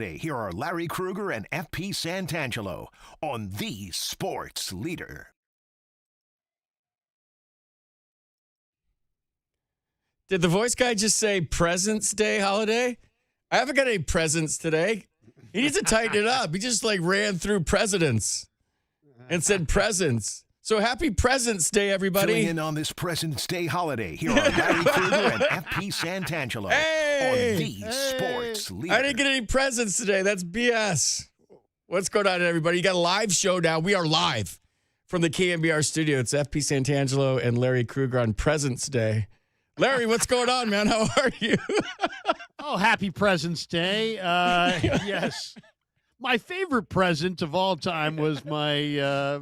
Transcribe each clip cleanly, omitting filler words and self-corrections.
Here are Larry Krueger and FP Santangelo on the Sports Leader. Did the voice guy just say President's Day holiday? I haven't got any presents today. He needs to tighten it up. He just ran through presidents and said presents. So happy President's Day, everybody. Filling in on this President's Day holiday, here are Larry Krueger and FP Santangelo on the Sports Leader. I didn't get any presents today. That's BS. What's going on, everybody? You got a live show now. We are live from the KNBR studio. It's FP Santangelo and Larry Krueger on President's Day. Larry, what's going on, man? How are you? Oh, happy President's Day. Yes. My favorite present of all time was my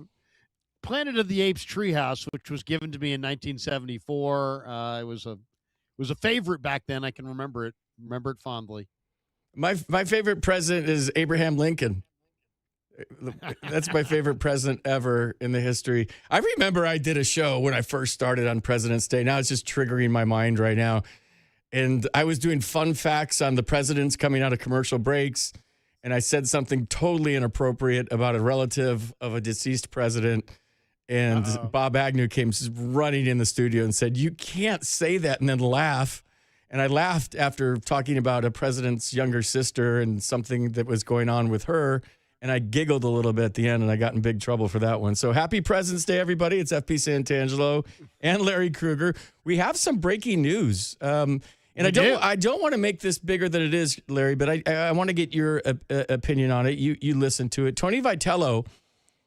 Planet of the Apes treehouse, which was given to me in 1974. It was a favorite back then. I can remember it fondly. My favorite president is Abraham Lincoln. That's my favorite president ever in the history. I remember I did a show when I first started on President's Day. Now it's just triggering my mind right now. And I was doing fun facts on the presidents coming out of commercial breaks. And I said something totally inappropriate about a relative of a deceased president. And Bob Agnew came running in the studio and said, "You can't say that and then laugh." And I laughed after talking about a president's younger sister and something that was going on with her. And I giggled a little bit at the end, and I got in big trouble for that one. So happy President's Day, everybody. It's FP Santangelo and Larry Krueger. We have some breaking news. And I don't want to make this bigger than it is, Larry, but I want to get your opinion on it. You listened to it. Tony Vitello,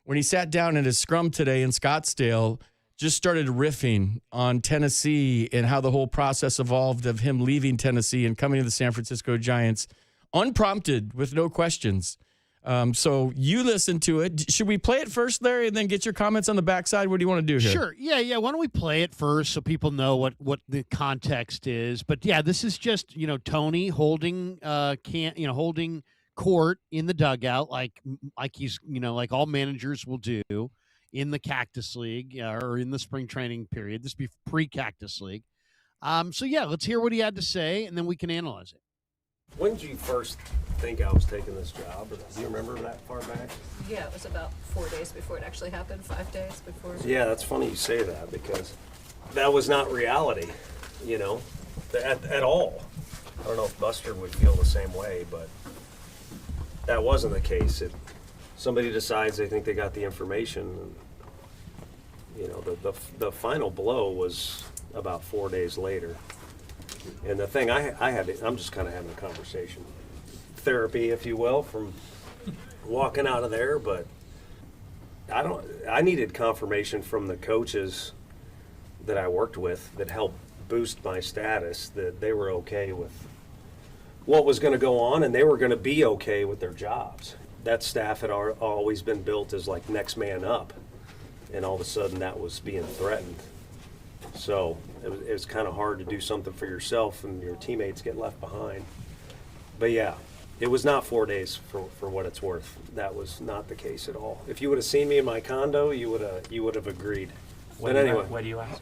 when he sat down in his scrum today in Scottsdale, just started riffing on Tennessee and how the whole process evolved of him leaving Tennessee and coming to the San Francisco Giants, unprompted, with no questions. So you listened to it. Should we play it first, Larry, and then get your comments on the backside? What do you want to do here? Sure. Yeah. Why don't we play it first so people know what the context is? But yeah, this is just Tony holding holding court in the dugout like he's like all managers will do in the Cactus League or in the spring training period. This be pre-Cactus League. So yeah, let's hear what he had to say, and then we can analyze it. When did you first think I was taking this job? Or do you remember that far back? Yeah, it was about 4 days before it actually happened, 5 days before. Yeah, that's funny you say that because that was not reality, at all. I don't know if Buster would feel the same way, but that wasn't the case. Somebody decides they think they got the information, and, the final blow was about 4 days later. And the thing I'm just kind of having a conversation, therapy, if you will, from walking out of there. But I needed confirmation from the coaches that I worked with that helped boost my status, that they were okay with what was going to go on and they were going to be okay with their jobs. That staff had always been built as like next man up. And all of a sudden that was being threatened. So it was kind of hard to do something for yourself and your teammates get left behind. But yeah, it was not 4 days for what it's worth. That was not the case at all. If you would have seen me in my condo, you would have agreed. But anyway, why do you ask?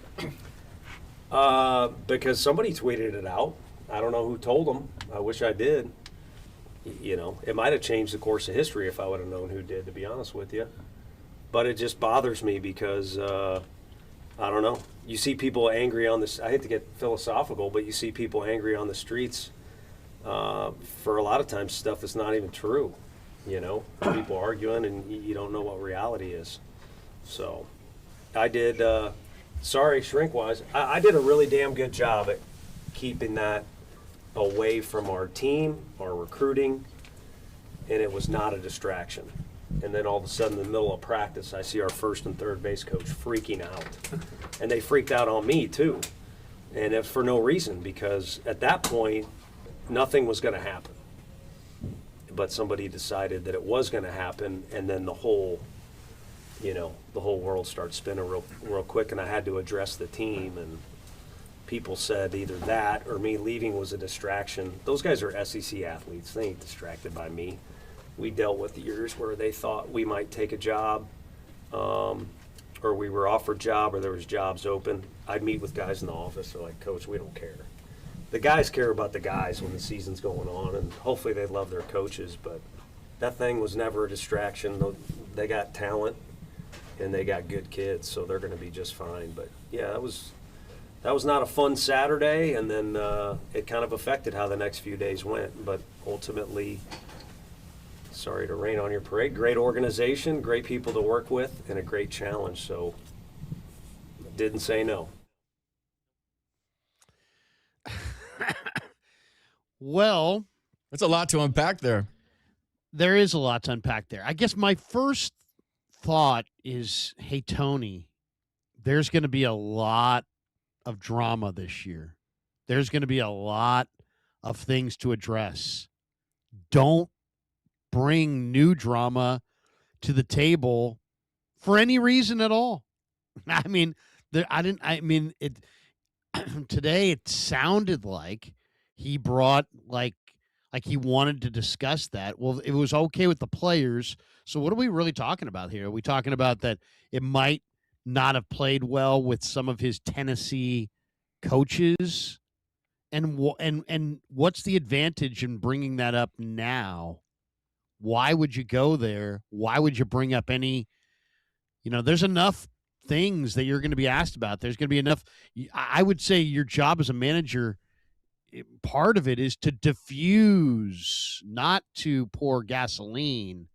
Because somebody tweeted it out. I don't know who told them. I wish I did. It might have changed the course of history if I would have known who did, to be honest with you. But it just bothers me because I don't know. You see people angry on this. I hate to get philosophical, but you see people angry on the streets for a lot of times stuff that's not even true. People arguing and you don't know what reality is. So I did, shrink-wise, I did a really damn good job at keeping that away from our team, our recruiting, and it was not a distraction. And then all of a sudden, in the middle of practice, I see our first and third base coach freaking out. And they freaked out on me, too. And if for no reason, because at that point, nothing was going to happen. But somebody decided that it was going to happen, and then the whole world started spinning real quick, and I had to address the team. And people said either that or me leaving was a distraction. Those guys are SEC athletes. They ain't distracted by me. We dealt with years where they thought we might take a job or we were offered a job or there was jobs open. I'd meet with guys in the office. They're like, "Coach, we don't care." the guys care about the guys when the season's going on, and hopefully they love their coaches. But that thing was never a distraction. They got talent, and they got good kids, so they're going to be just fine. But yeah, that was not a fun Saturday, and then it kind of affected how the next few days went. But ultimately, sorry to rain on your parade. Great organization, great people to work with, and a great challenge. So didn't say no. Well, That's a lot to unpack there. there is a lot to unpack there. I guess my first thought is, hey, Tony, there's going to be a lot of drama this year. There's going to be a lot of things to address. Don't bring new drama to the table for any reason at all. I mean, today it sounded like he brought like he wanted to discuss that. Well, it was okay with the players. So what are we really talking about here? Are we talking about that it might not have played well with some of his Tennessee coaches? And what's the advantage in bringing that up now? Why would you go there? Why would you bring up any, there's enough things that you're going to be asked about. There's going to be enough. I would say your job as a manager, part of it is to diffuse, not to pour gasoline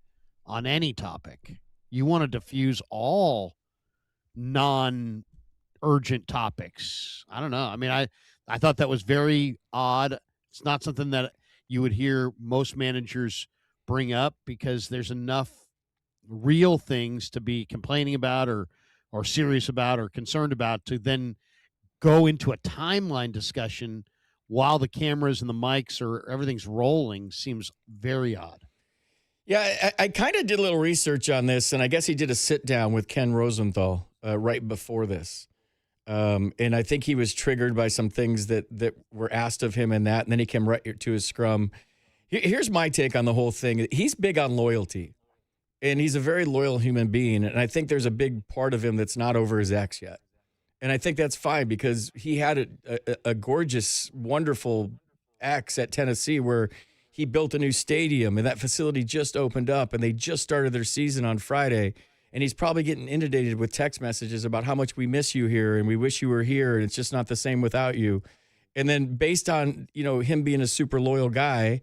on any topic. You want to diffuse all non-urgent topics. I don't know. I mean, I thought that was very odd. It's not something that you would hear most managers bring up because there's enough real things to be complaining about or serious about or concerned about to then go into a timeline discussion while the cameras and the mics or everything's rolling seems very odd. Yeah, I kind of did a little research on this, and I guess he did a sit-down with Ken Rosenthal right before this. And I think he was triggered by some things that were asked of him in that, and then he came right to his scrum. Here's my take on the whole thing. He's big on loyalty, and he's a very loyal human being, and I think there's a big part of him that's not over his ex yet. And I think that's fine because he had a gorgeous, wonderful ex at Tennessee where he built a new stadium, and that facility just opened up, and they just started their season on Friday. And he's probably getting inundated with text messages about how much we miss you here and we wish you were here and it's just not the same without you. And then based on, him being a super loyal guy,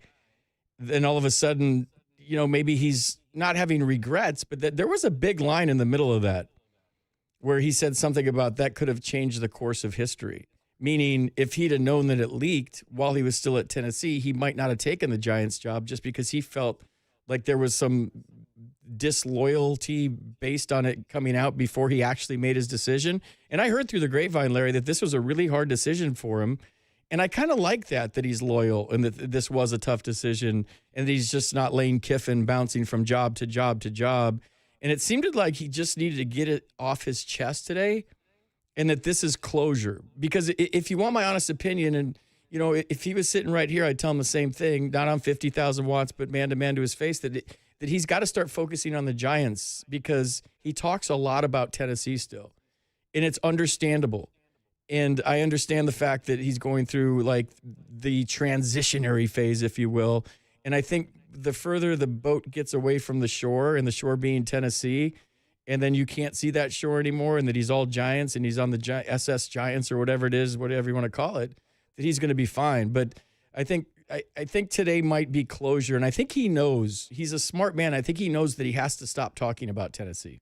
then all of a sudden, maybe he's not having regrets, but there was a big line in the middle of that where he said something about that could have changed the course of history. Meaning if he'd have known that it leaked while he was still at Tennessee, he might not have taken the Giants job just because he felt like there was some disloyalty based on it coming out before he actually made his decision. And I heard through the grapevine, Larry, that this was a really hard decision for him. And I kind of like that he's loyal and that this was a tough decision and that he's just not Lane Kiffin bouncing from job to job to job. And it seemed like he just needed to get it off his chest today and that this is closure. Because if you want my honest opinion, and, if he was sitting right here, I'd tell him the same thing, not on 50,000 watts, but man-to-man to his face, that he's got to start focusing on the Giants because he talks a lot about Tennessee still. And it's understandable. And I understand the fact that he's going through like the transitionary phase, if you will. And I think the further the boat gets away from the shore, and the shore being Tennessee, and then you can't see that shore anymore, and that he's all Giants and he's on the SS Giants or whatever it is, whatever you want to call it, that he's going to be fine. But I think today might be closure, and I think he knows. He's a smart man. I think he knows that he has to stop talking about Tennessee.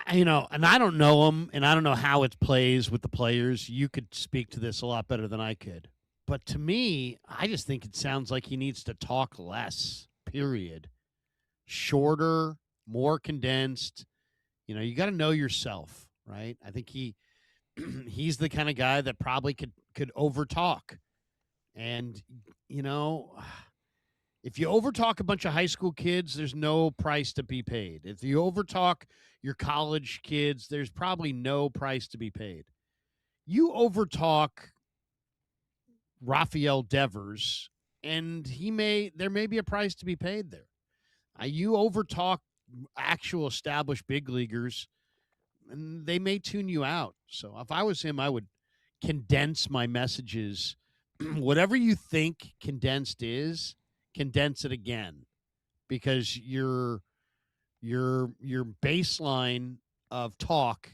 And I don't know him, and I don't know how it plays with the players. You could speak to this a lot better than I could. But to me, I just think it sounds like he needs to talk less, period. Shorter, more condensed. You got to know yourself, right? I think he's the kind of guy that probably could overtalk. And, if you overtalk a bunch of high school kids, there's no price to be paid. If you overtalk your college kids, there's probably no price to be paid. You overtalk Rafael Devers, and there may be a price to be paid there. You overtalk actual established big leaguers, and they may tune you out. So if I was him, I would condense my messages. Whatever you think condensed is, condense it again, because your baseline of talk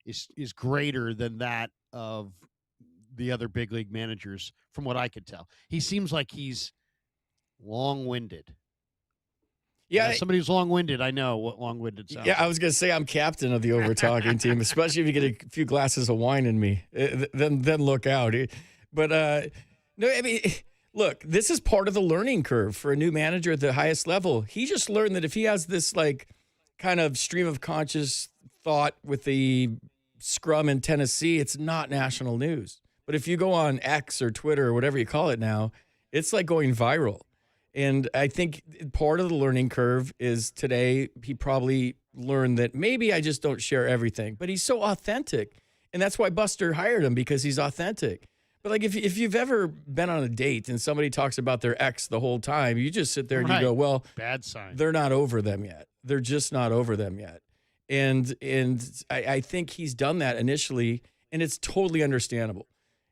is greater than that of the other big league managers, from what I could tell. He seems like he's long-winded. Yeah, As somebody who's long-winded, I know what long-winded sounds yeah. I like. was gonna say I'm captain of the over-talking team, especially if you get a few glasses of wine in me. Then look out. But no, I mean, look, this is part of the learning curve for a new manager at the highest level. He just learned that if he has this like kind of stream of conscious thought with the scrum in Tennessee, it's not national news. But if you go on X or Twitter or whatever you call it now, it's like going viral. And I think part of the learning curve is today he probably learned that maybe I just don't share everything. But he's so authentic. And that's why Buster hired him, because he's authentic. But like if you've ever been on a date and somebody talks about their ex the whole time, you just sit there and you go, well, bad sign. They're not over them yet. They're just not over them yet. And I think he's done that initially, and it's totally understandable.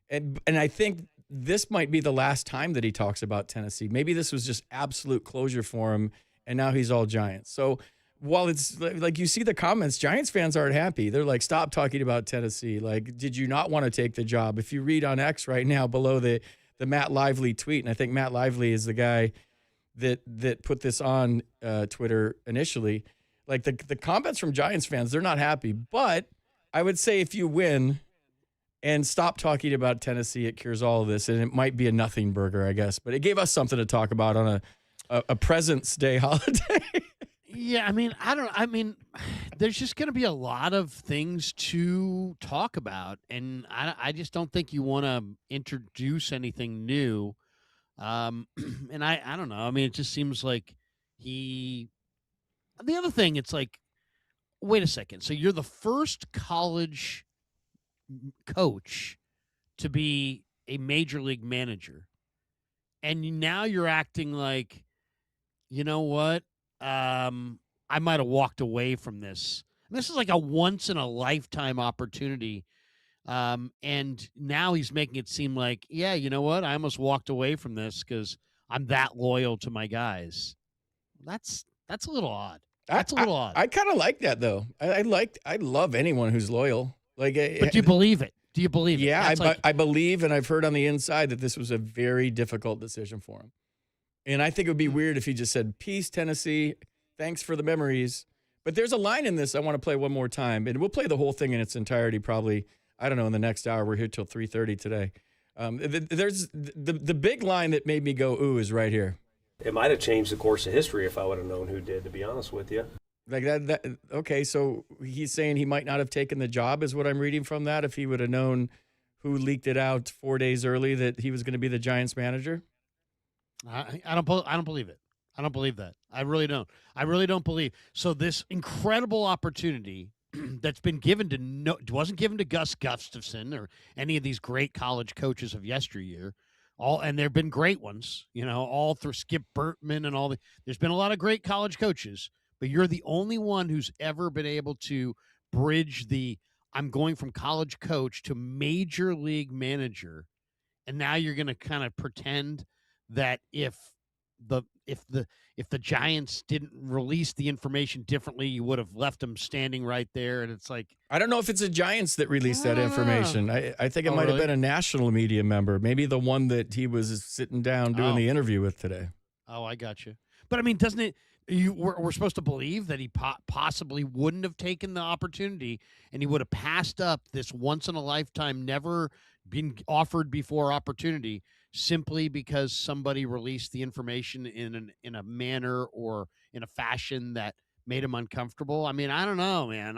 And I think this might be the last time that he talks about Tennessee. Maybe this was just absolute closure for him, and now he's all Giants. So while it's like you see the comments, Giants fans aren't happy. They're like, stop talking about Tennessee. Like, did you not want to take the job? If you read on X right now below the Matt Lively tweet, and I think Matt Lively is the guy that put this on Twitter initially, like the comments from Giants fans, they're not happy. But I would say if you win and stop talking about Tennessee, it cures all of this. And it might be a nothing burger, I guess. But it gave us something to talk about on a President's Day holiday. Yeah, I mean, there's just going to be a lot of things to talk about. And I just don't think you want to introduce anything new. And I don't know. I mean, it just seems like the other thing, it's like, wait a second. So you're the first college coach to be a major league manager, and now you're acting like, you know what, I might have walked away from this. And this is like a once in a lifetime opportunity, and now he's making it seem like, yeah, you know what, I almost walked away from this because I'm that loyal to my guys. That's a little odd. That's a little odd. I kind of like that though. I love anyone who's loyal. Like, but do you believe it? Do you believe it? Yeah, I believe, and I've heard on the inside that this was a very difficult decision for him. And I think it would be weird if he just said, peace, Tennessee, thanks for the memories. But there's a line in this I want to play one more time, and we'll play the whole thing in its entirety probably, I don't know, in the next hour. We're here till 3:30 today. There's the big line that made me go, ooh, is right here. It might have changed the course of history if I would have known who did, to be honest with you. Like that, okay, so he's saying he might not have taken the job, is what I'm reading from that, if he would have known who leaked it out 4 days early that he was going to be the Giants manager? I don't believe it. I don't believe that. I really don't. I really don't believe. So this incredible opportunity that's been given to wasn't given to Gus Gustafson or any of these great college coaches of yesteryear. And there have been great ones, all through Skip Bertman and all there's been a lot of great college coaches. But you're the only one who's ever been able to bridge I'm going from college coach to major league manager. And now you're going to kind of pretend that if the Giants didn't release the information differently, you would have left them standing right there. And it's like, I don't know if it's the Giants that released that information. I think it might have been a national media member, maybe the one that he was sitting down doing the interview with today. Oh, I got you. But I mean, doesn't it? We're supposed to believe that he possibly wouldn't have taken the opportunity, and he would have passed up this once in a lifetime, never been offered before opportunity, simply because somebody released the information in a manner or in a fashion that made him uncomfortable. I mean, I don't know, man.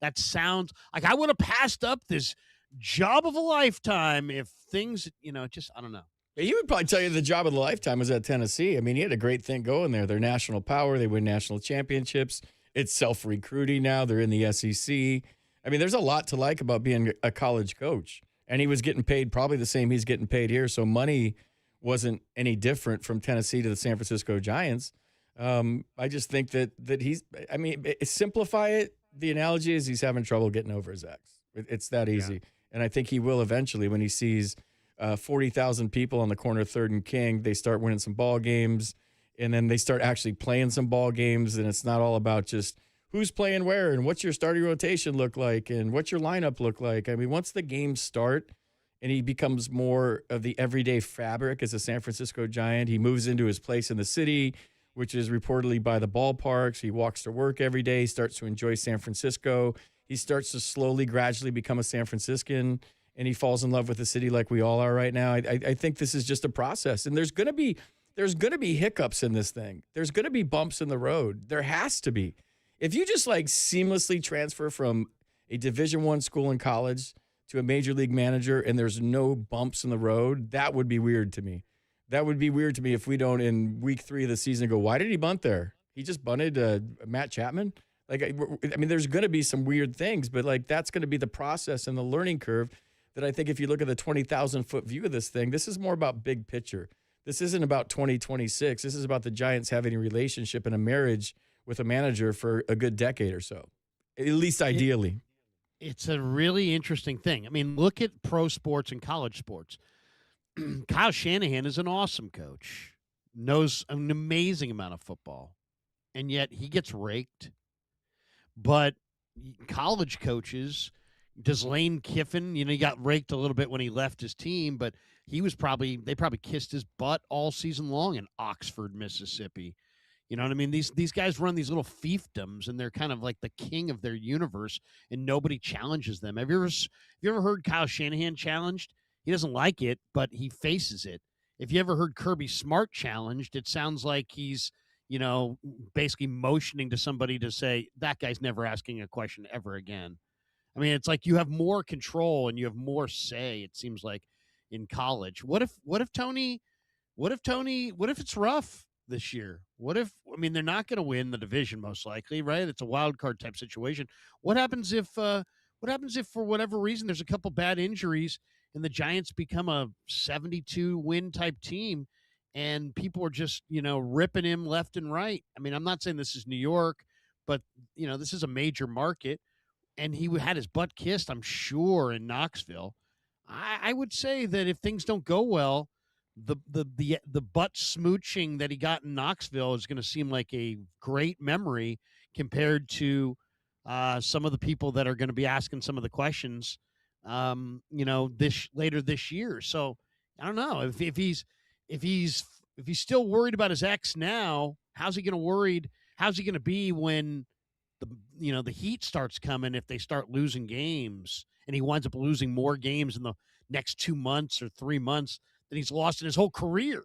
That sounds like I would have passed up this job of a lifetime if things, just I don't know. He would probably tell you the job of the lifetime was at Tennessee. I mean, he had a great thing going there. They're national power. They win national championships. It's self-recruiting now. They're in the SEC. I mean, there's a lot to like about being a college coach. And he was getting paid probably the same he's getting paid here. So money wasn't any different from Tennessee to the San Francisco Giants. I just think that he's – I mean, simplify it. The analogy is he's having trouble getting over his ex. It's that easy. Yeah. And I think he will eventually when he sees 40,000 people on the corner of 3rd and King. They start winning some ball games, and then they start actually playing some ball games, and it's not all about just who's playing where and what's your starting rotation look like and what's your lineup look like. I mean, once the games start and he becomes more of the everyday fabric as a San Francisco Giant, he moves into his place in the city, which is reportedly by the ballparks. He walks to work every day, starts to enjoy San Francisco. He starts to slowly, gradually become a San Franciscan, and he falls in love with the city like we all are right now. I think this is just a process, and there's going to be hiccups in this thing. There's going to be bumps in the road. There has to be. If you just like seamlessly transfer from a Division I school in college to a major league manager and there's no bumps in the road, that would be weird to me. That would be weird to me if we don't in week 3 of the season go, why did he bunt there? He just bunted Matt Chapman? Like, I mean, there's going to be some weird things, but like that's going to be the process and the learning curve that I think if you look at the 20,000-foot view of this thing, this is more about big picture. This isn't about 2026. This is about the Giants having a relationship and a marriage with a manager for a good decade or so, at least ideally. It's a really interesting thing. I mean, look at pro sports and college sports. Kyle Shanahan is an awesome coach, knows an amazing amount of football, and yet he gets raked. But college coaches, does Lane Kiffin, he got raked a little bit when he left his team, but they probably kissed his butt all season long in Oxford, Mississippi. You know what I mean? These guys run these little fiefdoms, and they're kind of like the king of their universe, and nobody challenges them. Have you ever heard Kyle Shanahan challenged? He doesn't like it, but he faces it. If you ever heard Kirby Smart challenged, it sounds like he's, basically motioning to somebody to say, that guy's never asking a question ever again. I mean, it's like you have more control and you have more say, it seems like, in college. What if it's rough this year? They're not going to win the division most likely, right? It's a wild card type situation. What happens if for whatever reason there's a couple bad injuries and the Giants become a 72 win type team and people are just, ripping him left and right? I mean, I'm not saying this is New York, but this is a major market, and he had his butt kissed, I'm sure, in Knoxville. I would say that if things don't go well, the butt smooching that he got in Knoxville is going to seem like a great memory compared to some of the people that are going to be asking some of the questions, later this year. So I don't know if he's still worried about his ex now. How's he going to be when the heat starts coming? If they start losing games and he winds up losing more games in the next 2 months or 3 months than he's lost in his whole career.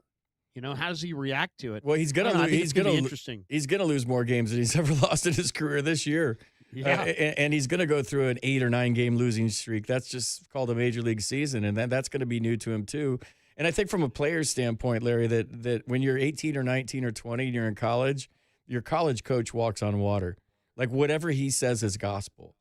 How does he react to it? Well, he's going to lose more games than he's ever lost in his career this year. Yeah. And he's going to go through an 8 or 9 game losing streak. That's just called a major league season, and that's going to be new to him too. And I think from a player's standpoint, Larry, that when you're 18 or 19 or 20 and you're in college, your college coach walks on water. Like whatever he says is gospel.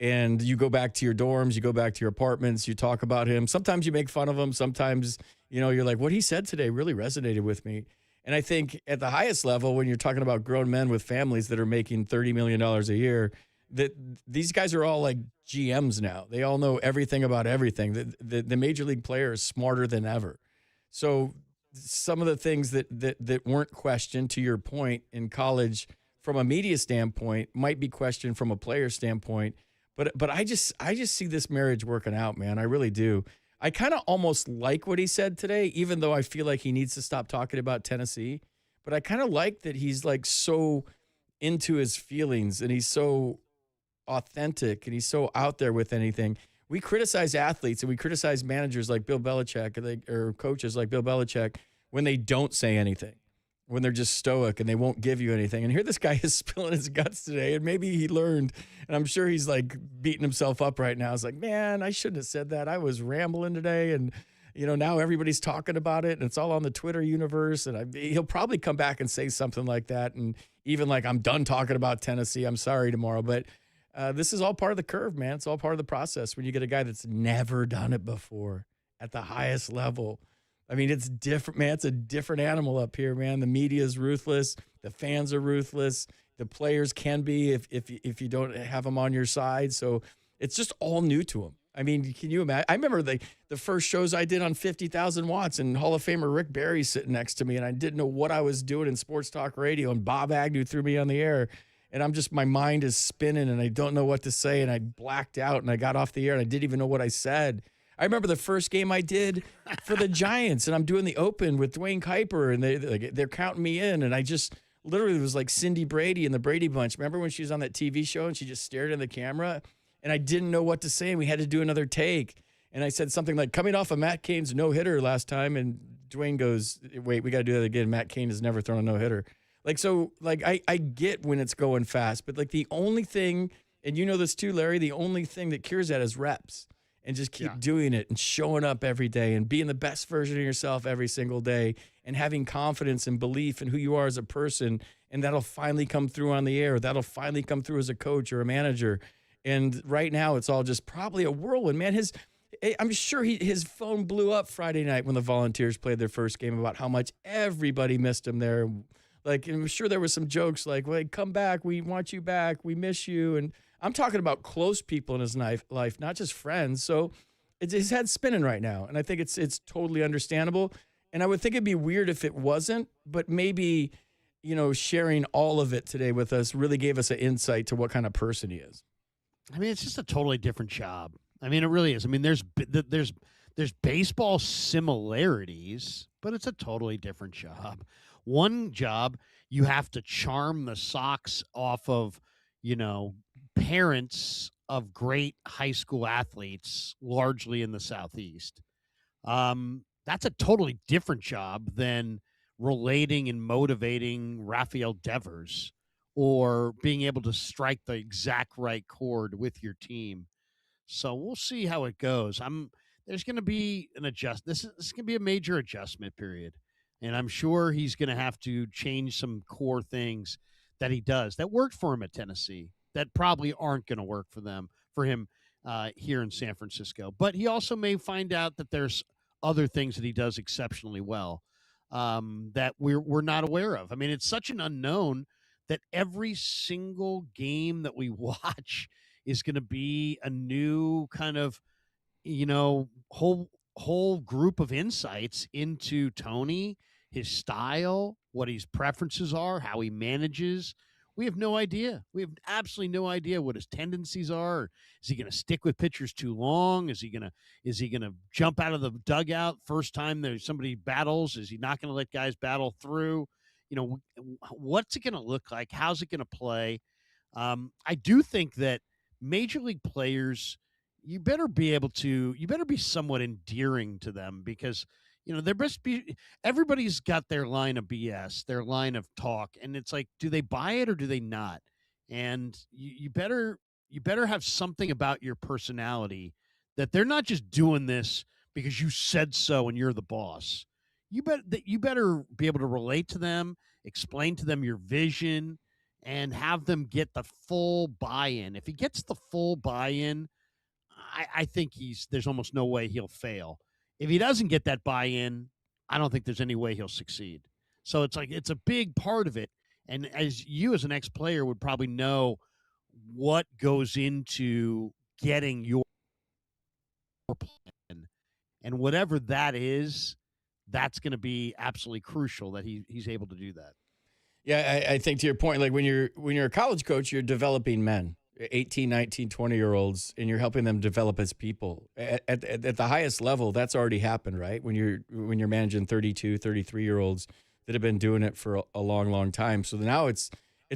And you go back to your dorms, you go back to your apartments, you talk about him. Sometimes you make fun of him. Sometimes, you're like, what he said today really resonated with me. And I think at the highest level, when you're talking about grown men with families that are making $30 million a year, that these guys are all like GMs now. They all know everything about everything. The major league player is smarter than ever. So some of the things that weren't questioned, to your point, in college from a media standpoint might be questioned from a player standpoint. But I just see this marriage working out, man. I really do. I kind of almost like what he said today, even though I feel like he needs to stop talking about Tennessee. But I kind of like that he's like so into his feelings and he's so authentic and he's so out there with anything. We criticize athletes and we criticize managers like Bill Belichick or coaches like Bill Belichick when they don't say anything, when they're just stoic and they won't give you anything. And here this guy is spilling his guts today, and maybe he learned, and I'm sure he's like beating himself up right now. It's like, man, I shouldn't have said that. I was rambling today, and now everybody's talking about it, and it's all on the Twitter universe, and he'll probably come back and say something like that, and even like, I'm done talking about Tennessee. I'm sorry tomorrow, but this is all part of the curve, man. It's all part of the process when you get a guy that's never done it before at the highest level. I mean, it's different, man. It's a different animal up here, man. The media is ruthless. The fans are ruthless. The players can be if you don't have them on your side. So it's just all new to him. I mean, can you imagine? I remember the first shows I did on 50,000 watts, and Hall of Famer Rick Barry sitting next to me, and I didn't know what I was doing in sports talk radio, and Bob Agnew threw me on the air, and my mind is spinning, and I don't know what to say, and I blacked out, and I got off the air, and I didn't even know what I said. I remember the first game I did for the Giants, and I'm doing the open with Dwayne Kuiper, and they're counting me in, and I just literally was like Cindy Brady in the Brady Bunch. Remember when she was on that TV show and she just stared at the camera, and I didn't know what to say, and we had to do another take, and I said something like, coming off of Matt Cain's no-hitter last time, and Dwayne goes, wait, we got to do that again. Matt Cain has never thrown a no-hitter. I get when it's going fast, but the only thing, and you know this too, Larry, the only thing that cures that is reps. And just keep doing it and showing up every day and being the best version of yourself every single day and having confidence and belief in who you are as a person. And that'll finally come through on the air. That'll finally come through as a coach or a manager. And right now it's all just probably a whirlwind, man. I'm sure his phone blew up Friday night when the Volunteers played their first game about how much everybody missed him there. I'm sure there was some jokes like, well, come back. We want you back. We miss you. And I'm talking about close people in his life, not just friends. So it's his head's spinning right now. And I think it's totally understandable. And I would think it'd be weird if it wasn't, but maybe, sharing all of it today with us really gave us an insight to what kind of person he is. I mean, it's just a totally different job. I mean, it really is. I mean, there's baseball similarities, but it's a totally different job. One job, you have to charm the socks off of, parents of great high school athletes, largely in the Southeast. That's a totally different job than relating and motivating Rafael Devers or being able to strike the exact right chord with your team. So we'll see how it goes. There's going to be an adjust. This is going to be a major adjustment period, and I'm sure he's going to have to change some core things that he does that worked for him at Tennessee that probably aren't going to work for him here in San Francisco. But he also may find out that there's other things that he does exceptionally well that we're not aware of. I mean, it's such an unknown that every single game that we watch is going to be a new kind of, whole group of insights into Tony, his style, what his preferences are, how he manages. We have no idea. We have absolutely no idea what his tendencies are. Is he going to stick with pitchers too long? Is he going to jump out of the dugout first time there's somebody battles? Is he not going to let guys battle through? What's it going to look like? How's it going to play? I do think that major league players, you better be somewhat endearing to them because, there must be, everybody's got their line of BS, their line of talk. And it's like, do they buy it or do they not? And you better have something about your personality that they're not just doing this because you said so and you're the boss. You better be able to relate to them, explain to them your vision, and have them get the full buy-in. If he gets the full buy-in, I think there's almost no way he'll fail. If he doesn't get that buy-in, I don't think there's any way he'll succeed. So it's a big part of it. And as an ex-player would probably know what goes into getting your plan. And whatever that is, that's going to be absolutely crucial that he's able to do that. Yeah, I think to your point, like when you're a college coach, you're developing men, 18, 19, 20-year-olds, and you're helping them develop as people. At the highest level, that's already happened, right? When you're managing 32, 33-year-olds that have been doing it for a long, long time. So now it's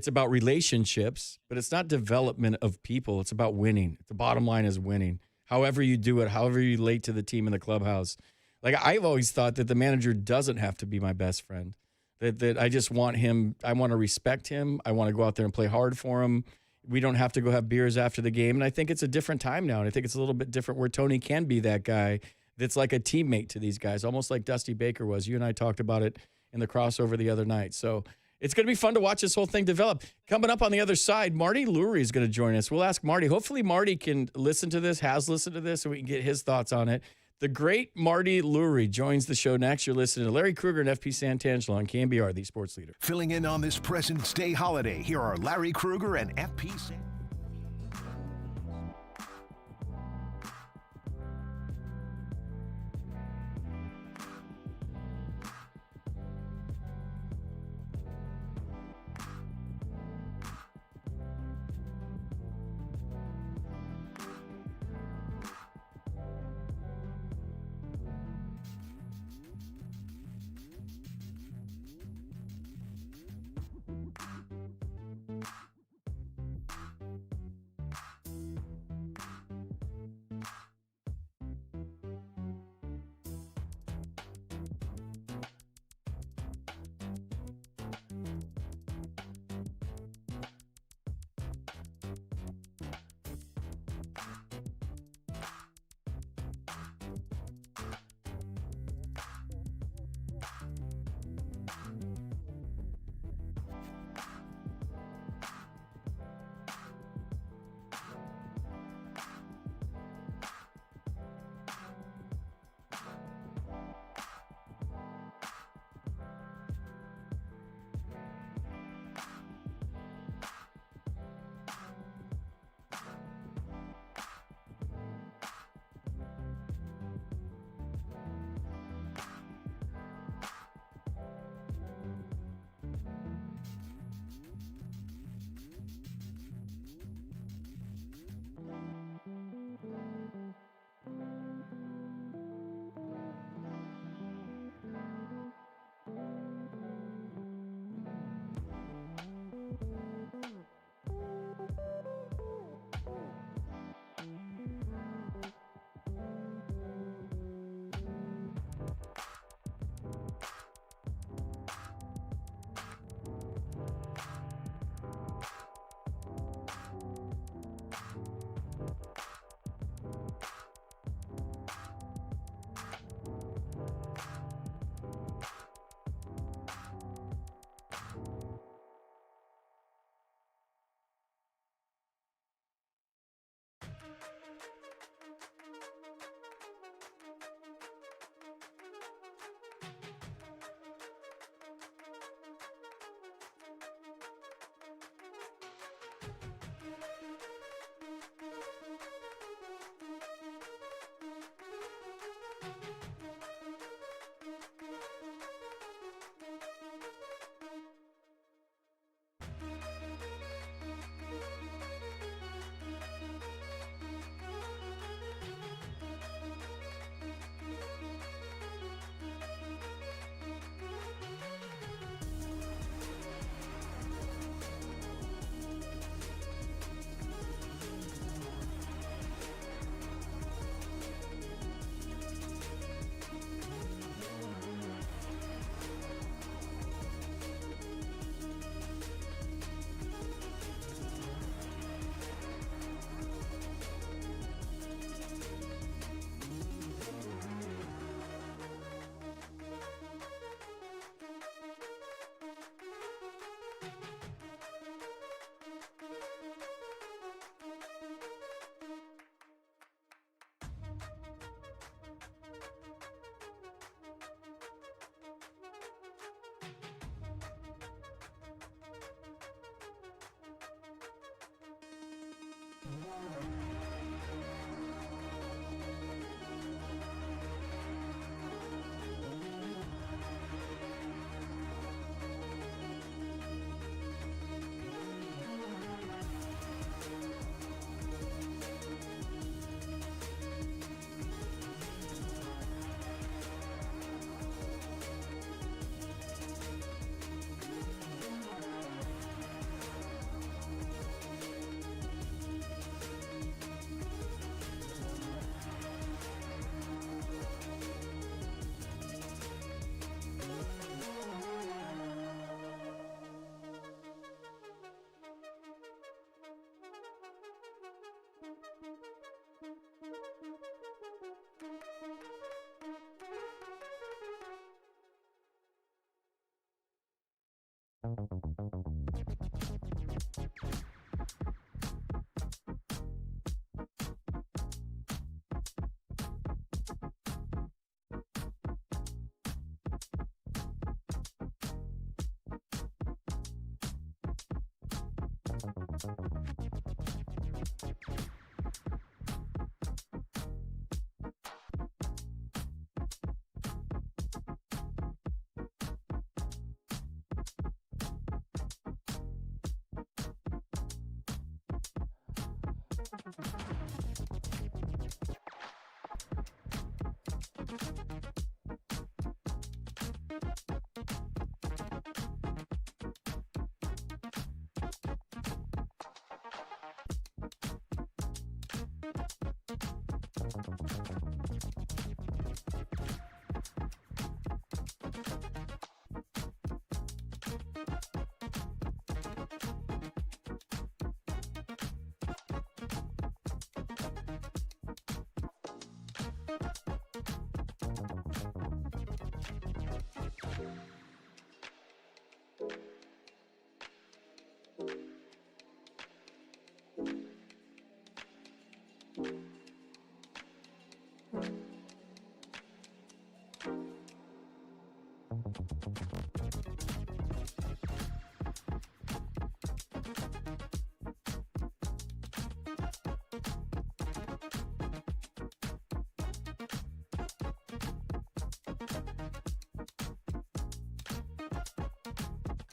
about relationships, but it's not development of people. It's about winning. The bottom line is winning. However you do it, however you relate to the team in the clubhouse. Like I've always thought that the manager doesn't have to be my best friend. That I just want him, I want to respect him. I want to go out there and play hard for him. We don't have to go have beers after the game. And I think it's a different time now. And I think it's a little bit different where Tony can be that guy that's like a teammate to these guys, almost like Dusty Baker was. You and I talked about it in the crossover the other night. So it's going to be fun to watch this whole thing develop. Coming up on the other side, Marty Lurie is going to join us. We'll ask Marty. Hopefully Marty can listen to this, has listened to this, and we can get his thoughts on it. The great Marty Lurie joins the show next. You're listening to Larry Krueger and FP Santangelo on KNBR, the sports leader. Filling in on this President's Day holiday, here are Larry Krueger and FP Santangelo.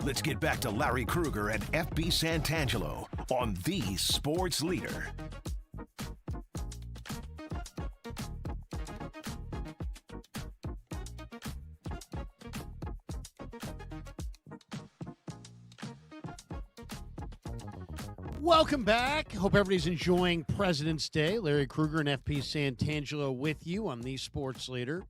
Let's get back to Larry Krueger and FB Santangelo on the Sports Leader. Welcome back. Hope everybody's enjoying President's Day. Larry Krueger and FP Santangelo with you on the Sports Leader.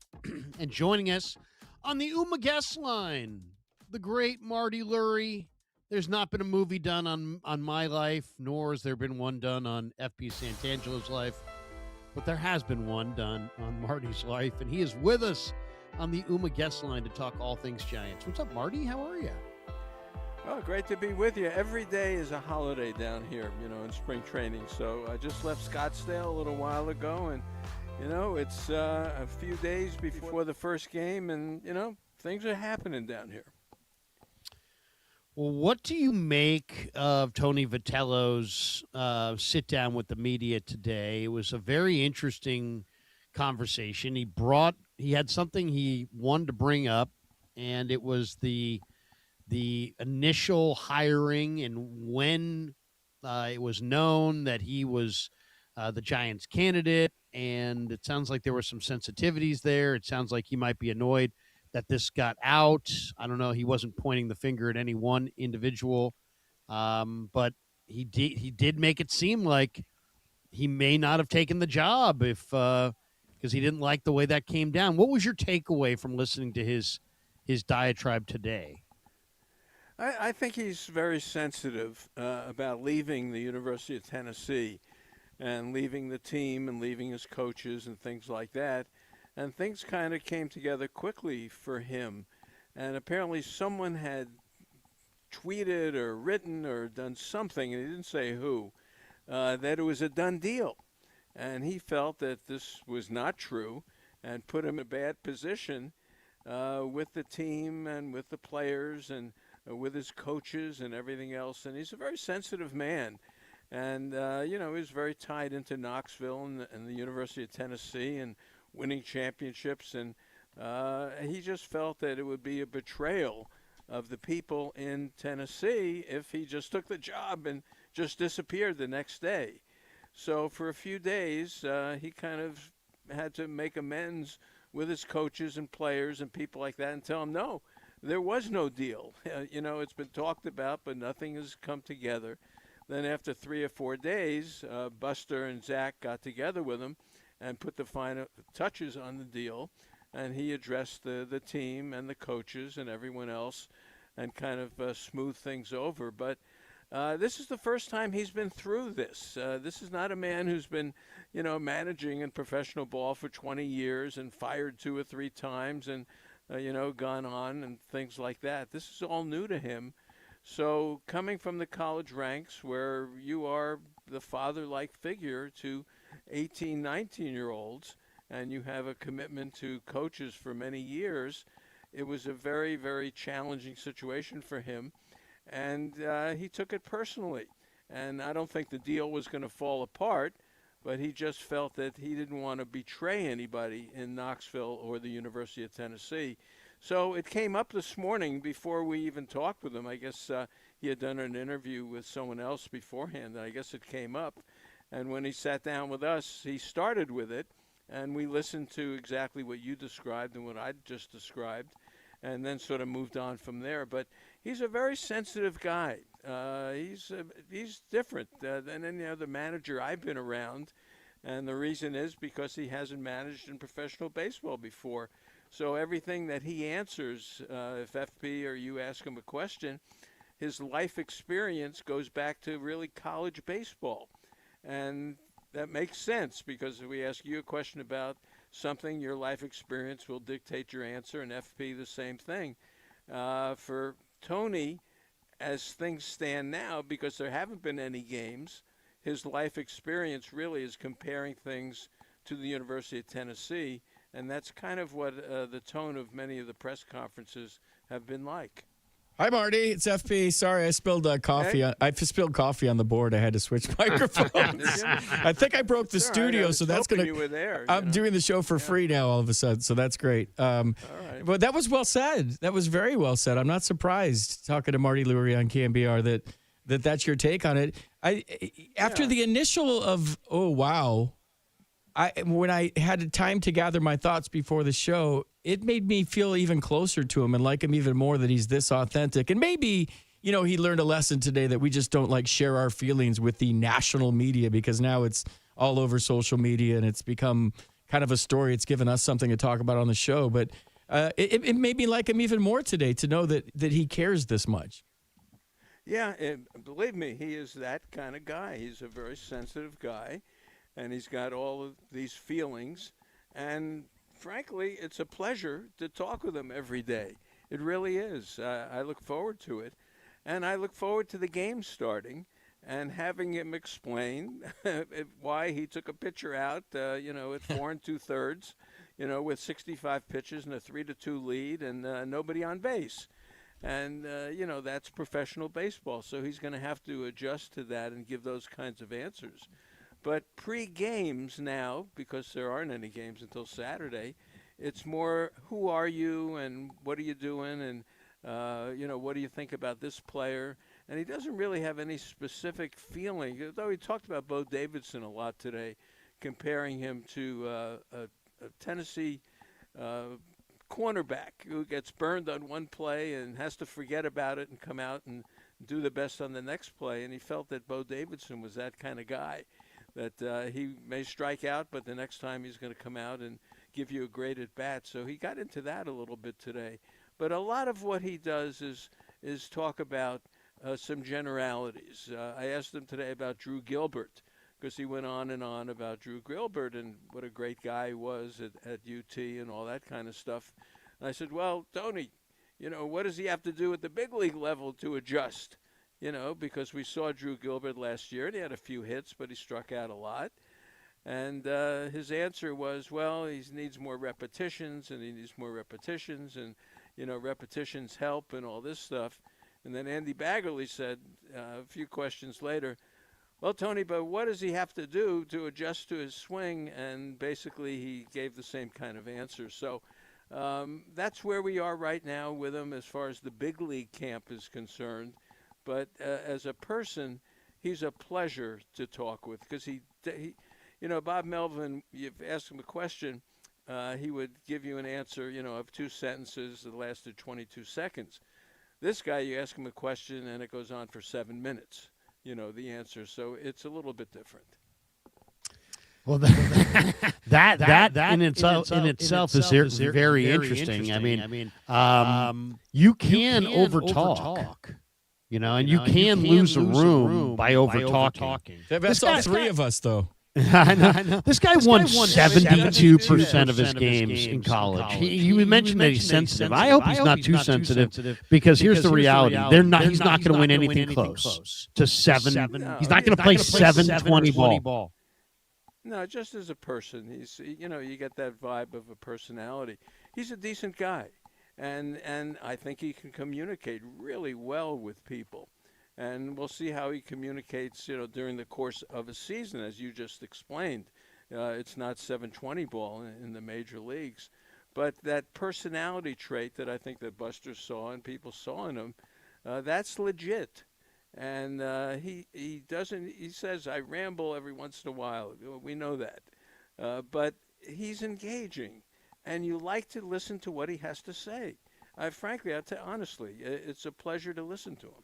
And joining us on the Uma guest line, the great Marty Lurie. There's not been a movie done on my life, nor has there been one done on FP Santangelo's life, but there has been one done on Marty's life, and he is with us on the Uma guest line to talk all things Giants. What's up, Marty? How are you? Oh, great to be with you. Every day is a holiday down here, in spring training. So I just left Scottsdale a little while ago, and, it's a few days before the first game, and, things are happening down here. Well, what do you make of Tony Vitello's sit-down with the media today? It was a very interesting conversation. He brought he had something he wanted to bring up, and it was the initial hiring and when it was known that he was the Giants candidate. And it sounds like there were some sensitivities there. It sounds like he might be annoyed that this got out. I don't know. He wasn't pointing the finger at any one individual, but he did make it seem like he may not have taken the job if because he didn't like the way that came down. What was your takeaway from listening to his diatribe today? I think he's very sensitive about leaving the University of Tennessee and leaving the team and leaving his coaches and things like that. And things kind of came together quickly for him. And apparently someone had tweeted or written or done something, and he didn't say who, that it was a done deal. And he felt that this was not true and put him in a bad position with the team and with the players and with his coaches and everything else. And he's a very sensitive man. And, he was very tied into Knoxville and the University of Tennessee and winning championships. And he just felt that it would be a betrayal of the people in Tennessee if he just took the job and just disappeared the next day. So for a few days, he kind of had to make amends with his coaches and players and people like that and tell them, no, there was no deal. It's been talked about, but nothing has come together. Then after 3 or 4 days, Buster and Zach got together with him and put the final touches on the deal. And he addressed the team and the coaches and everyone else and kind of smoothed things over. But this is the first time he's been through this. This is not a man who's been, managing in professional ball for 20 years and fired 2 or 3 times and, gone on and things like that. This is all new to him. So coming from the college ranks where you are the father-like figure to 18, 19-year-olds, and you have a commitment to coaches for many years, it was a very, very challenging situation for him. And he took it personally. And I don't think the deal was going to fall apart, but he just felt that he didn't want to betray anybody in Knoxville or the University of Tennessee. So it came up this morning before we even talked with him. I guess he had done an interview with someone else beforehand. I guess it came up. And when he sat down with us, he started with it. And we listened to exactly what you described and what I just described, and then sort of moved on from there. But he's a very sensitive guy. He's different than any other manager I've been around. And the reason is because he hasn't managed in professional baseball before. So everything that he answers, if FP or you ask him a question, his life experience goes back to really college baseball. And that makes sense because if we ask you a question about something, your life experience will dictate your answer, and FP the same thing. For Tony, as things stand now, because there haven't been any games, his life experience really is comparing things to the University of Tennessee, and that's kind of what the tone of many of the press conferences have been like. Hi, Marty. It's FP. Sorry, I spilled coffee. Hey. I spilled coffee on the board. I had to switch microphones. I think I broke the studio, right. so that's going to. You were there. I'm doing the show for free now all of a sudden, so that's great. All right. But that was well said. That was very well said. I'm not surprised talking to Marty Lurie on KNBR that's your take on it. After the initial of wow. When I had time to gather my thoughts before the show, it made me feel even closer to him and like him even more that he's this authentic. And maybe, he learned a lesson today that we just don't share our feelings with the national media because now it's all over social media and it's become kind of a story. It's given us something to talk about on the show. But it made me like him even more today to know that he cares this much. Yeah, believe me, he is that kind of guy. He's a very sensitive guy. And he's got all of these feelings. And frankly, it's a pleasure to talk with him every day. It really is. I look forward to it. And I look forward to the game starting and having him explain why he took a pitcher out, at 4 2/3, with 65 pitches and a 3-2 lead and nobody on base. And, that's professional baseball. So he's going to have to adjust to that and give those kinds of answers. But pre-games now, because there aren't any games until Saturday, It's more, who are you and what are you doing, and what do you think about this player? And he doesn't really have any specific feeling, though he talked about Bo Davidson a lot today, comparing him to a Tennessee cornerback who gets burned on one play and has to forget about it and come out and do the best on the next play. And he felt that Bo Davidson was that kind of guy, that he may strike out, but the next time he's going to come out and give you a great at bat. So he got into that a little bit today. But a lot of what he does is talk about some generalities. I asked him today about Drew Gilbert, because he went on and on about Drew Gilbert and what a great guy he was at UT and all that kind of stuff. And I said, well, Tony, what does he have to do at the big league level to adjust? Because we saw Drew Gilbert last year, and he had a few hits, but he struck out a lot. And his answer was, well, he needs more repetitions, and repetitions help and all this stuff. And then Andy Baggerly said a few questions later, well, Tony, but what does he have to do to adjust to his swing? And basically he gave the same kind of answer. So that's where we are right now with him as far as the big league camp is concerned. But as a person, he's a pleasure to talk with, because he Bob Melvin, you've asked him a question, he would give you an answer, of 2 sentences that lasted 22 seconds. This guy, you ask him a question and it goes on for 7 minutes. The answer. So it's a little bit different. Well, that in itself is very interesting. I mean, you can overtalk, and you can lose a room by overtalking. That's all three of us, though. I know. This guy won 72% of his games in college. You mentioned that he's sensitive. I hope he's not too sensitive, because here's the reality: he's not going to win anything close to 7. He's not going to play 720 ball. No, just as a person, he's you get that vibe of a personality. He's a decent guy, and I think he can communicate really well with people. And we'll see how he communicates, during the course of a season, as you just explained. It's not 720 ball in the major leagues. But that personality trait that I think that Buster saw and people saw in him, that's legit. And he says, I ramble every once in a while. We know that. But he's engaging. And you like to listen to what he has to say. Frankly, I'll tell you honestly, it's a pleasure to listen to him.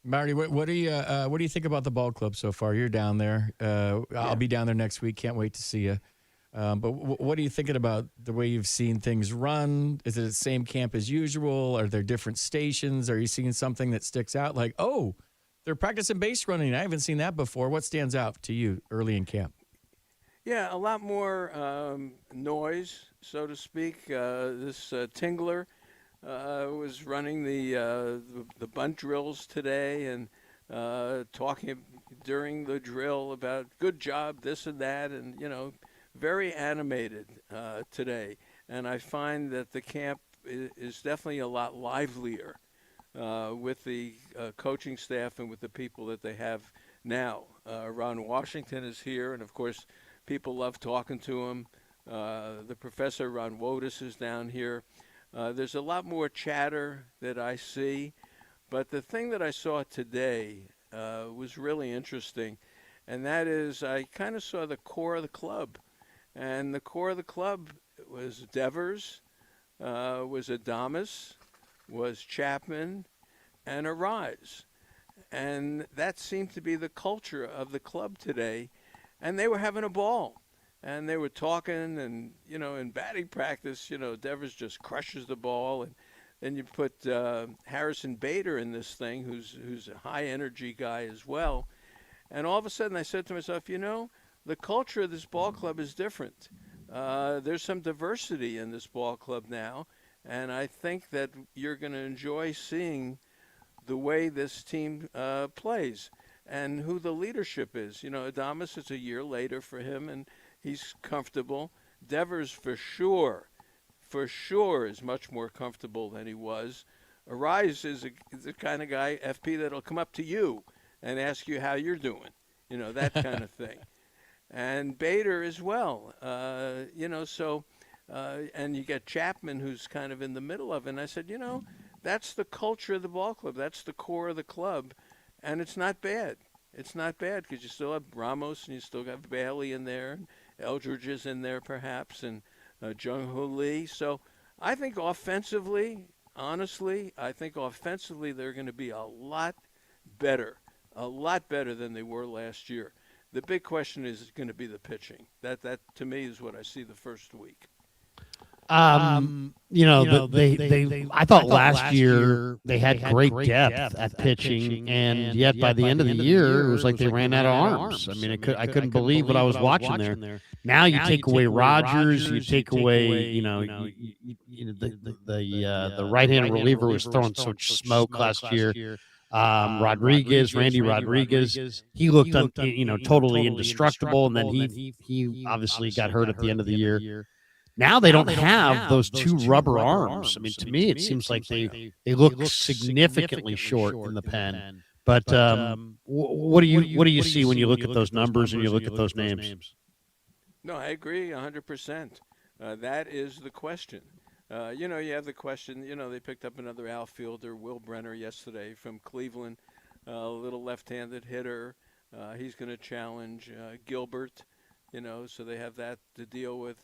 Marty, what do you think about the ball club so far? You're down there. I'll be down there next week. Can't wait to see you. But what are you thinking about the way you've seen things run? Is it the same camp as usual? Are there different stations? Are you seeing something that sticks out? Like, oh, they're practicing base running. I haven't seen that before. What stands out to you early in camp? Yeah, a lot more noise, so to speak. This Tingler was running the bunt drills today and talking during the drill about good job, this and that, and very animated today. And I find that the camp is definitely a lot livelier with the coaching staff and with the people that they have now. Ron Washington is here, and of course people love talking to him. The professor Ron Wotus is down here. There's a lot more chatter that I see, but the thing that I saw today was really interesting, and that is I kind of saw the core of the club. And the core of the club was Devers, was Adames, was Chapman, and Arise. And that seemed to be the culture of the club today, and they were having a ball. And they were talking, and, in batting practice, Devers just crushes the ball. And then you put Harrison Bader in this thing, who's a high-energy guy as well. And all of a sudden I said to myself, the culture of this ball club is different. There's some diversity in this ball club now, and I think that you're going to enjoy seeing the way this team plays and who the leadership is. Adames is a year later for him, and he's comfortable. Devers, for sure, is much more comfortable than he was. Arise is the kind of guy, FP, that'll come up to you and ask you how you're doing, that kind of thing. And Bader as well, so And you get Chapman, who's kind of in the middle of it. And I said, that's the culture of the ball club. That's the core of the club. And it's not bad. It's not bad because you still have Ramos and you still have Bailey in there. And Eldridge is in there perhaps, and Jung-Hoo Lee. So I think offensively, honestly, they're going to be a lot better than they were last year. The big question is going to be the pitching. That to me is what I see the first week. I thought last year they had great depth at pitching, and yet by the end of the year, it was like they ran out of arms. I mean, I couldn't believe what I was watching there. Now you take away Rogers, you take away, the right-handed reliever was throwing such smoke last year. Randy Rodriguez, he looked, totally indestructible, and then he obviously got hurt at the end of the year. Now they don't have those two rubber arms. I mean, to me, it seems like they look significantly short in the pen. But what do you see when you look at those numbers and you look at those names? No, I agree 100%. That is the question. You have the question, they picked up another outfielder, Will Brenner, yesterday from Cleveland, a little left-handed hitter. He's going to challenge Gilbert, so they have that to deal with.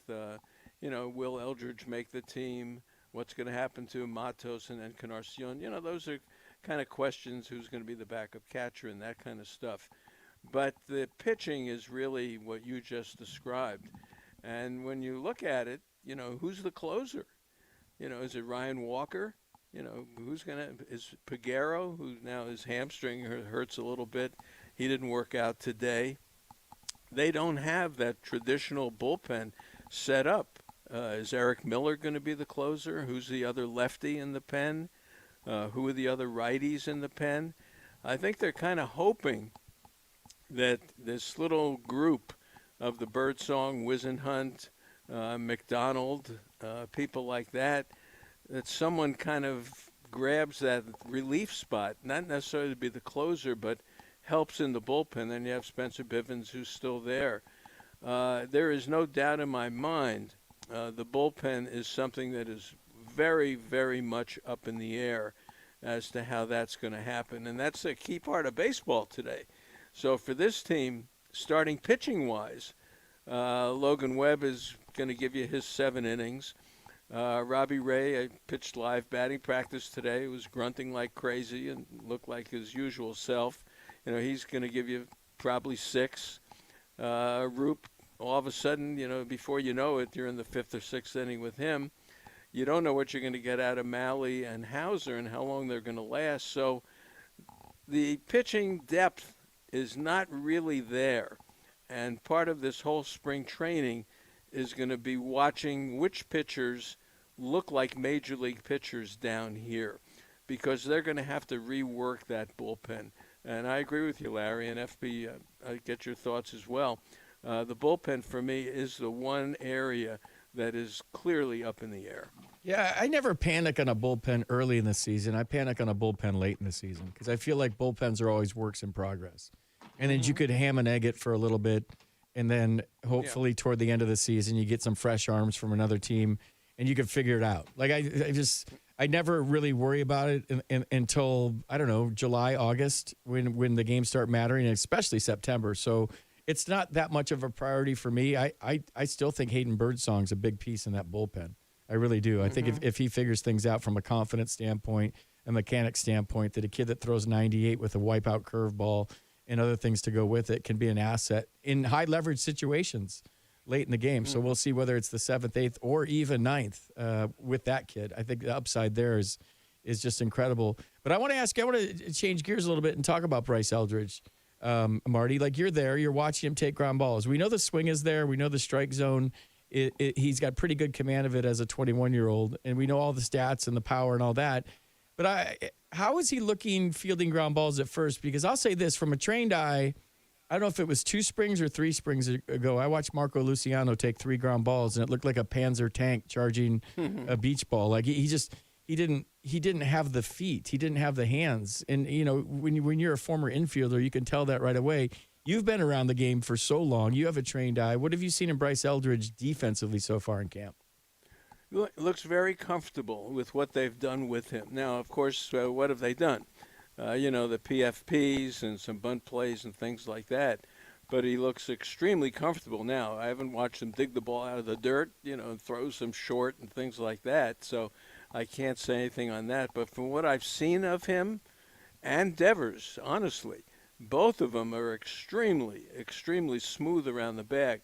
Will Eldridge make the team? What's going to happen to Matos and Encarnacion? Those are kind of questions, who's going to be the backup catcher and that kind of stuff. But the pitching is really what you just described. And when you look at it, who's the closer? Is it Ryan Walker? Is Peguero, who now his hamstring hurts a little bit. He didn't work out today. They don't have that traditional bullpen set up. Is Eric Miller going to be the closer? Who's the other lefty in the pen? Who are the other righties in the pen? I think they're kind of hoping that this little group of the Birdsong, Wisenhunt, McDonald, people like that someone kind of grabs that relief spot, not necessarily to be the closer, but helps in the bullpen. Then you have Spencer Bivens, who's still there. There is no doubt in my mind the bullpen is something that is very, very much up in the air as to how that's going to happen. And that's a key part of baseball today. So for this team, starting pitching-wise, Logan Webb is going to give you his 7 innings. Robbie Ray, I pitched live batting practice today. He was grunting like crazy and looked like his usual self. He's going to give you probably 6. Roop, all of a sudden, before you know it, you're in the 5th or 6th inning with him. You don't know what you're going to get out of Malley and Hauser and how long they're going to last. So the pitching depth is not really there. And part of this whole spring training is going to be watching which pitchers look like major league pitchers down here, because they're going to have to rework that bullpen. And I agree with you, Larry, and FP, I get your thoughts as well. The bullpen for me is the one area that is clearly up in the air. Yeah, I never panic on a bullpen early in the season. I panic on a bullpen late in the season because I feel like bullpens are always works in progress. And then you could ham and egg it for a little bit, and then hopefully toward the end of the season you get some fresh arms from another team, and you can figure it out. Like I never really worry about it until, I don't know, July, August, when the games start mattering, and especially September. So it's not that much of a priority for me. I still think Hayden Birdsong's a big piece in that bullpen. I really do. I think if he figures things out from a confidence standpoint, a mechanic standpoint, that a kid that throws 98 with a wipeout curveball and other things to go with it can be an asset in high leverage situations late in the game. So we'll see whether it's the 7th, 8th, or even 9th with that kid. I think the upside there is just incredible. But I want to change gears a little bit and talk about Bryce Eldridge. Marty, like, you're there, you're watching him take ground balls. We know the swing is there. We know the strike zone. He's got pretty good command of it as a 21-year-old, and we know all the stats and the power and all that. But how is he looking fielding ground balls at first? Because I'll say this, from a trained eye, I don't know if it was 2 springs or 3 springs ago, I watched Marco Luciano take 3 ground balls, and it looked like a Panzer tank charging a beach ball. Like he didn't have the feet, he didn't have the hands. And when you're a former infielder, you can tell that right away. You've been around the game for so long. You have a trained eye. What have you seen in Bryce Eldridge defensively so far in camp? looks very comfortable with what they've done with him. Now, of course, what have they done? The PFPs and some bunt plays and things like that. But he looks extremely comfortable now. I haven't watched him dig the ball out of the dirt, and throw some short and things like that. So I can't say anything on that. But from what I've seen of him and Devers, honestly, both of them are extremely, extremely smooth around the bag.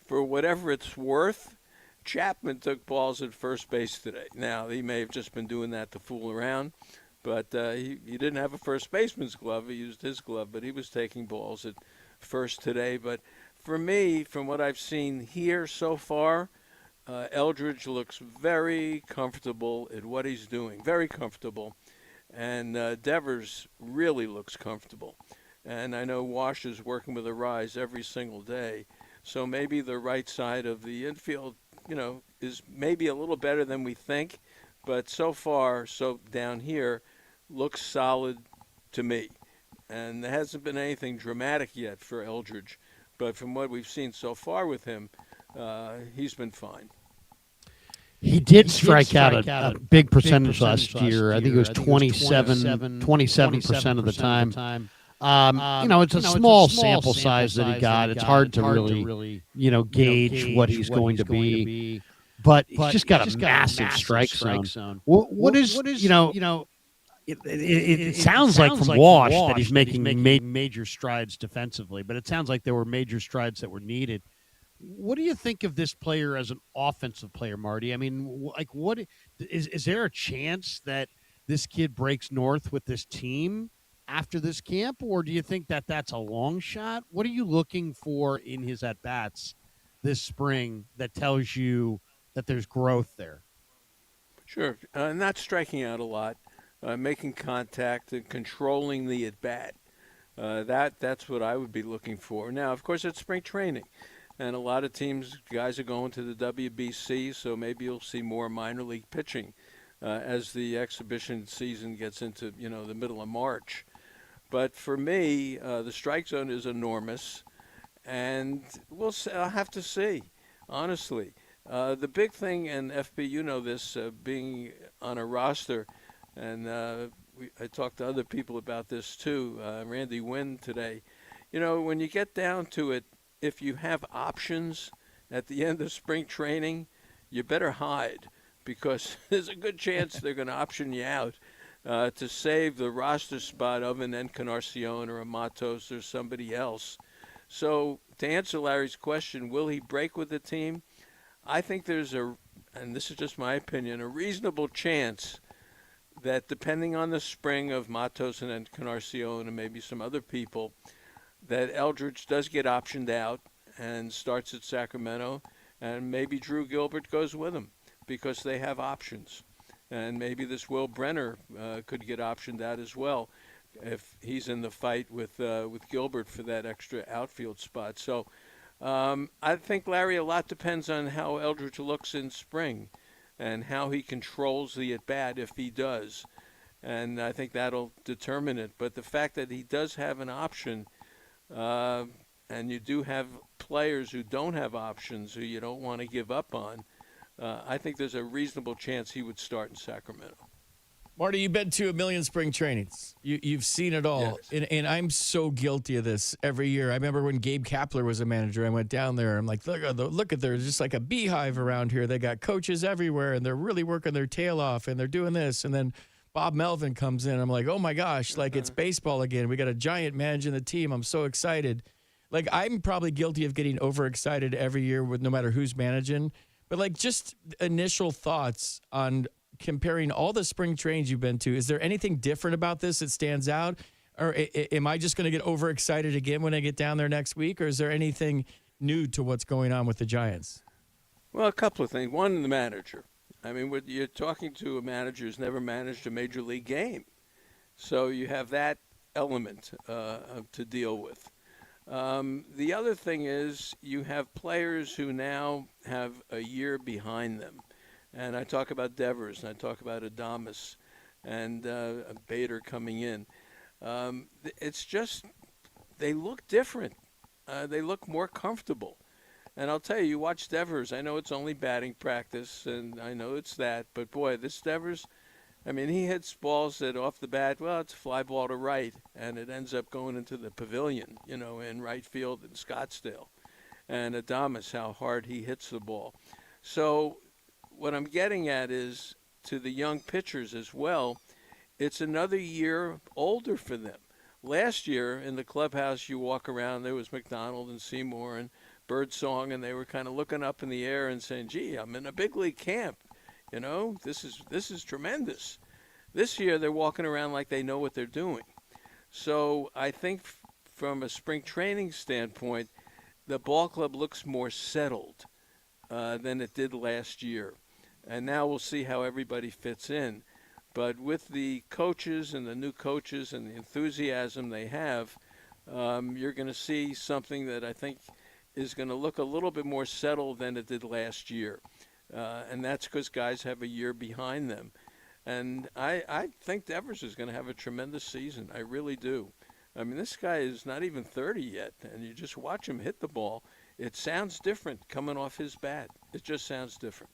For whatever it's worth, Chapman took balls at first base today. Now, he may have just been doing that to fool around, but he didn't have a first baseman's glove. He used his glove, but he was taking balls at first today. But for me, from what I've seen here so far, Eldridge looks very comfortable at what he's doing, very comfortable. And Devers really looks comfortable. And I know Wash is working with a rise every single day. So maybe the right side of the infield, is maybe a little better than we think. But so far, so down here, looks solid to me. And there hasn't been anything dramatic yet for Eldridge. But from what we've seen so far with him, he's been fine. He did strike out a big percentage last year. I think it was 27% of the time. It's a small sample size that he got. It's hard to really, gauge what he's going to be. But he's just got a massive strike zone. What is it sounds like from Wash that he's making major strides defensively, but it sounds like there were major strides that were needed. What do you think of this player as an offensive player, Marty? I mean, what is there a chance that this kid breaks north with this team after this camp, or do you think that that's a long shot? What are you looking for in his at-bats this spring that tells you that there's growth there? Sure. Not striking out a lot, making contact and controlling the at-bat. That's what I would be looking for. Now, of course, it's spring training, and a lot of guys are going to the WBC, so maybe you'll see more minor league pitching as the exhibition season gets into, the middle of March. But for me, the strike zone is enormous, and I'll have to see, honestly. The big thing, and FB, you know this, being on a roster, and I talked to other people about this too, Randy Wynn today. When you get down to it, if you have options at the end of spring training, you better hide, because there's a good chance they're going to option you out to save the roster spot of an Encarnacion or a Matos or somebody else. So to answer Larry's question, will he break with the team? I think there's and this is just my opinion, a reasonable chance that depending on the spring of Matos and Encarnacion and maybe some other people, that Eldridge does get optioned out and starts at Sacramento, and maybe Drew Gilbert goes with him because they have options. And maybe this Will Brenner could get optioned out as well if he's in the fight with Gilbert for that extra outfield spot. So I think, Larry, a lot depends on how Eldridge looks in spring and how he controls the at-bat if he does. And I think that'll determine it. But the fact that he does have an option, and you do have players who don't have options who you don't want to give up on, I think there's a reasonable chance he would start in Sacramento. Marty, you've been to a million spring trainings. You've seen it all. Yes. And I'm so guilty of this every year. I remember when Gabe Kapler was a manager, I went down there. I'm like, look at there's just like a beehive around here. They got coaches everywhere, and they're really working their tail off, and they're doing this. And then Bob Melvin comes in. I'm like, oh, my gosh, like it's baseball again. We got a giant managing the team. I'm so excited. Like, I'm probably guilty of getting overexcited every year with no matter who's managing. But, like, just initial thoughts on comparing all the spring trains you've been to. Is there anything different about this that stands out? Or am I just going to get overexcited again when I get down there next week? Or is there anything new to what's going on with the Giants? Well, a couple of things. One, the manager. I mean, you're talking to a manager who's never managed a major league game. So you have that element to deal with. The other thing is you have players who now have a year behind them. And I talk about Devers, and I talk about Adames, and Bader coming in. It's just they look different. They look more comfortable. And I'll tell you, you watch Devers. I know it's only batting practice, and I know it's that. But, boy, this Devers, I mean, he hits balls that off the bat, well, it's a fly ball to right, and it ends up going into the pavilion, in right field in Scottsdale. And Adames, how hard he hits the ball. So what I'm getting at is to the young pitchers as well, it's another year older for them. Last year in the clubhouse, you walk around, there was McDonald and Seymour and Birdsong, and they were kind of looking up in the air and saying, gee, I'm in a big league camp. This is tremendous. This year they're walking around like they know what they're doing. So I think from a spring training standpoint, the ball club looks more settled than it did last year. And now we'll see how everybody fits in. But with the coaches and the new coaches and the enthusiasm they have, you're going to see something that I think is going to look a little bit more settled than it did last year. And that's because guys have a year behind them. And I think Devers is going to have a tremendous season. I really do. I mean, this guy is not even 30 yet, and you just watch him hit the ball. It sounds different coming off his bat. It just sounds different.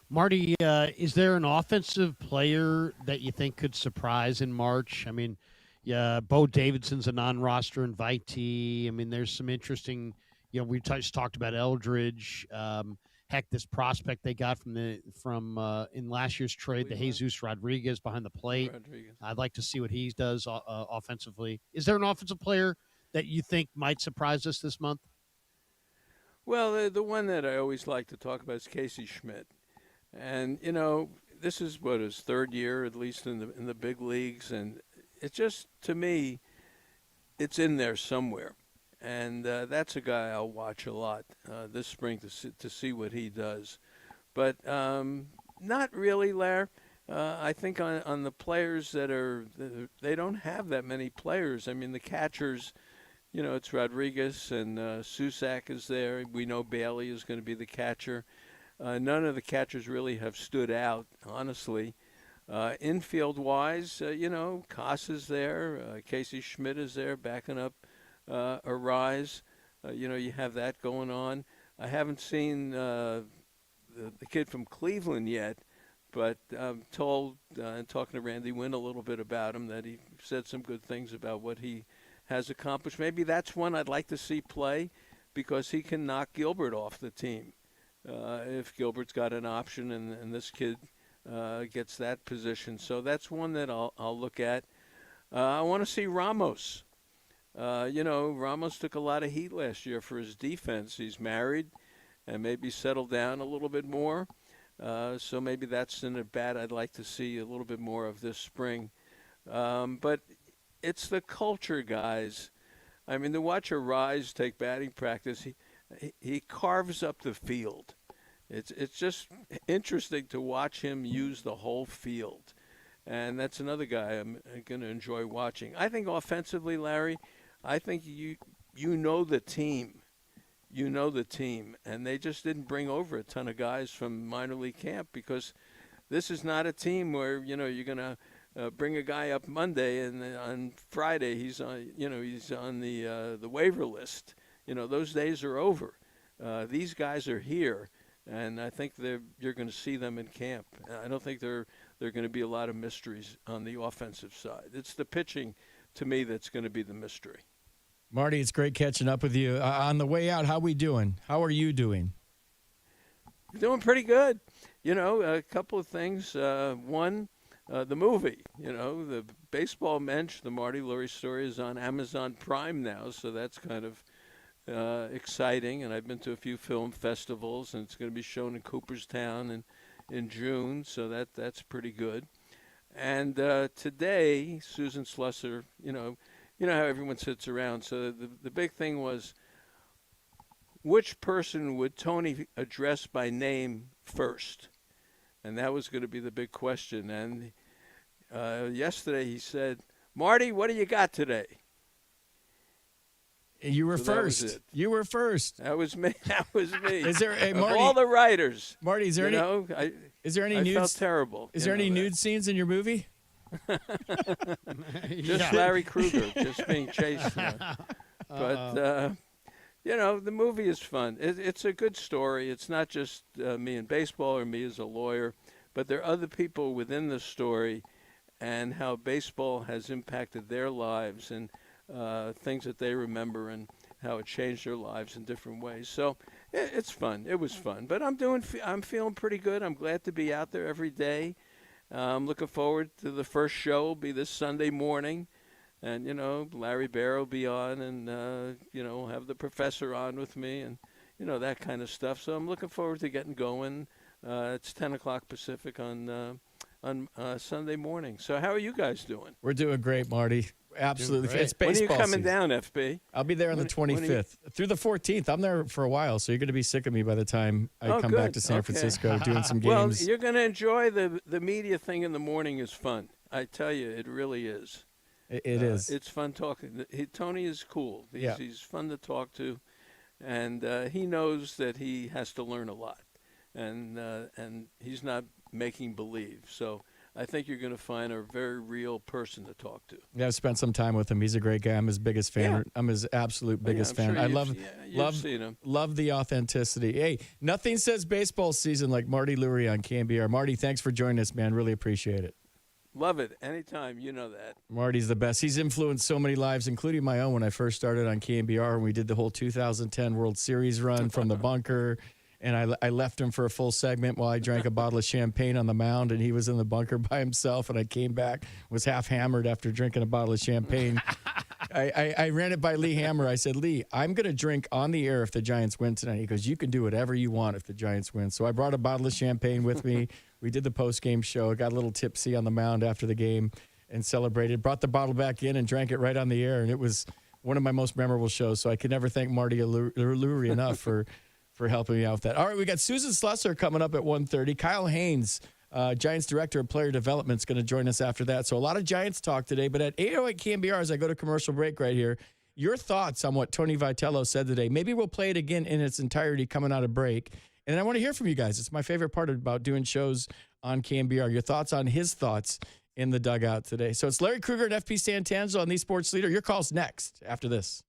Marty, is there an offensive player that you think could surprise in March? I mean, yeah, Bo Davidson's a non-roster invitee. I mean, there's some interesting, we just talked about Eldridge. Heck, this prospect they got from in last year's trade, the Jesus Rodriguez behind the plate. I'd like to see what he does offensively. Is there an offensive player that you think might surprise us this month? Well, the one that I always like to talk about is Casey Schmidt. And, this is his third year, at least in the big leagues. And it just, to me, it's in there somewhere. And that's a guy I'll watch a lot this spring to see what he does. But not really, Lair. I think on the players they don't have that many players. I mean, the catchers, it's Rodriguez and Susak is there. We know Bailey is going to be the catcher. None of the catchers really have stood out, honestly. Infield-wise, Koss is there. Casey Schmidt is there backing up Arise. You have that going on. I haven't seen the kid from Cleveland yet, but I'm told, and talking to Randy Wynn a little bit about him, that he said some good things about what he has accomplished. Maybe that's one I'd like to see play because he can knock Gilbert off the team. If Gilbert's got an option and this kid gets that position. So that's one that I'll look at. I want to see Ramos. Ramos took a lot of heat last year for his defense. He's married and maybe settled down a little bit more. So maybe that's in a bat I'd like to see a little bit more of this spring. But it's the culture, guys. I mean, to watch a Rise take batting practice, he carves up the field. It's just interesting to watch him use the whole field. And that's another guy I'm going to enjoy watching. I think offensively, Larry, I think you know the team. You know the team. And they just didn't bring over a ton of guys from minor league camp because this is not a team where, you're going to bring a guy up Monday and on Friday he's on the waiver list. Those days are over. These guys are here, and I think you're going to see them in camp. I don't think there are going to be a lot of mysteries on the offensive side. It's the pitching, to me, that's going to be the mystery. Marty, it's great catching up with you. On the way out, how we doing? How are you doing? Doing pretty good. A couple of things. One, the movie, the Baseball Mensch, the Marty Lurie story is on Amazon Prime now, so that's kind of exciting. And I've been to a few film festivals, and it's going to be shown in Cooperstown in June, so that's pretty good. And today, Susan Slusser, you know how everyone sits around. So the big thing was, which person would Tony address by name first? And that was going to be the big question. And yesterday he said, Marty, what do you got today? You were first. You were first. That was me. That was me. Is there Marty, of all the writers? Marty, is there any? Is there any I nude? felt terrible. Is there any nude scenes in your movie? Just Larry Krueger, just being chased. But the movie is fun. It's a good story. It's not just me in baseball or me as a lawyer, but there are other people within the story and how baseball has impacted their lives and things that they remember and how it changed their lives in different ways. So it's fun. It was fun. But I'm feeling pretty good. I'm glad to be out there every day. I'm looking forward to the first show. Will be this Sunday morning. And, Larry Bear will be on and, we'll have the professor on with me and, that kind of stuff. So I'm looking forward to getting going. It's 10 o'clock Pacific on Sunday morning. So how are you guys doing? We're doing great, Marty. Absolutely. It's baseball When are you coming season. down, FB? I'll be there on the 25th through the 14th. I'm there for a while, so you're going to be sick of me by the time I come back to San Francisco doing some games. Well, you're going to enjoy the media thing in the morning is fun. I tell you, it really is. It is. It's fun talking. Tony is cool. He's fun to talk to, and he knows that he has to learn a lot, and he's not making believe. So I think you're going to find a very real person to talk to. Yeah, I've spent some time with him. He's a great guy. I'm his biggest fan. Yeah. I'm his absolute biggest fan. Sure I love the authenticity. Hey, nothing says baseball season like Marty Lurie on KNBR. Marty, thanks for joining us, man. Really appreciate it. Love it. Anytime. You know that. Marty's the best. He's influenced so many lives, including my own when I first started on KNBR and we did the whole 2010 World Series run from the bunker. And I left him for a full segment while I drank a bottle of champagne on the mound, and he was in the bunker by himself. And I came back, was half hammered after drinking a bottle of champagne. I ran it by Lee Hammer. I said, Lee, I'm going to drink on the air if the Giants win tonight. He goes, you can do whatever you want if the Giants win. So I brought a bottle of champagne with me. We did the post-game show. I got a little tipsy on the mound after the game and celebrated. Brought the bottle back in and drank it right on the air. And it was one of my most memorable shows. So I could never thank Marty Lurie enough for helping me out with that. All right, we got Susan Slusser coming up at 1:30. Kyle Haynes, Giants Director of Player Development, is going to join us after that. So a lot of Giants talk today, but at 8:08 KNBR, as I go to commercial break right here, your thoughts on what Tony Vitello said today. Maybe we'll play it again in its entirety coming out of break. And I want to hear from you guys. It's my favorite part about doing shows on KNBR. Your thoughts on his thoughts in the dugout today. So it's Larry Krueger and FP Santangelo on the Sports Leader. Your call's next after this.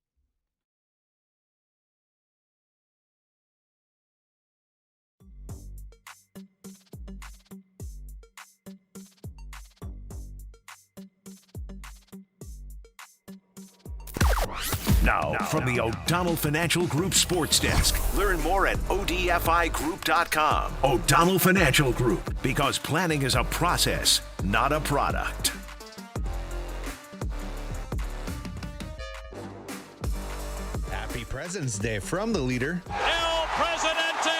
Now, from the O'Donnell Financial Group Sports Desk. Learn more at odfigroup.com. O'Donnell Financial Group, because planning is a process, not a product. Happy President's Day from the Leader. El Presidente,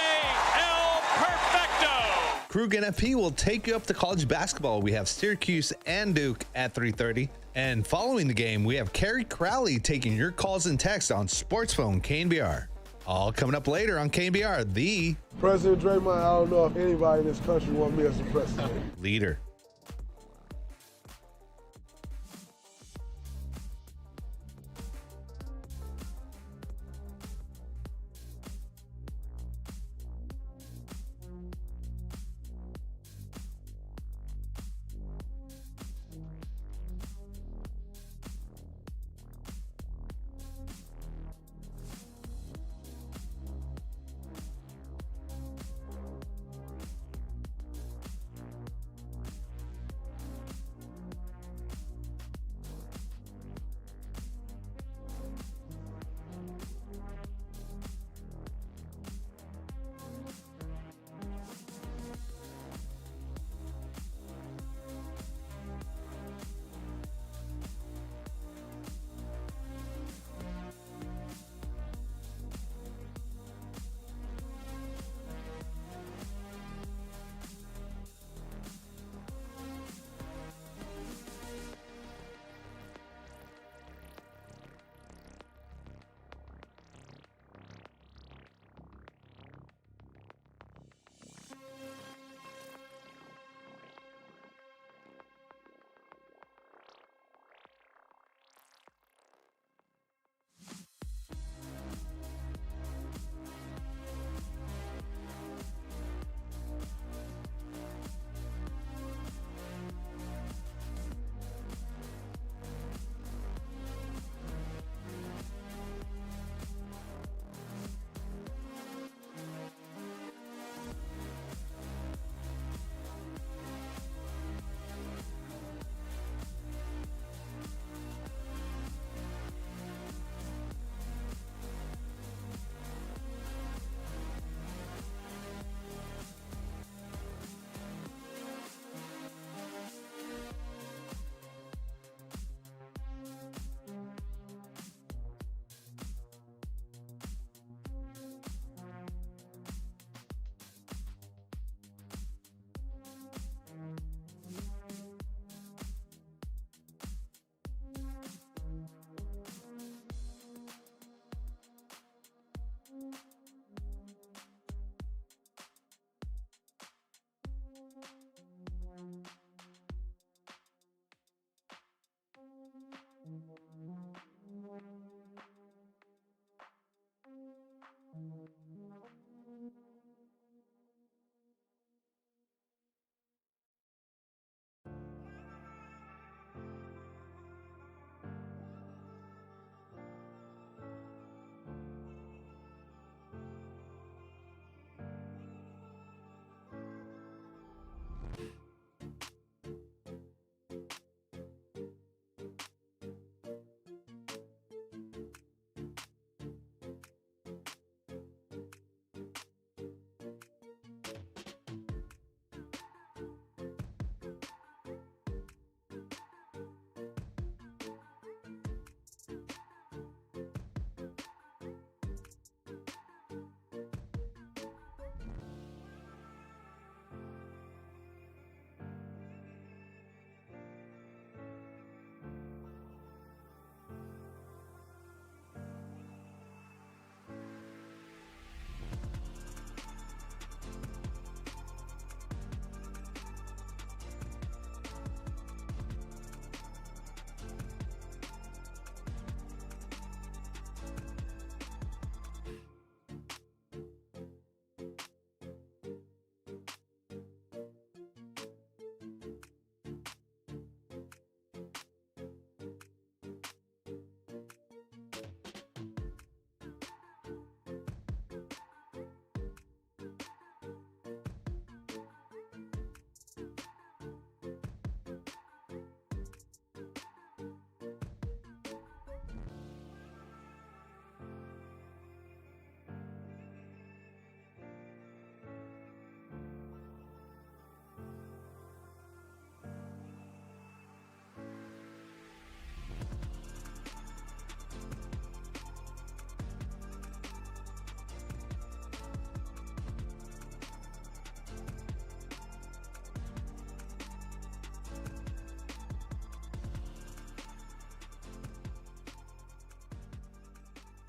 El Perfecto. Krug NFP will take you up to college basketball. We have Syracuse and Duke at 3:30. And following the game, we have Kerry Crowley taking your calls and texts on Sports Phone KNBR. All coming up later on KNBR, the President Draymond, I don't know if anybody in this country want me as the president. Leader.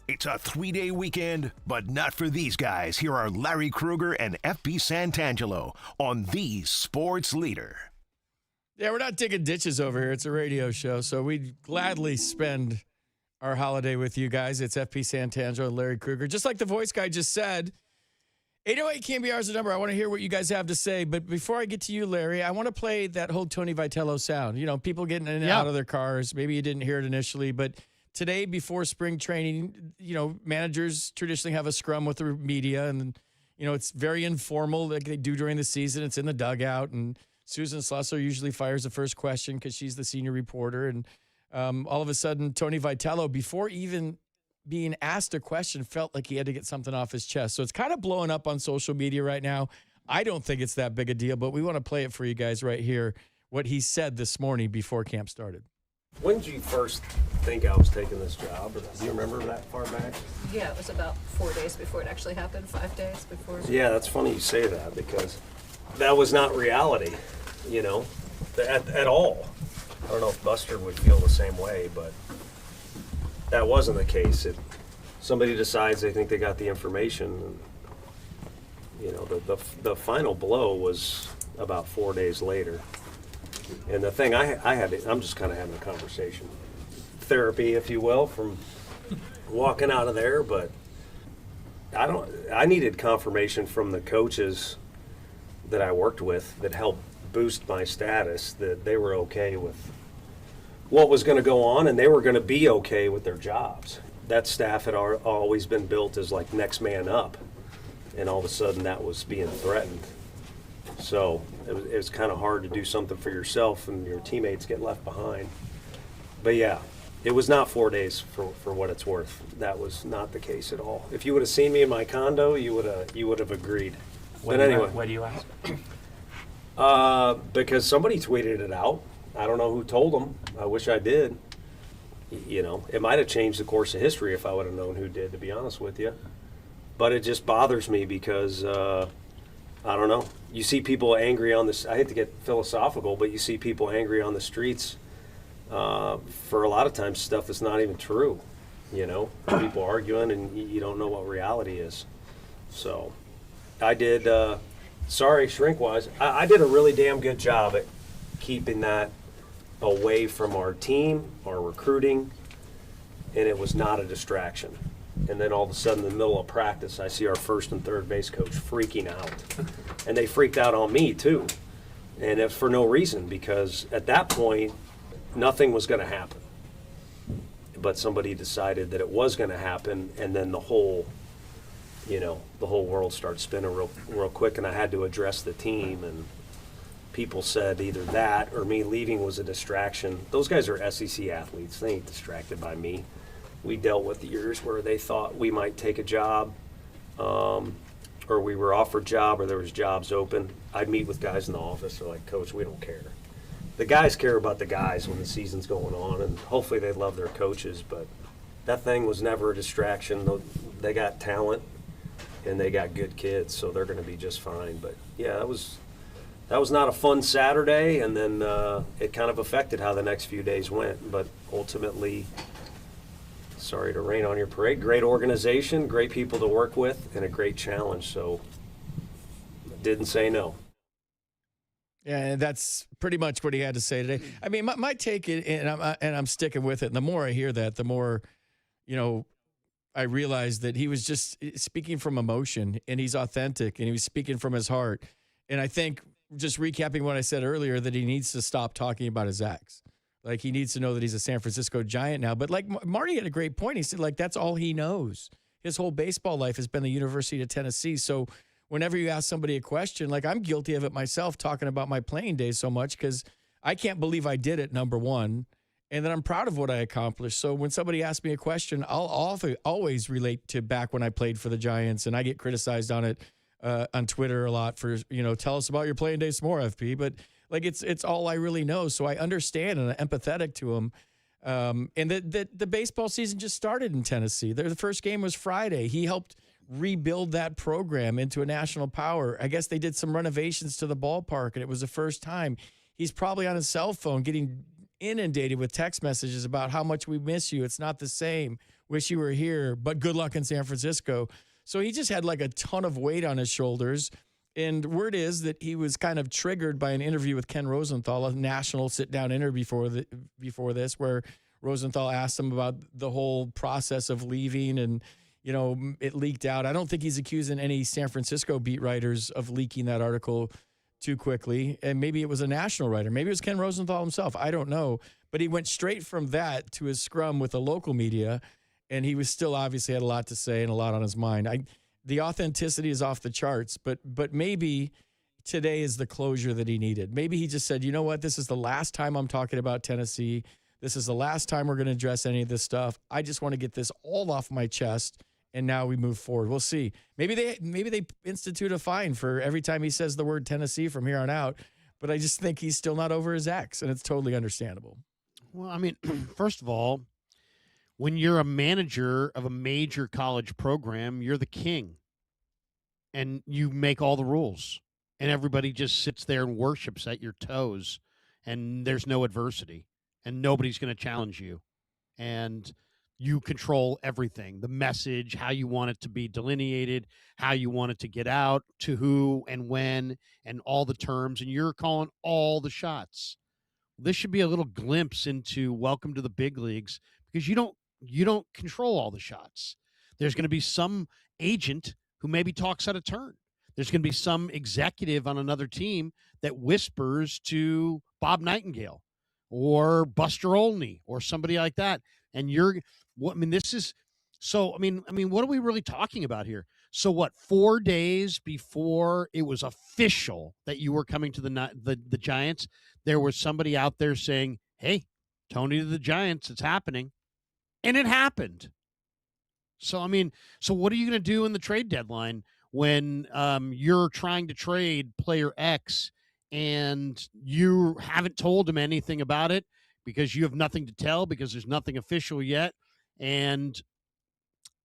It's a 3-day weekend, but not for these guys. Here are Larry Krueger and FP Santangelo on the Sports Leader. Yeah, we're not digging ditches over here. It's a radio show, so we'd gladly spend our holiday with you guys. It's FP Santangelo and Larry Krueger. Just like the voice guy just said, 808 KNBR is the number. I want to hear what you guys have to say. But before I get to you, Larry, I want to play that whole Tony Vitello sound. You know, people getting in and out of their cars. Maybe you didn't hear it initially, but today, before spring training, you know, managers traditionally have a scrum with the media, and, you know, it's very informal like they do during the season. It's in the dugout, and Susan Slusser usually fires the first question because she's the senior reporter. And all of a sudden, Tony Vitello, before even being asked a question, felt like he had to get something off his chest. So it's kind of blowing up on social media right now. I don't think it's that big a deal, but we want to play it for you guys right here, what he said this morning before camp started. When did you first think I was taking this job? Or do you remember that far back? Yeah, it was about 4 days before it actually happened, 5 days before. Yeah, that's funny you say that because that was not reality, you know, at all. I don't know if Buster would feel the same way, but that wasn't the case. Somebody decides they think they got the information, and, you know, the final blow was about 4 days later. And the thing I'm just kind of having a conversation, therapy, if you will, from walking out of there. But I needed confirmation from the coaches that I worked with that helped boost my status, that they were okay with what was going to go on and they were going to be okay with their jobs. That staff had always been built as like next man up, and all of a sudden that was being threatened. So it was kind of hard to do something for yourself and your teammates get left behind. But yeah, it was not 4 days for what it's worth. That was not the case at all. If you would have seen me in my condo, you would have agreed. But anyway. Why do you ask? Because somebody tweeted it out. I don't know who told them. I wish I did. You know, it might have changed the course of history if I would have known who did, to be honest with you. But it just bothers me because I don't know. You see people angry on this. I hate to get philosophical, but you see people angry on the streets for a lot of times stuff that's not even true. You know, people arguing and you don't know what reality is. So I did, shrink-wise, I did a really damn good job at keeping that away from our team, our recruiting, and it was not a distraction. And then all of a sudden, in the middle of practice, I see our first and third base coach freaking out. And they freaked out on me, too. And if for no reason, because at that point, nothing was going to happen. But somebody decided that it was going to happen, and then the whole world started spinning real quick, and I had to address the team. And people said either that or me leaving was a distraction. Those guys are SEC athletes. They ain't distracted by me. We dealt with years where they thought we might take a job, or we were offered a job, or there was jobs open. I'd meet with guys in the office. They're like, Coach, we don't care. The guys care about the guys when the season's going on, and hopefully they love their coaches. But that thing was never a distraction. They got talent, and they got good kids, so they're going to be just fine. But yeah, that was not a fun Saturday, and then it kind of affected how the next few days went. But ultimately, sorry to rain on your parade. Great organization, great people to work with, and a great challenge. So didn't say no. Yeah, that's pretty much what he had to say today. I mean, my take, and I'm sticking with it. And the more I hear that, the more, you know, I realize that he was just speaking from emotion, and he's authentic, and he was speaking from his heart. And I think, just recapping what I said earlier, that he needs to stop talking about his ex. Like, he needs to know that he's a San Francisco Giant now. But like Marty had a great point. He said, like, that's all he knows. His whole baseball life has been the University of Tennessee. So whenever you ask somebody a question, like, I'm guilty of it myself, talking about my playing days so much because I can't believe I did it, number one. And then I'm proud of what I accomplished. So when somebody asks me a question, I'll always relate to back when I played for the Giants. And I get criticized on it on Twitter a lot for, you know, tell us about your playing days some more, FP. But like, it's all I really know. So I understand and I'm empathetic to him. And the baseball season just started in Tennessee. The first game was Friday. He helped rebuild that program into a national power. I guess they did some renovations to the ballpark, and it was the first time. He's probably on his cell phone getting inundated with text messages about how much we miss you. It's not the same. Wish you were here, but good luck in San Francisco. So he just had like a ton of weight on his shoulders. And word is that he was kind of triggered by an interview with Ken Rosenthal, a national sit-down interview before this, where Rosenthal asked him about the whole process of leaving, and it leaked out. I don't think he's accusing any San Francisco beat writers of leaking that article too quickly. And maybe it was a national writer. Maybe it was Ken Rosenthal himself. I don't know. But he went straight from that to his scrum with the local media, and he was still obviously had a lot to say and a lot on his mind. The authenticity is off the charts, but maybe today is the closure that he needed. Maybe he just said, you know what, this is the last time I'm talking about Tennessee. This is the last time we're going to address any of this stuff. I just want to get this all off my chest, and now we move forward. We'll see. Maybe they institute a fine for every time he says the word Tennessee from here on out, but I just think he's still not over his ex, and it's totally understandable. Well, I mean, first of all, when you're a manager of a major college program, you're the king, and you make all the rules, and everybody just sits there and worships at your toes, and there's no adversity, and nobody's going to challenge you, and you control everything, the message, how you want it to be delineated, how you want it to get out, to who and when, and all the terms, and you're calling all the shots. This should be a little glimpse into welcome to the big leagues, because you don't control all the shots. There's going to be some agent who maybe talks out of turn. There's going to be some executive on another team that whispers to Bob Nightingale or Buster Olney or somebody like that. And this is so, I mean, what are we really talking about here? So what, 4 days before it was official that you were coming to the Giants, there was somebody out there saying, hey, Tony to the Giants, it's happening. And it happened. So, so what are you going to do in the trade deadline when you're trying to trade player X and you haven't told him anything about it because you have nothing to tell, because there's nothing official yet, and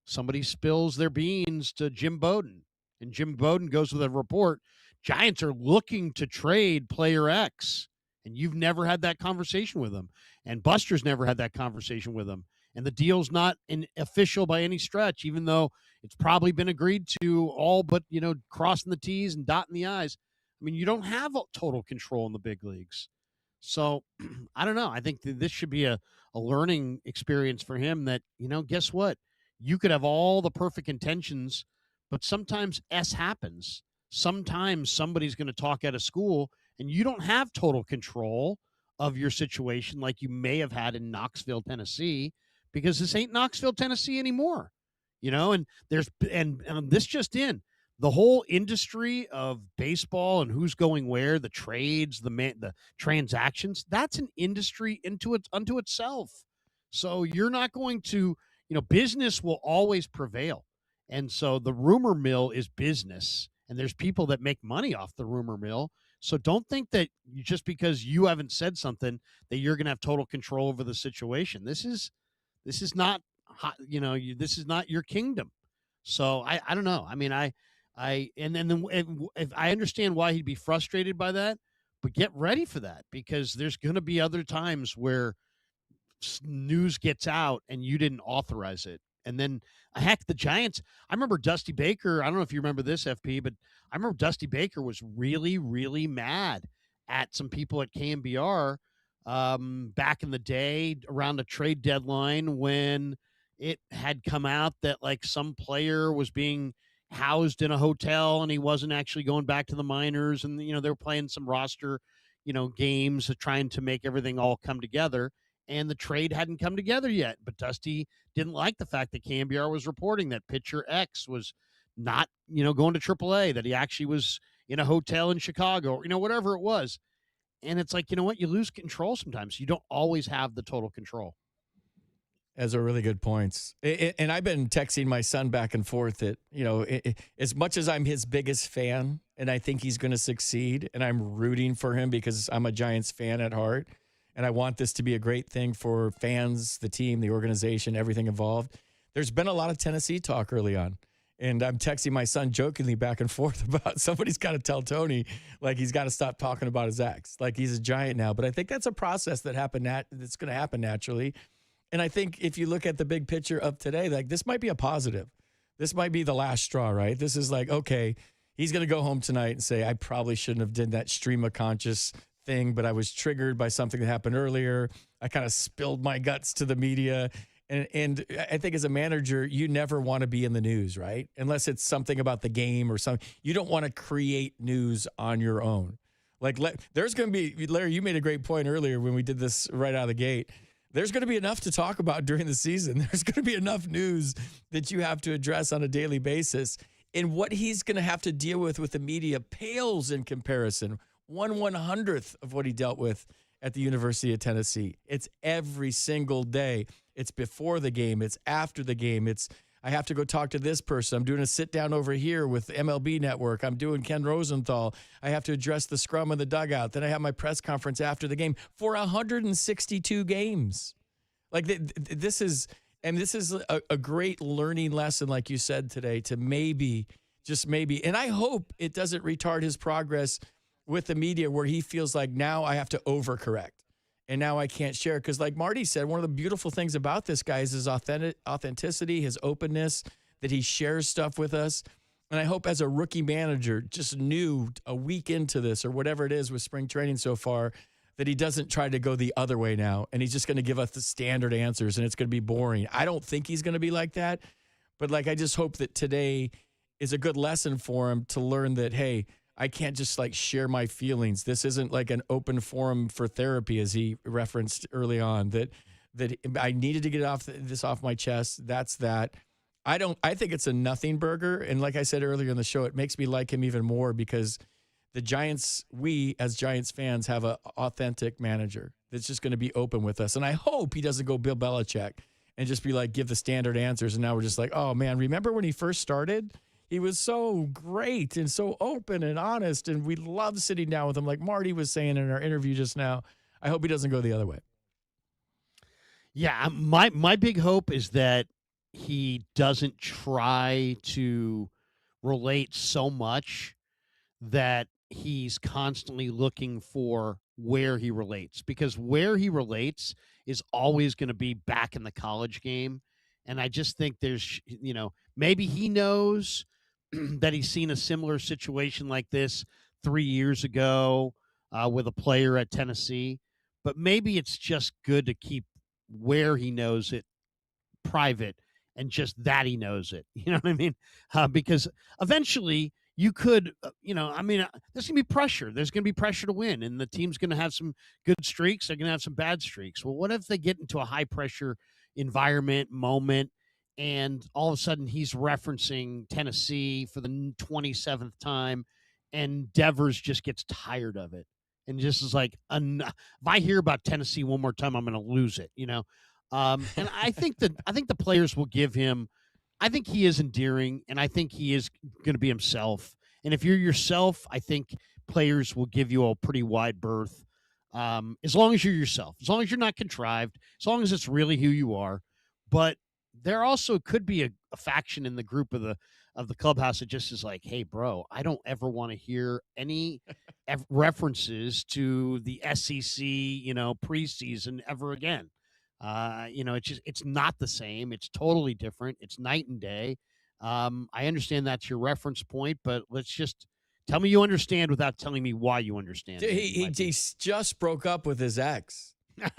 somebody spills their beans to Jim Bowden, and Jim Bowden goes with a report, Giants are looking to trade player X, and you've never had that conversation with them, and Buster's never had that conversation with them. And the deal's not official by any stretch, even though it's probably been agreed to all but, crossing the T's and dotting the I's. You don't have total control in the big leagues. So, I don't know. I think this should be a learning experience for him that, guess what? You could have all the perfect intentions, but sometimes S happens. Sometimes somebody's going to talk out of school, and you don't have total control of your situation like you may have had in Knoxville, Tennessee, because this ain't Knoxville, Tennessee anymore, and this just in, the whole industry of baseball and who's going where, the trades, the transactions, that's an industry unto itself. So you're not going to, business will always prevail. And so the rumor mill is business, and there's people that make money off the rumor mill. So don't think that just because you haven't said something that you're going to have total control over the situation. This is not, this is not your kingdom. So I don't know. If I understand why he'd be frustrated by that, but get ready for that, because there's going to be other times where news gets out and you didn't authorize it. And then, heck, the Giants, I remember Dusty Baker. I don't know if you remember this, FP, but I remember Dusty Baker was really, really mad at some people at KNBR back in the day around the trade deadline when it had come out that like some player was being housed in a hotel and he wasn't actually going back to the minors, and they were playing some roster games trying to make everything all come together, and the trade hadn't come together yet. But Dusty didn't like the fact that KNBR was reporting that pitcher X was not going to AAA, that he actually was in a hotel in Chicago, whatever it was. And it's like, what? You lose control sometimes. You don't always have the total control. Those are really good points. And I've been texting my son back and forth that, as much as I'm his biggest fan and I think he's going to succeed and I'm rooting for him because I'm a Giants fan at heart and I want this to be a great thing for fans, the team, the organization, everything involved. There's been a lot of Tennessee talk early on. And I'm texting my son jokingly back and forth about somebody's got to tell Tony, like, he's got to stop talking about his ex. Like, he's a giant now. But I think that's a process that's going to happen naturally. And I think if you look at the big picture of today, like, this might be a positive. This might be the last straw, right? This is like, okay, he's going to go home tonight and say, I probably shouldn't have done that stream of conscious thing, but I was triggered by something that happened earlier. I kind of spilled my guts to the media. And I think as a manager, you never want to be in the news, right? Unless it's something about the game or something. You don't want to create news on your own. Like, there's going to be, Larry, you made a great point earlier when we did this right out of the gate. There's going to be enough to talk about during the season. There's going to be enough news that you have to address on a daily basis. And what he's going to have to deal with the media pales in comparison. 1/100th of what he dealt with at the University of Tennessee. It's every single day. It's before the game. It's after the game. It's, I have to go talk to this person. I'm doing a sit down over here with MLB Network. I'm doing Ken Rosenthal. I have to address the scrum in the dugout. Then I have my press conference after the game for 162 games. Like, this is a great learning lesson, like you said today, to maybe, just maybe, and I hope it doesn't retard his progress with the media where he feels like now I have to overcorrect. And now I can't share. Because like Marty said, one of the beautiful things about this guy is his authenticity, his openness, that he shares stuff with us. And I hope as a rookie manager, just new a week into this or whatever it is with spring training so far, that he doesn't try to go the other way now. And he's just going to give us the standard answers and it's going to be boring. I don't think he's going to be like that. But like, I just hope that today is a good lesson for him to learn that, hey, I can't just like share my feelings. This isn't like an open forum for therapy, as he referenced early on, that I needed to get this off my chest. That's that. I think it's a nothing burger. And like I said earlier in the show, it makes me like him even more because the Giants, we as Giants fans have an authentic manager that's just going to be open with us. And I hope he doesn't go Bill Belichick and just be like, give the standard answers. And now we're just like, oh man, remember when he first started? He was so great and so open and honest, and we love sitting down with him, like Marty was saying in our interview just now. I hope he doesn't go the other way. Yeah, my big hope is that he doesn't try to relate so much that he's constantly looking for where he relates, because where he relates is always going to be back in the college game. And I just think there's, maybe he knows that he's seen a similar situation like this 3 years ago with a player at Tennessee, but maybe it's just good to keep where he knows it private and just that he knows it. You know what I mean? Because eventually you could, there's going to be pressure. There's going to be pressure to win, and the team's going to have some good streaks. They're going to have some bad streaks. Well, what if they get into a high pressure environment, moment, and all of a sudden he's referencing Tennessee for the 27th time, and Devers just gets tired of it and just is like, if I hear about Tennessee one more time, I'm going to lose it, And I think the players will give him. I think he is endearing, and I think he is going to be himself. And if you're yourself, I think players will give you a pretty wide berth. As long as you're yourself, as long as you're not contrived, as long as it's really who you are. But there also could be a faction in the group of the clubhouse that just is like, hey, bro, I don't ever want to hear any references to the SEC, preseason ever again. It's not the same. It's totally different. It's night and day. I understand that's your reference point, but let's just tell me you understand without telling me why you understand. He just broke up with his ex.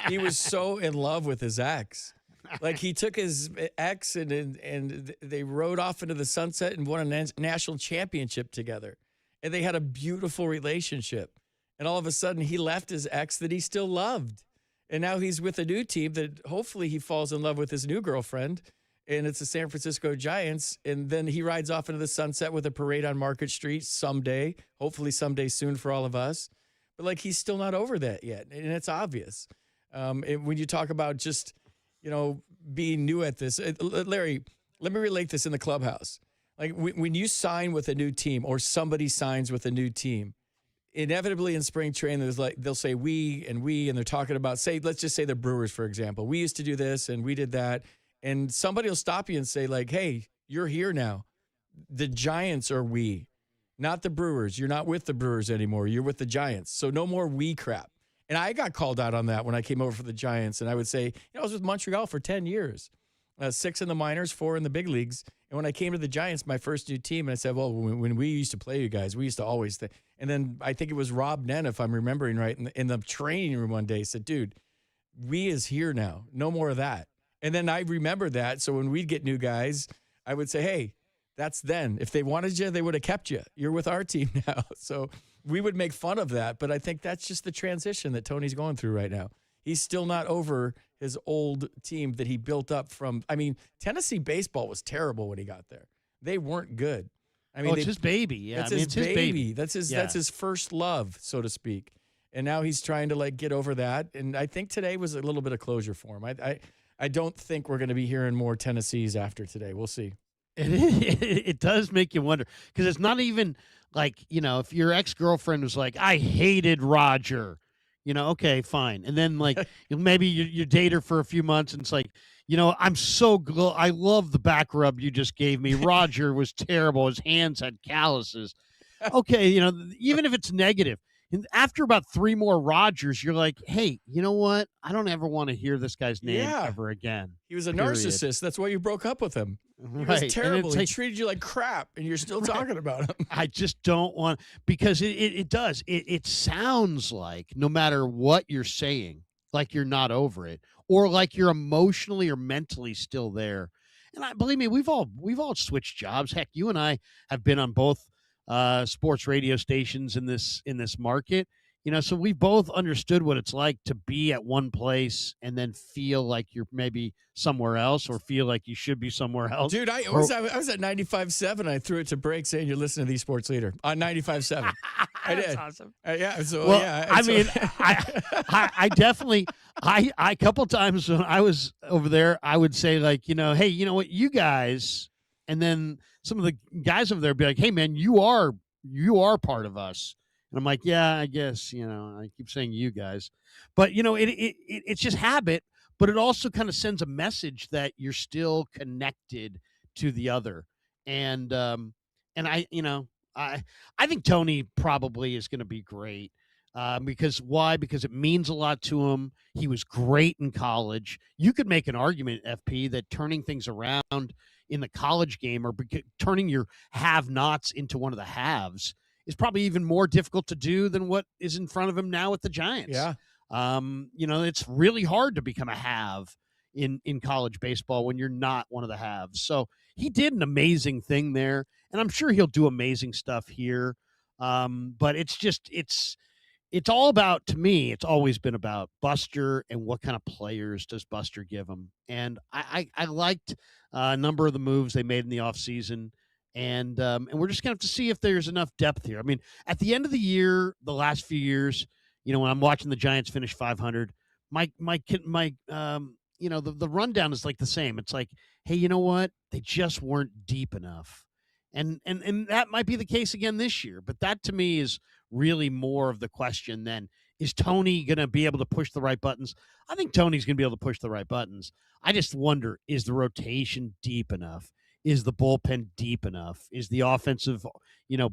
He was so in love with his ex. Like, he took his ex and they rode off into the sunset and won a national championship together. And they had a beautiful relationship. And all of a sudden he left his ex that he still loved. And now he's with a new team that hopefully he falls in love with his new girlfriend. And it's the San Francisco Giants. And then he rides off into the sunset with a parade on Market Street someday, hopefully someday soon for all of us. But like, he's still not over that yet. And it's obvious. And when you talk about just, being new at this, Larry, let me relate this in the clubhouse. Like, when you sign with a new team or somebody signs with a new team, inevitably in spring training, there's like, they'll say we, and they're talking about, let's just say the Brewers, for example. We used to do this and we did that. And somebody will stop you and say like, hey, you're here now. the Giants are we, not the Brewers. You're not with the Brewers anymore. You're with the Giants. So no more we crap. And I got called out on that when I came over for the Giants. And I would say, I was with Montreal for 10 years, 6 in the minors, 4 in the big leagues. And when I came to the Giants, my first new team, and I said, well, when we used to play you guys, we used to always think. And then I think it was Rob Nen, if I'm remembering right, in the training room one day said, dude, we is here now. No more of that. And then I remember that. So when we'd get new guys, I would say, hey, that's then. If they wanted you, they would have kept you. You're with our team now. So we would make fun of that. But I think that's just the transition that Tony's going through right now. He's still not over his old team that he built up from. I mean, Tennessee baseball was terrible when he got there. They weren't good. I mean, it's his baby. Yeah, that's his baby. That's his first love, so to speak. And now he's trying to get over that. And I think today was a little bit of closure for him. I don't think we're going to be hearing more Tennessees after today. We'll see. It does make you wonder, because it's not even if your ex-girlfriend was like, I hated Roger, okay, fine. And then maybe you date her for a few months and it's like, I love the back rub you just gave me. Roger was terrible. His hands had calluses. Okay, even if it's negative. And after about 3 more Rogers, you're like, hey, you know what? I don't ever want to hear this guy's name ever again. He was a narcissist. That's why you broke up with him. He was terrible. He treated you like crap, and you're still talking about him. I just don't want, because it does. It sounds like no matter what you're saying, like you're not over it, or like you're emotionally or mentally still there. And believe me, we've all switched jobs. Heck, you and I have been on both sports radio stations in this market, so we both understood what it's like to be at one place and then feel like you're maybe somewhere else, or feel like you should be somewhere else. Dude, I was at 95.7. I threw it to break saying you're listening to the Sports Leader on 95.7. I did. That's awesome. Yeah. So well, yeah. I mean, I definitely, a couple times when I was over there, I would say hey, you know what, you guys. And then some of the guys over there would be like, hey, man, you are part of us. And I'm like, yeah, I guess, I keep saying you guys. But, it's just habit. But it also kind of sends a message that you're still connected to the other. And I think Tony probably is going to be great. Because why? Because it means a lot to him. He was great in college. You could make an argument, FP, that turning things around in the college game, or turning your have-nots into one of the haves, is probably even more difficult to do than what is in front of him now with the Giants. Yeah. It's really hard to become a have in college baseball when you're not one of the haves. So he did an amazing thing there, and I'm sure he'll do amazing stuff here. But it's all about, to me, it's always been about Buster and what kind of players does Buster give him. And I liked a number of the moves they made in the offseason. And we're just going to have to see if there's enough depth here. I mean, at the end of the year, the last few years, when I'm watching the Giants finish 500, the rundown is the same. It's like, hey, you know what? They just weren't deep enough. And that might be the case again this year. But that, to me, is really more of the question than, is Tony going to be able to push the right buttons? I think Tony's going to be able to push the right buttons. I just wonder, is the rotation deep enough? Is the bullpen deep enough? Is the offensive,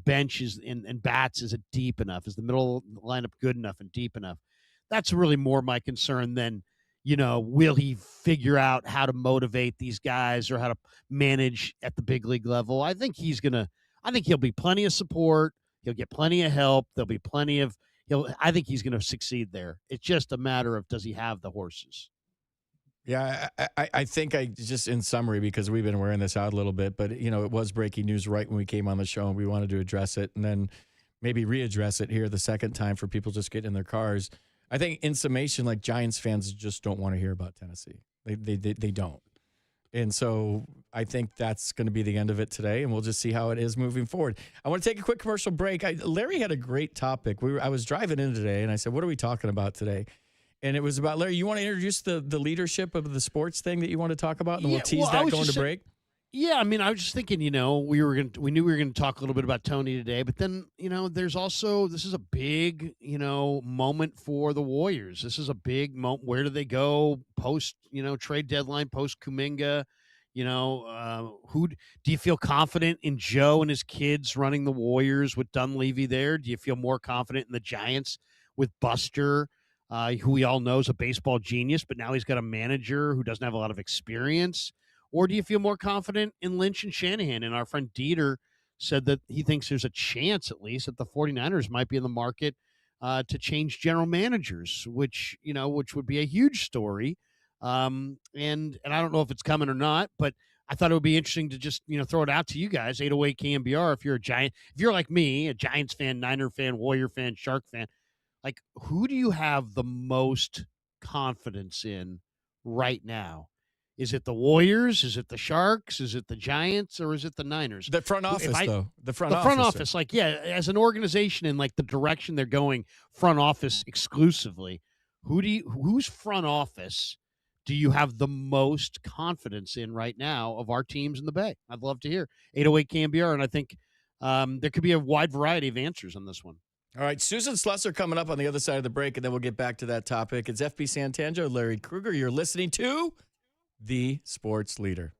benches and bats, is it deep enough? Is the middle lineup good enough and deep enough? That's really more my concern than, will he figure out how to motivate these guys or how to manage at the big league level? I think he'll be plenty of support. He'll get plenty of help. There'll be plenty of, I think he's going to succeed there. It's just a matter of, does he have the horses? Yeah, I think just in summary, because we've been wearing this out a little bit, but, it was breaking news right when we came on the show, and we wanted to address it and then maybe readdress it here the second time for people just getting in their cars. I think in summation, Giants fans just don't want to hear about Tennessee. They don't. And so I think that's going to be the end of it today, and we'll just see how it is moving forward. I want to take a quick commercial break. Larry had a great topic. I was driving in today, and I said, what are we talking about today? And it was about, Larry, you want to introduce the leadership of the sports thing that you want to talk about, and we'll tease that going to break? Yeah, I mean, I was just thinking, we knew we were going to talk a little bit about Tony today, but then, there's also, this is a big, moment for the Warriors. This is a big moment. Where do they go post, trade deadline, post Kuminga? Who do you feel confident in Joe and his kids running the Warriors with Dunleavy there? Do you feel more confident in the Giants with Buster, who we all know is a baseball genius, but now he's got a manager who doesn't have a lot of experience? Or do you feel more confident in Lynch and Shanahan? And our friend Dieter said that he thinks there's a chance, at least, that the 49ers might be in the market to change general managers, which would be a huge story. And I don't know if it's coming or not, but I thought it would be interesting to just, throw it out to you guys, 808 KNBR. If you're like me, a Giants fan, Niner fan, Warrior fan, Shark fan, like, who do you have the most confidence in right now? Is it the Warriors? Is it the Sharks? Is it the Giants? Or is it the Niners? The front office, though. The front office, like, yeah, as an organization and like the direction they're going, front office exclusively. Whose front office do you have the most confidence in right now of our teams in the Bay? I'd love to hear. 808 KNBR, and I think there could be a wide variety of answers on this one. All right, Susan Slusser coming up on the other side of the break, and then we'll get back to that topic. It's FB Santangelo, Larry Krueger. You're listening to The Sports Leader.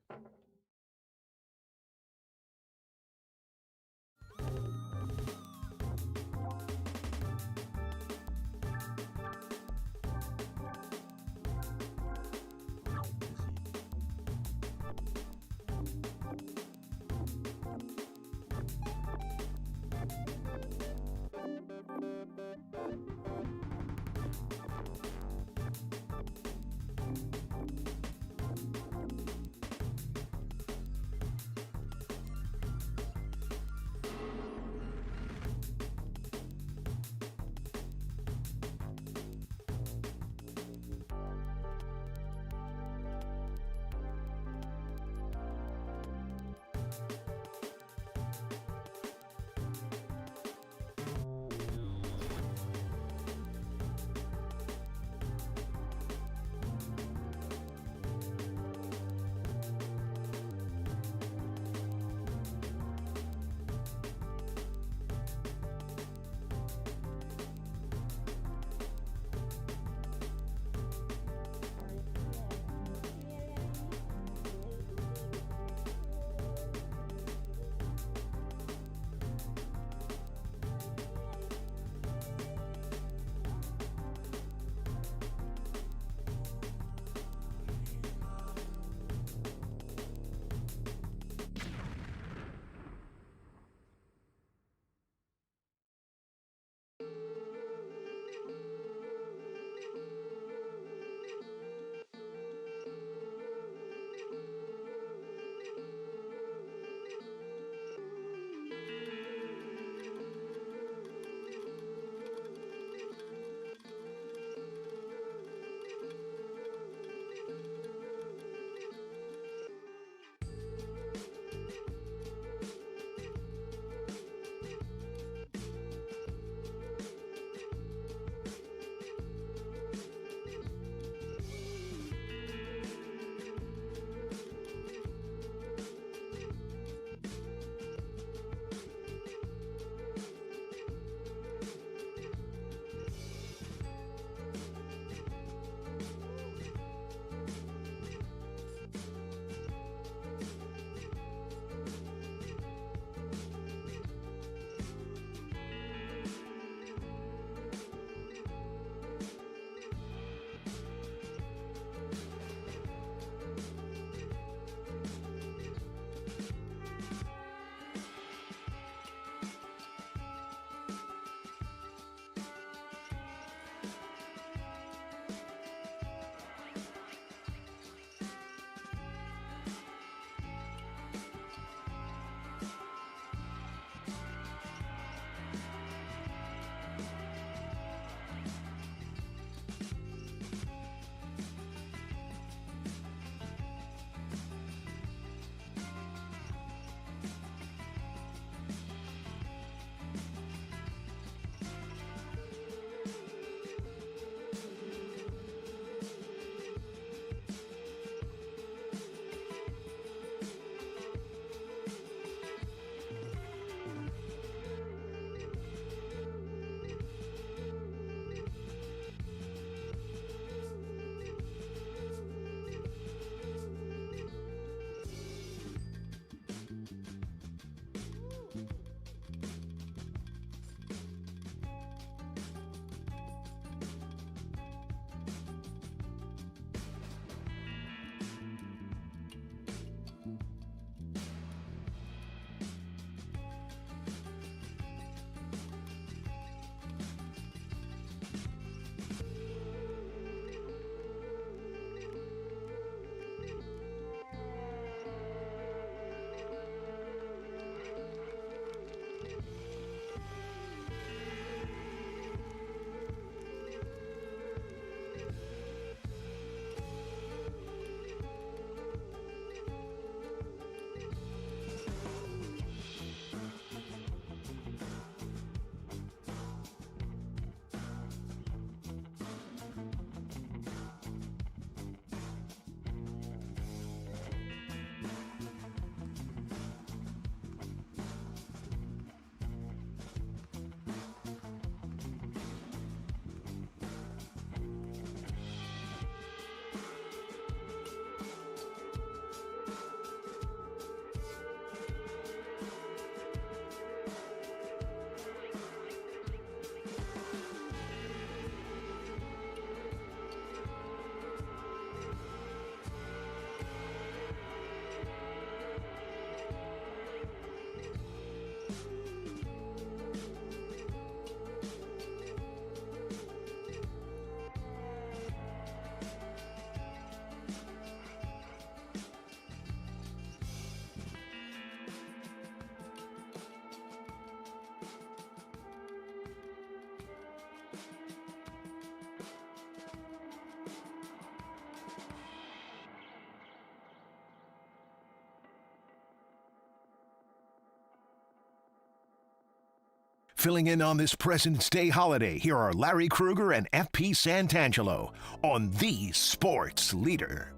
Filling in on this President's Day holiday, here are Larry Krueger and FP Santangelo on the Sports Leader.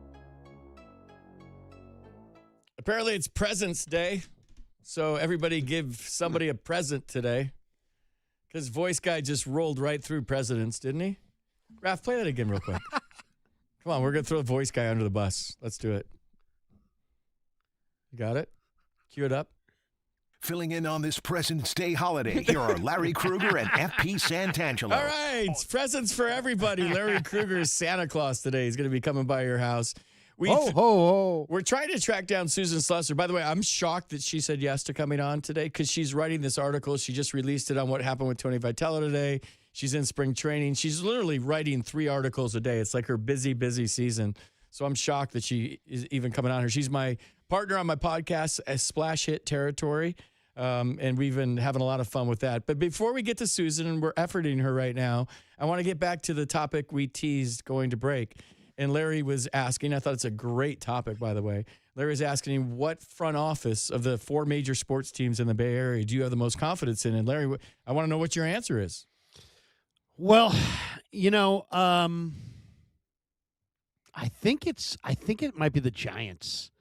Apparently it's President's Day, so everybody give somebody a present today. Because voice guy just rolled right through presidents, didn't he? Raph, play that again real quick. Come on, we're going to throw the voice guy under the bus. Let's do it. You got it? Cue it up. Filling in on this President's Day holiday, here are Larry Krueger and FP Santangelo. All right, presents for everybody. Larry Krueger is Santa Claus today. He's going to be coming by your house. We're trying to track down Susan Slusser. By the way, I'm shocked that she said yes to coming on today because she's writing this article. She just released it on what happened with Tony Vitello today. She's in spring training. She's literally writing 3 articles a day. It's like her busy season. So I'm shocked that she is even coming on here. She's my partner on my podcast, Splash Hit Territory. And we've been having a lot of fun with that. But before we get to Susan, and we're efforting her right now, I want to get back to the topic we teased going to break. And Larry was asking, I thought it's a great topic, by the way. Larry's asking, what front office of the 4 major sports teams in the Bay Area do you have the most confidence in? And Larry, I want to know what your answer is. Well, I think it might be the Giants.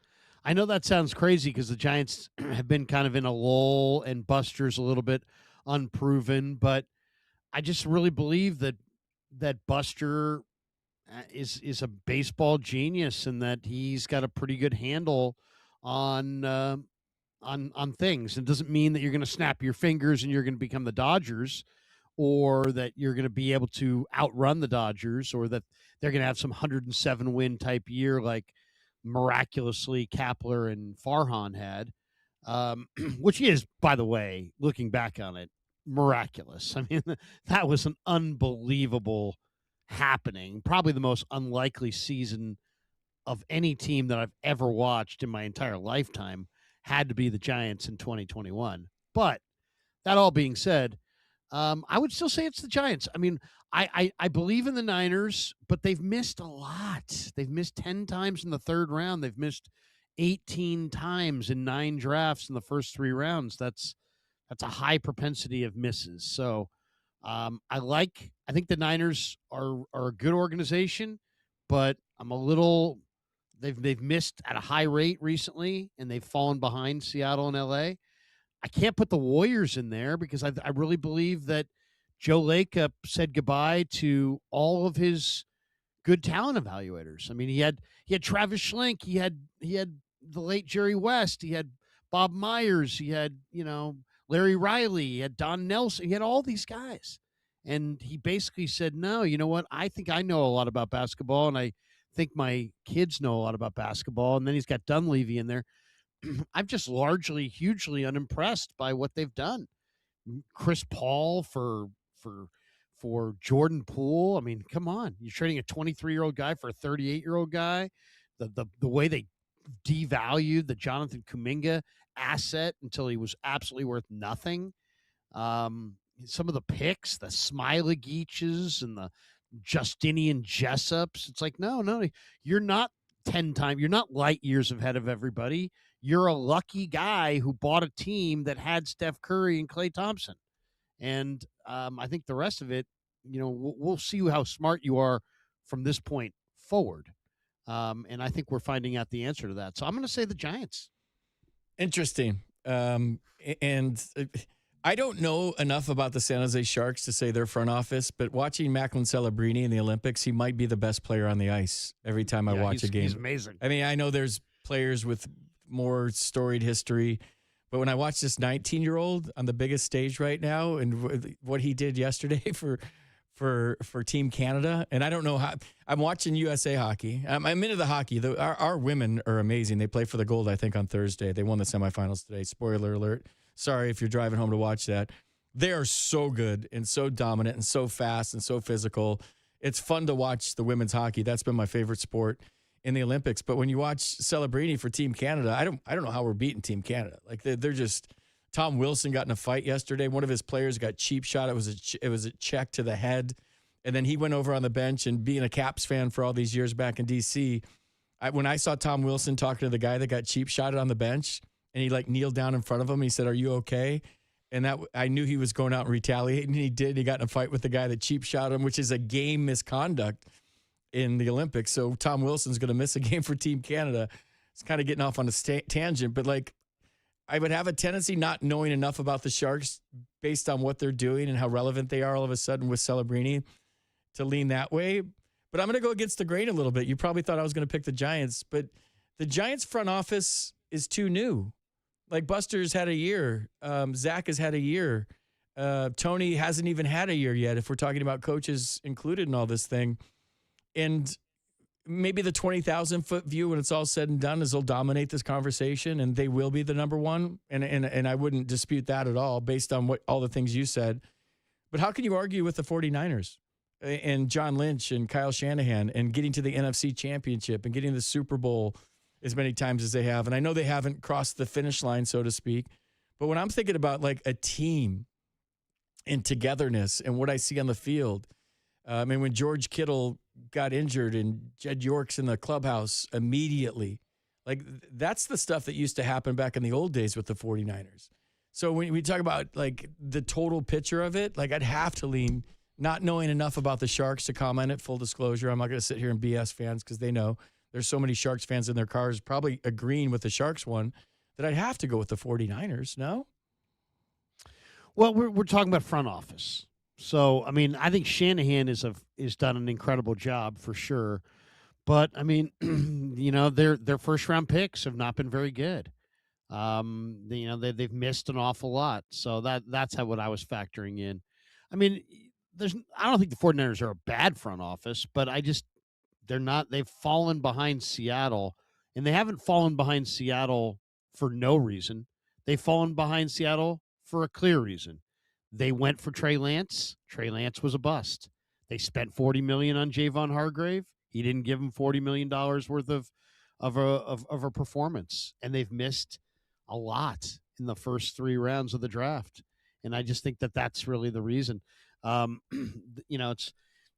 I know that sounds crazy because the Giants have been kind of in a lull and Buster's a little bit unproven, but I just really believe that Buster is a baseball genius and that he's got a pretty good handle on things. It doesn't mean that you're going to snap your fingers and you're going to become the Dodgers, or that you're going to be able to outrun the Dodgers, or that they're going to have some 107 win type year like miraculously Kapler and Farhan had, which is, by the way, looking back on it, miraculous. I mean, that was an unbelievable happening, probably the most unlikely season of any team that I've ever watched in my entire lifetime had to be the Giants in 2021. But that all being said, I would still say it's the Giants. I mean, I believe in the Niners, but they've missed a lot. They've missed 10 times in the 3rd round. They've missed 18 times in 9 drafts in the first 3 rounds. That's a high propensity of misses. So I think the Niners are a good organization, but I'm a little they've missed at a high rate recently, and they've fallen behind Seattle and LA. I can't put the Warriors in there because I really believe that Joe Lacob said goodbye to all of his good talent evaluators. I mean, he had Travis Schlenk, he had the late Jerry West, he had Bob Myers, he had Larry Riley, he had Don Nelson, he had all these guys, and he basically said, "No, you know what? I think I know a lot about basketball, and I think my kids know a lot about basketball." And then he's got Dunleavy in there. I'm just largely hugely unimpressed by what they've done. Chris Paul for Jordan Poole. I mean, come on. You're trading a 23-year-old guy for a 38-year-old guy. The way they devalued the Jonathan Kuminga asset until he was absolutely worth nothing. Some of the picks, the Smiley Geaches and the Justinian Jessups. It's like, no, you're not 10 times. You're not light years ahead of everybody. You're a lucky guy who bought a team that had Steph Curry and Klay Thompson. And I think the rest of it, we'll see how smart you are from this point forward. And I think we're finding out the answer to that. So I'm going to say the Giants. Interesting. And I don't know enough about the San Jose Sharks to say their front office, but watching Macklin Celebrini in the Olympics, he might be the best player on the ice every time I watch a game. He's amazing. I mean, I know there's players with more storied history, but when I watch this 19-year-old on the biggest stage right now and what he did yesterday for Team Canada, and I don't know how. I'm watching USA hockey. I'm into the hockey. Our women are amazing. They play for the gold, I think, on Thursday. They won the semifinals today. Spoiler alert. Sorry if you're driving home to watch that. They are so good and so dominant and so fast and so physical. It's fun to watch the women's hockey. That's been my favorite sport in the Olympics. But when you watch Celebrini for Team Canada, I don't know how we're beating Team Canada. Like they're just. Tom Wilson got in a fight yesterday. One of his players got cheap shot. It was a check to the head, and then he went over on the bench. And being a Caps fan for all these years back in D.C., when I saw Tom Wilson talking to the guy that got cheap shotted on the bench, and he kneeled down in front of him, he said, "Are you okay?" And that I knew he was going out and retaliating, and he did. He got in a fight with the guy that cheap shot him, which is a game misconduct in the Olympics. So Tom Wilson's going to miss a game for Team Canada. It's kind of getting off on a tangent, but like I would have a tendency not knowing enough about the Sharks based on what they're doing and how relevant they are all of a sudden with Celebrini to lean that way. But I'm going to go against the grain a little bit. You probably thought I was going to pick the Giants, but the Giants front office is too new. Like Buster's had a year. Zach has had a year. Tony hasn't even had a year yet, if we're talking about coaches included in all this thing. And maybe the 20,000-foot view when it's all said and done is they'll dominate this conversation and they will be the number one. And I wouldn't dispute that at all based on what all the things you said. But how can you argue with the 49ers and John Lynch and Kyle Shanahan and getting to the NFC Championship and getting the Super Bowl as many times as they have? And I know they haven't crossed the finish line, so to speak. But when I'm thinking about like a team and togetherness and what I see on the field, I mean, when George Kittle got injured and Jed York's in the clubhouse immediately, like that's the stuff that used to happen back in the old days with the 49ers. So when we talk about like the total picture of it, like I'd have to lean, not knowing enough about the Sharks to comment it, full disclosure. I'm not going to sit here and BS fans because they know there's so many Sharks fans in their cars probably agreeing with the Sharks one that I'd have to go with the 49ers, no? Well, we're talking about front office. So, I mean, I think Shanahan is done an incredible job for sure. But, I mean, you know, their first-round picks have not been very good. You know, they've missed an awful lot. So that's what I was factoring in. I mean, I don't think the 49ers are a bad front office, but they're not. They've fallen behind Seattle, and they haven't fallen behind Seattle for no reason. They've fallen behind Seattle for a clear reason. They went for Trey Lance. Trey Lance was a bust. They spent $40 million on Javon Hargrave. He didn't give them $40 million worth of a performance, and they've missed a lot in the first 3 rounds of the draft. And I just think that's really the reason. You know, it's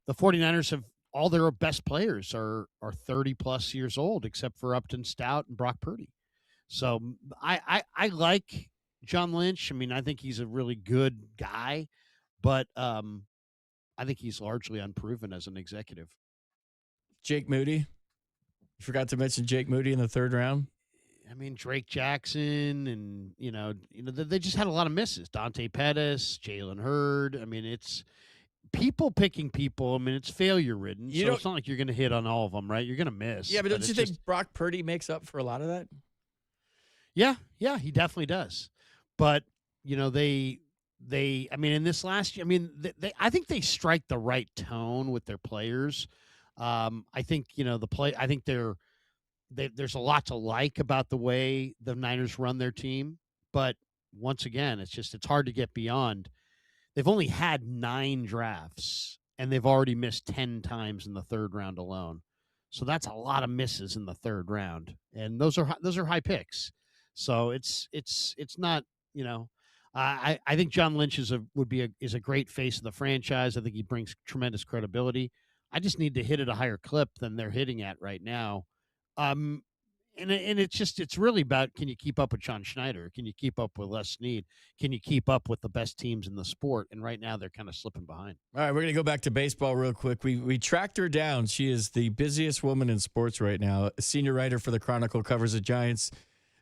the 49ers have all their best players are 30 plus years old, except for Upton Stout and Brock Purdy. So I like John Lynch. I mean, I think he's a really good guy, but I think he's largely unproven as an executive. Jake Moody. You forgot to mention Jake Moody in the 3rd round. I mean, Drake Jackson, and you know, they just had a lot of misses. Dante Pettis, Jalen Hurd. I mean, it's people picking people. I mean, it's failure ridden. So it's not like you're going to hit on all of them, right? You're going to miss. Yeah, but don't you think Brock Purdy makes up for a lot of that? Yeah, he definitely does. But you know, they. I mean, in this last year, I mean, I think they strike the right tone with their players. I think I think there's a lot to like about the way the Niners run their team, but once again, it's hard to get beyond. They've only had 9 drafts, and they've already missed 10 times in the 3rd round alone. So that's a lot of misses in the 3rd round, and those are high picks. So it's not, you know. I think John Lynch is a great face of the franchise. I think he brings tremendous credibility. I just need to hit at a higher clip than they're hitting at right now. And it's really about, can you keep up with John Schneider? Can you keep up with Les Snead? Can you keep up with the best teams in the sport? And right now they're kind of slipping behind. All right, we're going to go back to baseball real quick. We tracked her down. She is the busiest woman in sports right now. A senior writer for the Chronicle, covers the Giants.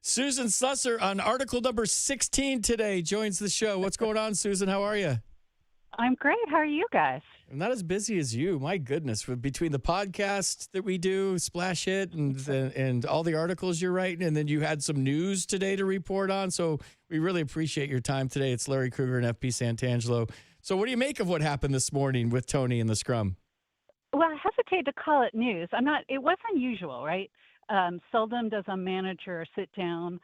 Susan Slusser on article number 16 today joins the show. What's going on, Susan? How are you? I'm great. How are you guys? I'm not as busy as you. My goodness, between the podcast that we do, Splash Hit, and all the articles you're writing, and then you had some news today to report on. So we really appreciate your time today. It's Larry Krueger and FP Santangelo. So what do you make of what happened this morning with Tony in the scrum? Well, I hesitate to call it news. It was unusual, right? Seldom does a manager sit down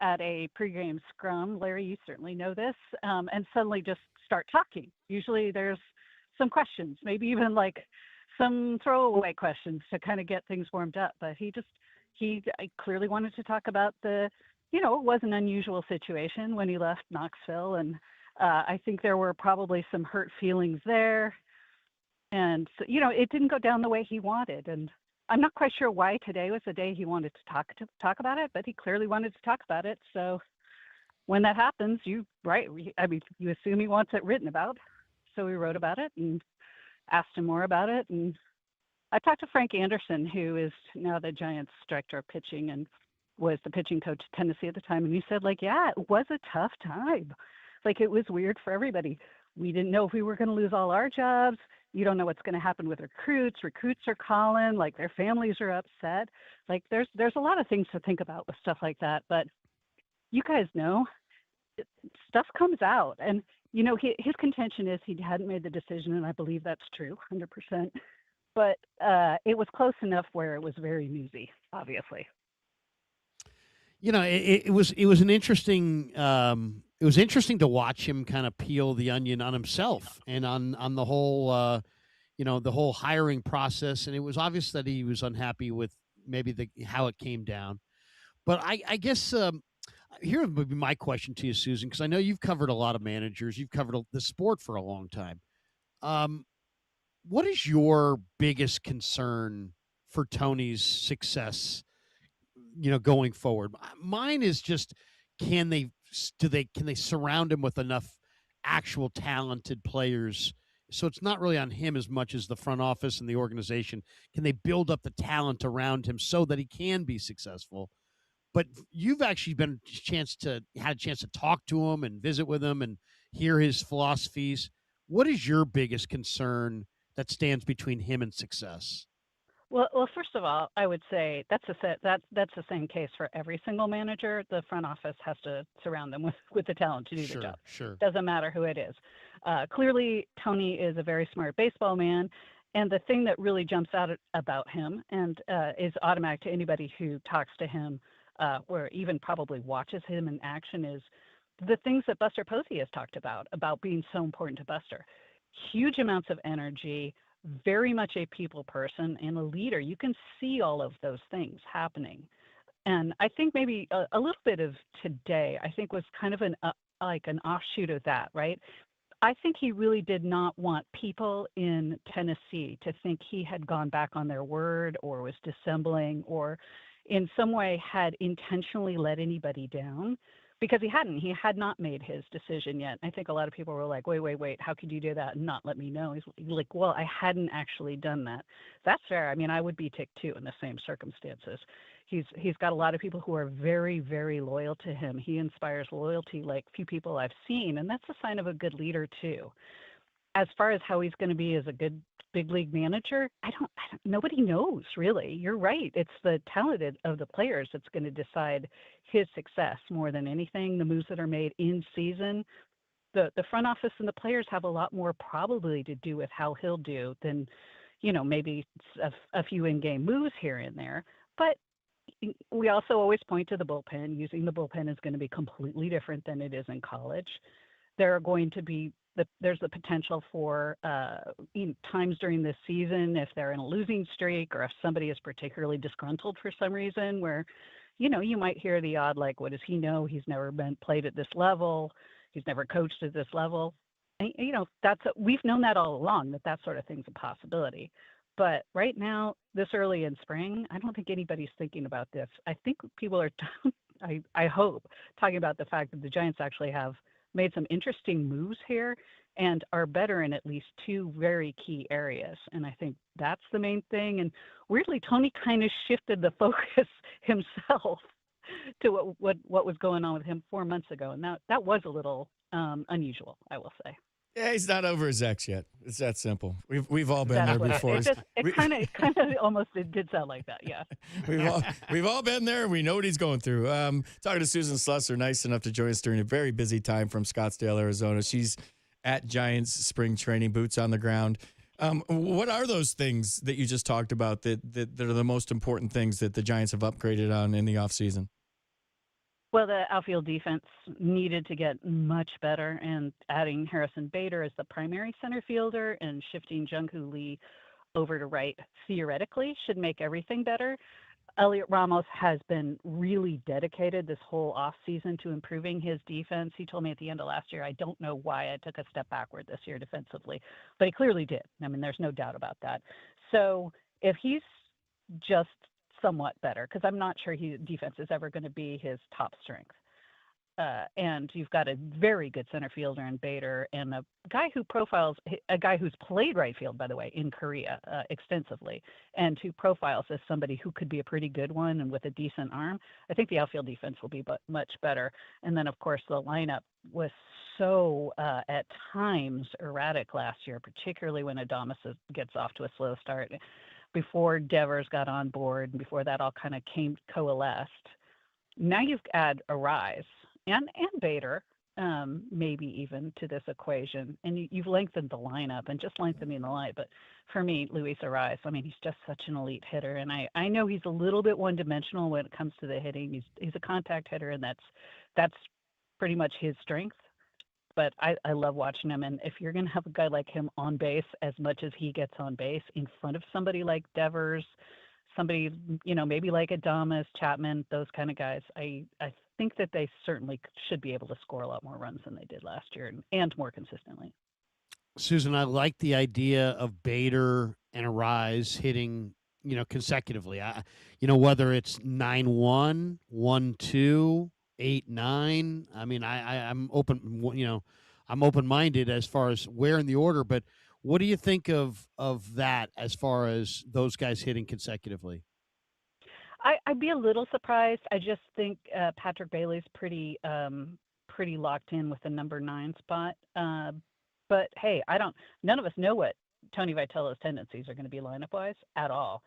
at a pregame scrum. Larry, you certainly know this, and suddenly just start talking. Usually there's some questions, maybe even like some throwaway questions to kind of get things warmed up. But he clearly wanted to talk about it was an unusual situation when he left Knoxville. And I think there were probably some hurt feelings there. And, it didn't go down the way he wanted. And I'm not quite sure why today was the day he wanted to talk about it, but he clearly wanted to talk about it. So when that happens, you assume he wants it written about. So we wrote about it and asked him more about it. And I talked to Frank Anderson, who is now the Giants director of pitching and was the pitching coach at Tennessee at the time. And he said, like, yeah, it was a tough time. Like, it was weird for everybody. We didn't know if we were going to lose all our jobs. You don't know what's going to happen with recruits. Recruits are calling, like their families are upset. Like there's a lot of things to think about with stuff like that. But you guys know, stuff comes out. And, you know, his contention is he hadn't made the decision, and I believe that's true, 100%. But it was close enough where it was very newsy, obviously. You know, it was an interesting it was interesting to watch him kind of peel the onion on himself and on the whole the whole hiring process. And it was obvious that he was unhappy with maybe how it came down. But I guess here would be my question to you, Susan, because I know you've covered a lot of managers. You've covered the sport for a long time. What is your biggest concern for Tony's success, going forward? Mine is just, can they surround him with enough actual talented players? So it's not really on him as much as the front office and the organization. Can they build up the talent around him so that he can be successful? But you've actually had a chance to talk to him and visit with him and hear his philosophies. What is your biggest concern that stands between him and success? Well, first of all, I would say that's the same case for every single manager. The front office has to surround them with the talent to do the job. Sure. Doesn't matter who it is. Clearly, Tony is a very smart baseball man, and the thing that really jumps out about him and is automatic to anybody who talks to him or even probably watches him in action is the things that Buster Posey has talked about being so important to Buster. Huge amounts of energy, very much a people person and a leader. You can see all of those things happening. And I think maybe a little bit of today, I think, was kind of an offshoot of that, right? I think he really did not want people in Tennessee to think he had gone back on their word or was dissembling or in some way had intentionally let anybody down, because he had not made his decision yet. I think a lot of people were like, wait, how could you do that and not let me know? He's like, well, I hadn't actually done that. That's fair. I mean, I would be ticked too in the same circumstances. He's got a lot of people who are very, very loyal to him. He inspires loyalty like few people I've seen, and that's a sign of a good leader too. As far as how he's going to be as a good big league manager, nobody knows really. You're right. It's the talent of the players that's going to decide his success more than anything. The moves that are made in season, the front office and the players have a lot more probably to do with how he'll do than, maybe a few in-game moves here and there. But we also always point to the bullpen. Using the bullpen is going to be completely different than it is in college. There are going to be there's the potential for times during this season, if they're in a losing streak or if somebody is particularly disgruntled for some reason, where, you might hear the odd, like, what does he know? He's never been played at this level. He's never coached at this level. And, we've known that all along, that sort of thing's a possibility. But right now, this early in spring, I don't think anybody's thinking about this. I think people are, I hope, talking about the fact that the Giants actually have made some interesting moves here and are better in at least two very key areas. And I think that's the main thing. And weirdly, Tony kind of shifted the focus himself to what was going on with him 4 months ago. And that was a little unusual, I will say. Yeah, he's not over his ex yet. It's that simple. We've all been there before. It kind of almost did sound like that. Yeah. We've all been there. We know what he's going through. Talking to Susan Slusser, nice enough to join us during a very busy time from Scottsdale, Arizona. She's at Giants spring training, boots on the ground. What are those things that you just talked about that are the most important things that the Giants have upgraded on in the offseason? Well, the outfield defense needed to get much better, and adding Harrison Bader as the primary center fielder and shifting Jung-Hoo Lee over to right theoretically should make everything better. Elliot Ramos has been really dedicated this whole offseason to improving his defense. He told me at the end of last year, I don't know why I took a step backward this year defensively, but he clearly did. I mean, there's no doubt about that. So if he's just somewhat better, because I'm not sure defense is ever going to be his top strength. And you've got a very good center fielder in Bader, and a guy who's played right field, by the way, in Korea extensively, and who profiles as somebody who could be a pretty good one and with a decent arm. I think the outfield defense will be much better. And then, of course, the lineup was so at times erratic last year, particularly when Adames gets off to a slow start. Before Devers got on board, and before that all kind of coalesced. Now you've add Arise and Bader, maybe even to this equation, and you've lengthened the lineup and just lengthening the line. But for me, Luis Arise, I mean, he's just such an elite hitter, and I know he's a little bit one-dimensional when it comes to the hitting. He's a contact hitter, and that's pretty much his strength. But I love watching him, and if you're going to have a guy like him on base as much as he gets on base in front of somebody like Devers, somebody, maybe like Adames, Chapman, those kind of guys, I think that they certainly should be able to score a lot more runs than they did last year and more consistently. Susan, I like the idea of Bader and Arise hitting, consecutively. Whether it's 9-1, 1-2, 8-9. I mean, I'm open, I'm open-minded as far as where in the order, but what do you think of that as far as those guys hitting consecutively? I'd be a little surprised. I just think Patrick Bailey's pretty locked in with the number 9 spot. But hey, none of us know what Tony Vitello's tendencies are going to be lineup-wise at all.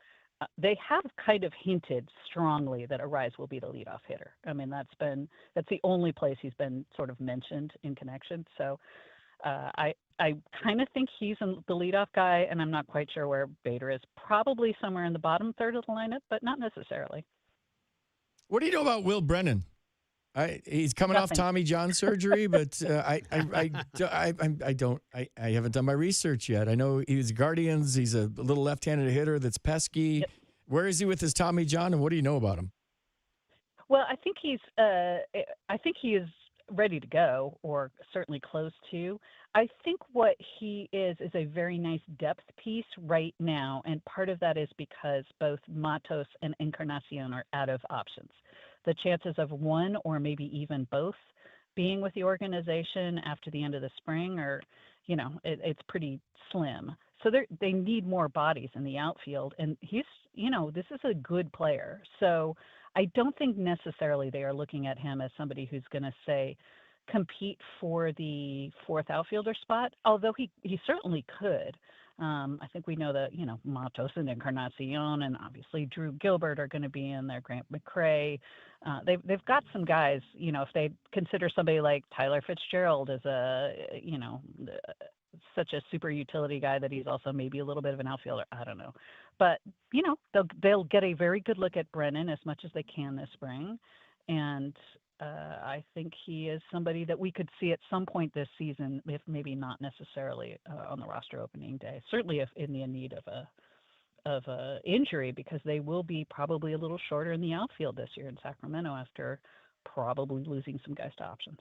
They have kind of hinted strongly that Arise will be the leadoff hitter. I mean, that's the only place he's been sort of mentioned in connection. So I kind of think he's the leadoff guy, and I'm not quite sure where Bader is. Probably somewhere in the bottom third of the lineup, but not necessarily. What do you know about Will Brennan? He's coming off Tommy John surgery, but I haven't done my research yet. I know he's Guardians. He's a little left-handed hitter that's pesky. Yep. Where is he with his Tommy John, and what do you know about him? Well, I think he is ready to go, or certainly close to. I think what he is a very nice depth piece right now, and part of that is because both Matos and Encarnacion are out of options. The chances of one or maybe even both being with the organization after the end of the spring are, it's pretty slim. So they need more bodies in the outfield, and he's, this is a good player. So I don't think necessarily they are looking at him as somebody who's going to say compete for the 4th outfielder spot, although he certainly could. I think we know that, Matos and Encarnacion and obviously Drew Gilbert are going to be in there, Grant McCray. They've got some guys, if they consider somebody like Tyler Fitzgerald as such a super utility guy that he's also maybe a little bit of an outfielder. I don't know. But, they'll get a very good look at Brennan as much as they can this spring. And I think he is somebody that we could see at some point this season, if maybe not necessarily on the roster opening day. Certainly if in the need of a injury, because they will be probably a little shorter in the outfield this year in Sacramento after probably losing some guys to options.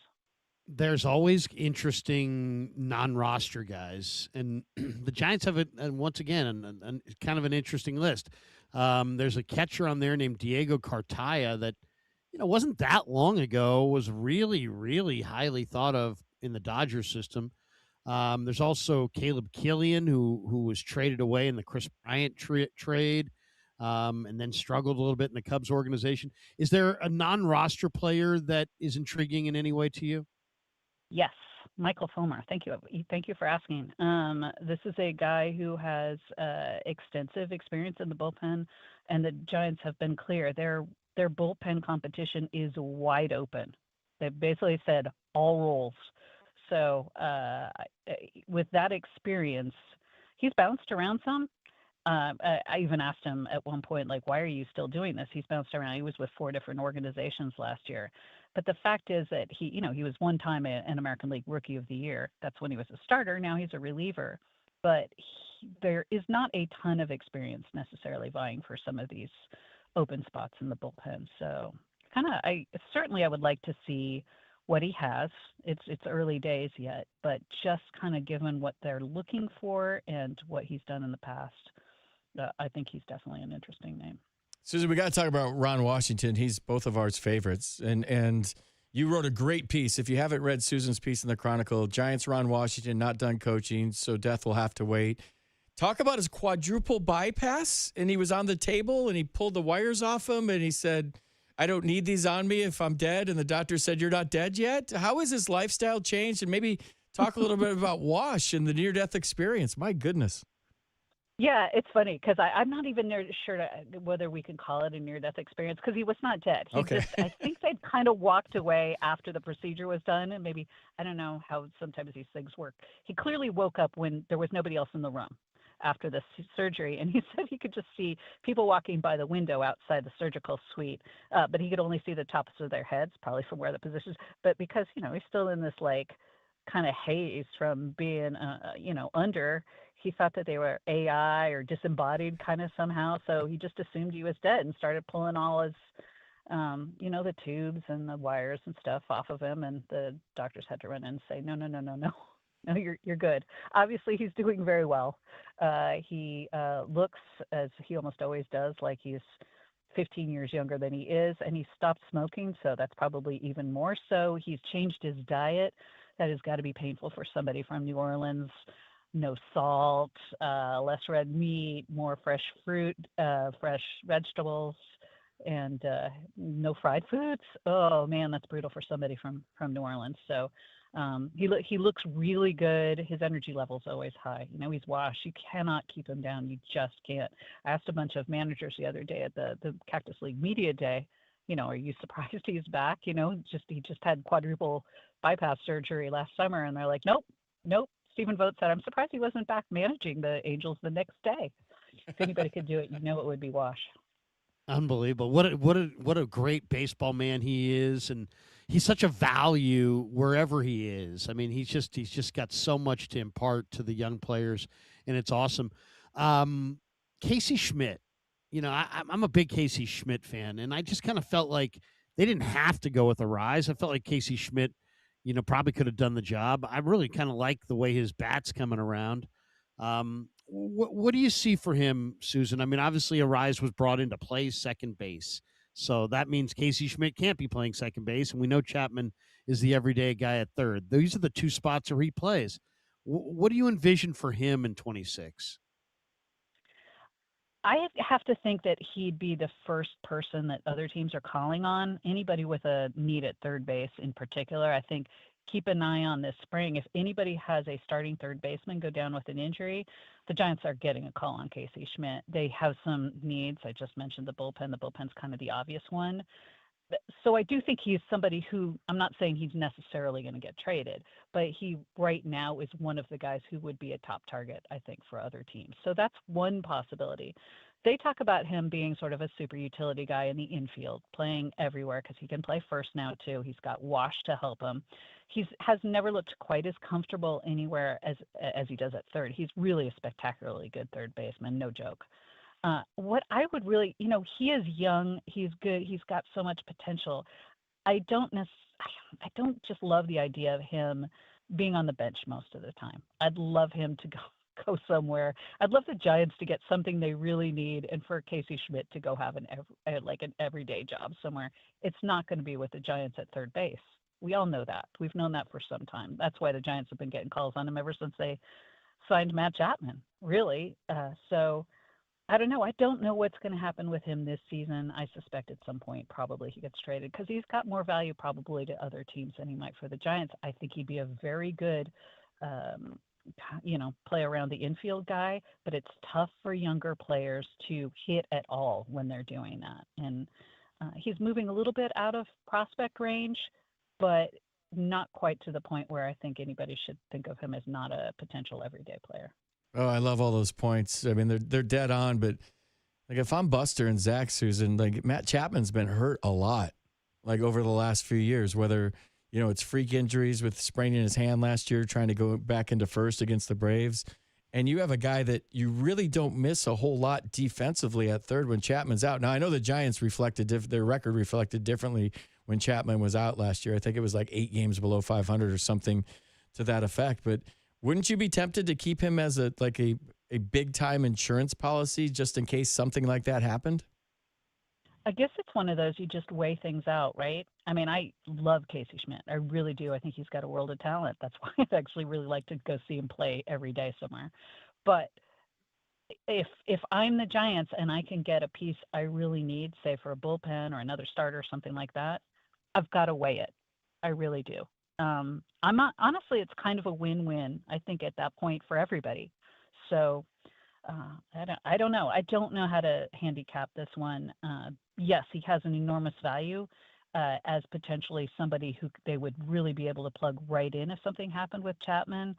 There's always interesting non-roster guys, and the Giants have once again kind of an interesting list. There's a catcher on there named Diego Cartaya that wasn't that long ago, was really, really highly thought of in the Dodgers system. There's also Caleb Killian, who was traded away in the Chris Bryant trade, and then struggled a little bit in the Cubs organization. Is there a non-roster player that is intriguing in any way to you? Yes, Michael Fulmer. Thank you. Thank you for asking. This is a guy who has extensive experience in the bullpen, and the Giants have been clear. Their bullpen competition is wide open. They've basically said all roles. So with that experience, he's bounced around some. I even asked him at one point, like, why are you still doing this? He's bounced around. He was with 4 different organizations last year. But the fact is that he was one time an American League Rookie of the Year. That's when he was a starter. Now he's a reliever. But there is not a ton of experience necessarily vying for some of these open spots in the bullpen. So I would like to see what he has. It's early days yet, but just kind of given what they're looking for and what he's done in the past, I think he's definitely an interesting name. Susan, we got to talk about Ron Washington. He's both of ours favorites, and You wrote a great piece. If you haven't read Susan's piece in the Chronicle, Giants Ron Washington not done coaching, so death will have to wait. Talk about his quadruple bypass, and he was on the table, and he pulled the wires off him, and he said, I don't need these on me if I'm dead, and the doctor said, you're not dead yet? How has his lifestyle changed? And maybe talk a little bit about Wash and the near-death experience. My goodness. Yeah, it's funny because I'm not even sure whether we can call it a near-death experience because he was not dead. I think they'd kind of walked away after the procedure was done, and maybe, I don't know how sometimes these things work. He clearly woke up when there was nobody else in the room after the surgery, and he said he could just see people walking by the window outside the surgical suite, but he could only see the tops of their heads, probably from where the positions. But because he's still in this kind of haze from being under. He thought that they were AI or disembodied kind of somehow, so he just assumed he was dead and started pulling all his, the tubes and the wires and stuff off of him. And the doctors had to run in and say, no, you're good. Obviously, he's doing very well. He looks, as he almost always does, like he's 15 years younger than he is, and he stopped smoking, so that's probably even more so. He's changed his diet. That has got to be painful for somebody from New Orleans. No salt, less red meat, more fresh fruit, fresh vegetables, and no fried foods. Oh man, that's brutal for somebody from New Orleans. So he looks really good. His energy level is always high. He's washed. You cannot keep him down. You just can't. I asked a bunch of managers the other day at the Cactus League Media Day, are you surprised he's back? He just had quadruple bypass surgery last summer, and they're like, nope. Stephen Vogt said, I'm surprised he wasn't back managing the Angels the next day. If anybody could do it, it would be Wash. Unbelievable. What a great baseball man he is, and he's such a value wherever he is. I mean, he's just got so much to impart to the young players, and it's awesome. Casey Schmidt, I'm a big Casey Schmidt fan, and I just kind of felt like they didn't have to go with Arise. I felt like Casey Schmidt probably could have done the job. I really kind of like the way his bat's coming around. What do you see for him, Susan? I mean, obviously Arise was brought in to play second base. So that means Casey Schmidt can't be playing second base. And we know Chapman is the everyday guy at third. These are the two spots where he plays. What do you envision for him in 26? I have to think that he'd be the first person that other teams are calling on. Anybody with a need at third base in particular, I think keep an eye on this spring. If anybody has a starting third baseman go down with an injury, the Giants are getting a call on Casey Schmidt. They have some needs. I just mentioned the bullpen. The bullpen's kind of the obvious one. So I do think he's somebody who, I'm not saying he's necessarily going to get traded, but he right now is one of the guys who would be a top target, I think, for other teams. So that's one possibility. They talk about him being sort of a super utility guy in the infield, playing everywhere because he can play first now too. He's got Wash to help him. Has never looked quite as comfortable anywhere as he does at third. He's really a spectacularly good third baseman, no joke. What I would really, he is young, he's good, he's got so much potential. I don't just love the idea of him being on the bench most of the time. I'd love him to go somewhere. I'd love the Giants to get something they really need, and for Casey Schmidt to go have an everyday job somewhere. It's not going to be with the Giants at third base. We all know that. We've known that for some time. That's why the Giants have been getting calls on him ever since they signed Matt Chapman, really. So I don't know. I don't know what's going to happen with him this season. I suspect at some point probably he gets traded because he's got more value probably to other teams than he might for the Giants. I think he'd be a very good play around the infield guy, but it's tough for younger players to hit at all when they're doing that. And he's moving a little bit out of prospect range, but not quite to the point where I think anybody should think of him as not a potential everyday player. Oh, I love all those points. I mean, they're dead on, but like if I'm Buster and Zach, Susan, like Matt Chapman's been hurt a lot, like over the last few years, whether it's freak injuries with spraining his hand last year, trying to go back into first against the Braves. And you have a guy that you really don't miss a whole lot defensively at third when Chapman's out. Now, I know the Giants their record reflected differently when Chapman was out last year. I think it was like 8 games below 500 or something to that effect. But wouldn't you be tempted to keep him as a big-time insurance policy just in case something like that happened? I guess it's one of those you just weigh things out, right? I mean, I love Casey Schmidt. I really do. I think he's got a world of talent. That's why I'd actually really like to go see him play every day somewhere. But if I'm the Giants and I can get a piece I really need, say for a bullpen or another starter or something like that, I've got to weigh it. I really do. I'm not, honestly, it's kind of a win-win, I think, at that point for everybody. So I don't know. I don't know how to handicap this one. Yes, he has an enormous value as potentially somebody who they would really be able to plug right in if something happened with Chapman.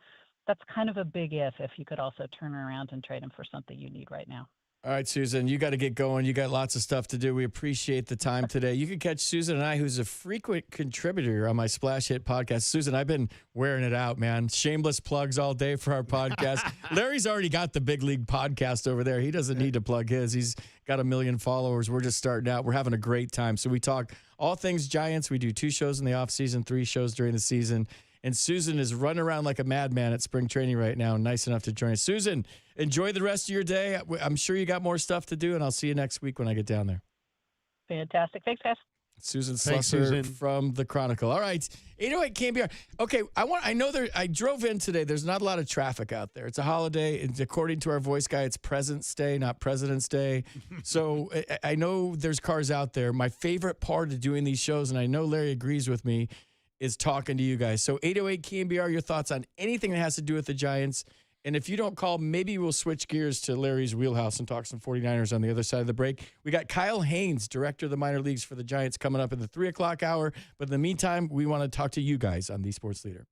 That's kind of a big if you could also turn around and trade him for something you need right now. All right, Susan, you got to get going. You got lots of stuff to do. We appreciate the time today. You can catch Susan and I, who's a frequent contributor on my Splash Hit podcast. Susan, I've been wearing it out, man. Shameless plugs all day for our podcast. Larry's already got the Big League podcast over there. He doesn't need to plug his. He's got 1 million followers. We're just starting out. We're having a great time. So we talk all things Giants. We do 2 shows in the offseason, 3 shows during the season. And Susan is running around like a madman at spring training right now. Nice enough to join us. Susan, enjoy the rest of your day. I'm sure you got more stuff to do, and I'll see you next week when I get down there. Fantastic. Thanks, guys. Susan Thanks, Slusser Susan. from the Chronicle. All right, 808 KNBR. Okay, I drove in today. There's not a lot of traffic out there. It's a holiday. And according to our voice guy, it's President's Day, not President's Day. So I know there's cars out there. My favorite part of doing these shows, and I know Larry agrees with me, is talking to you guys. So 808 KNBR, your thoughts on anything that has to do with the Giants. And if you don't call, maybe we'll switch gears to Larry's wheelhouse and talk some 49ers on the other side of the break. We got Kyle Haynes, director of the minor leagues for the Giants, coming up in the 3 o'clock hour. But in the meantime, we want to talk to you guys on The Sports Leader.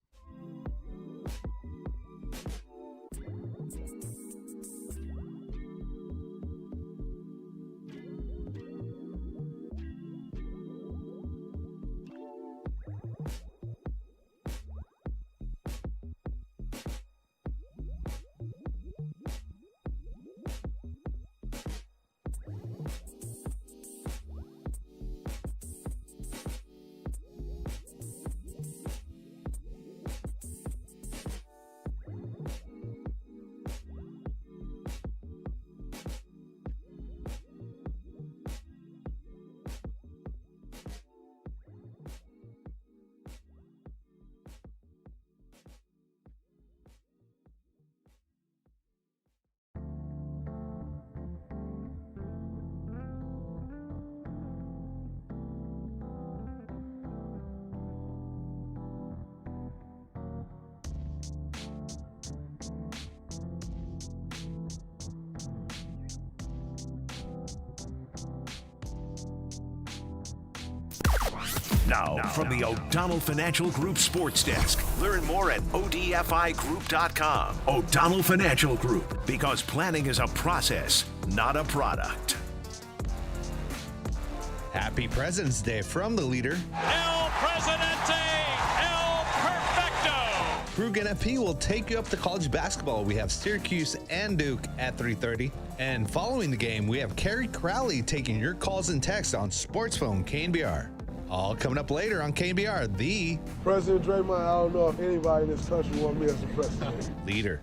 Now, from the O'Donnell Financial Group Sports Desk. Learn more at odfigroup.com. O'Donnell Financial Group, because planning is a process, not a product. Happy President's Day from the leader. El Presidente, El Perfecto. Krug NFP will take you up to college basketball. We have Syracuse and Duke at 3:30. And following the game, we have Kerry Crowley taking your calls and texts on Sports Phone KNBR. All coming up later on KNBR, the President Draymond, I don't know if anybody in this country want me as a president. leader.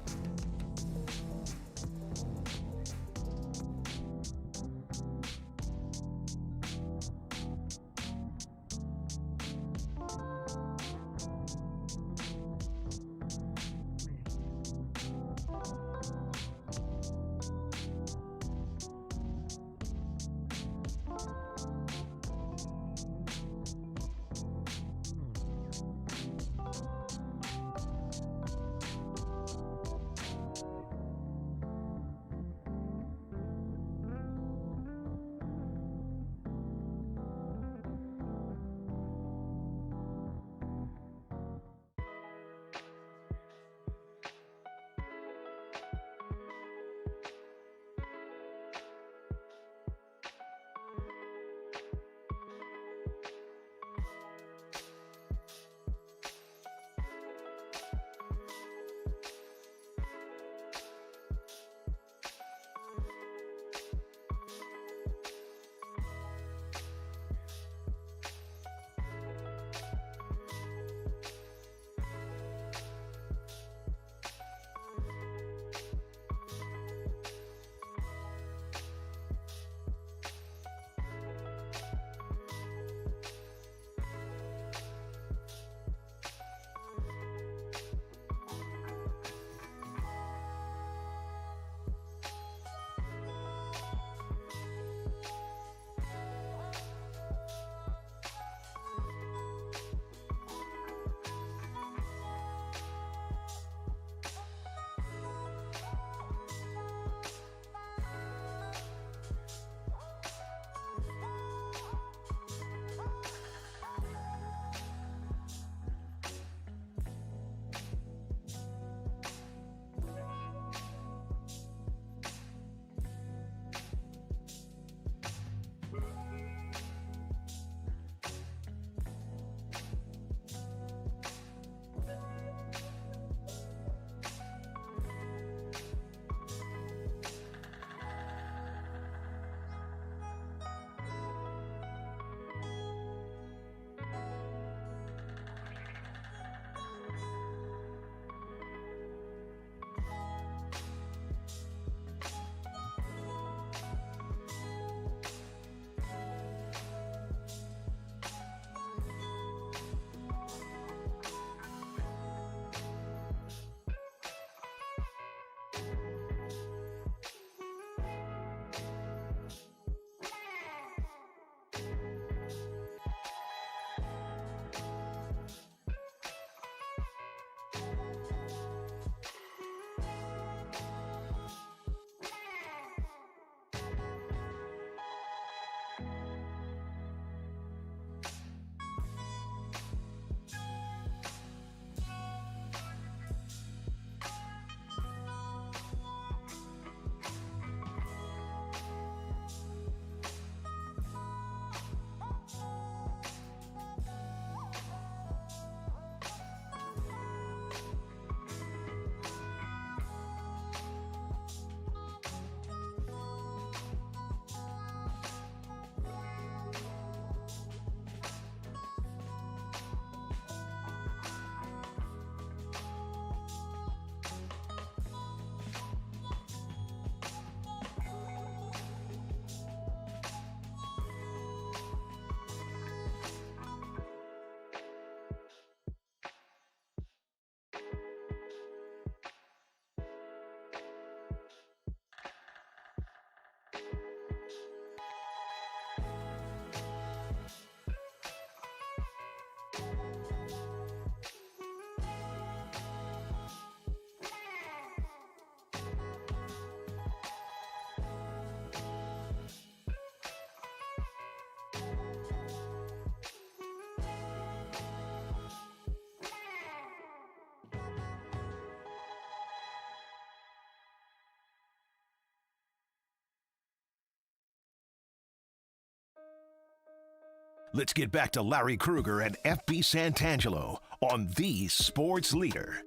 Let's get back to Larry Krueger and FB Santangelo on the Sports Leader.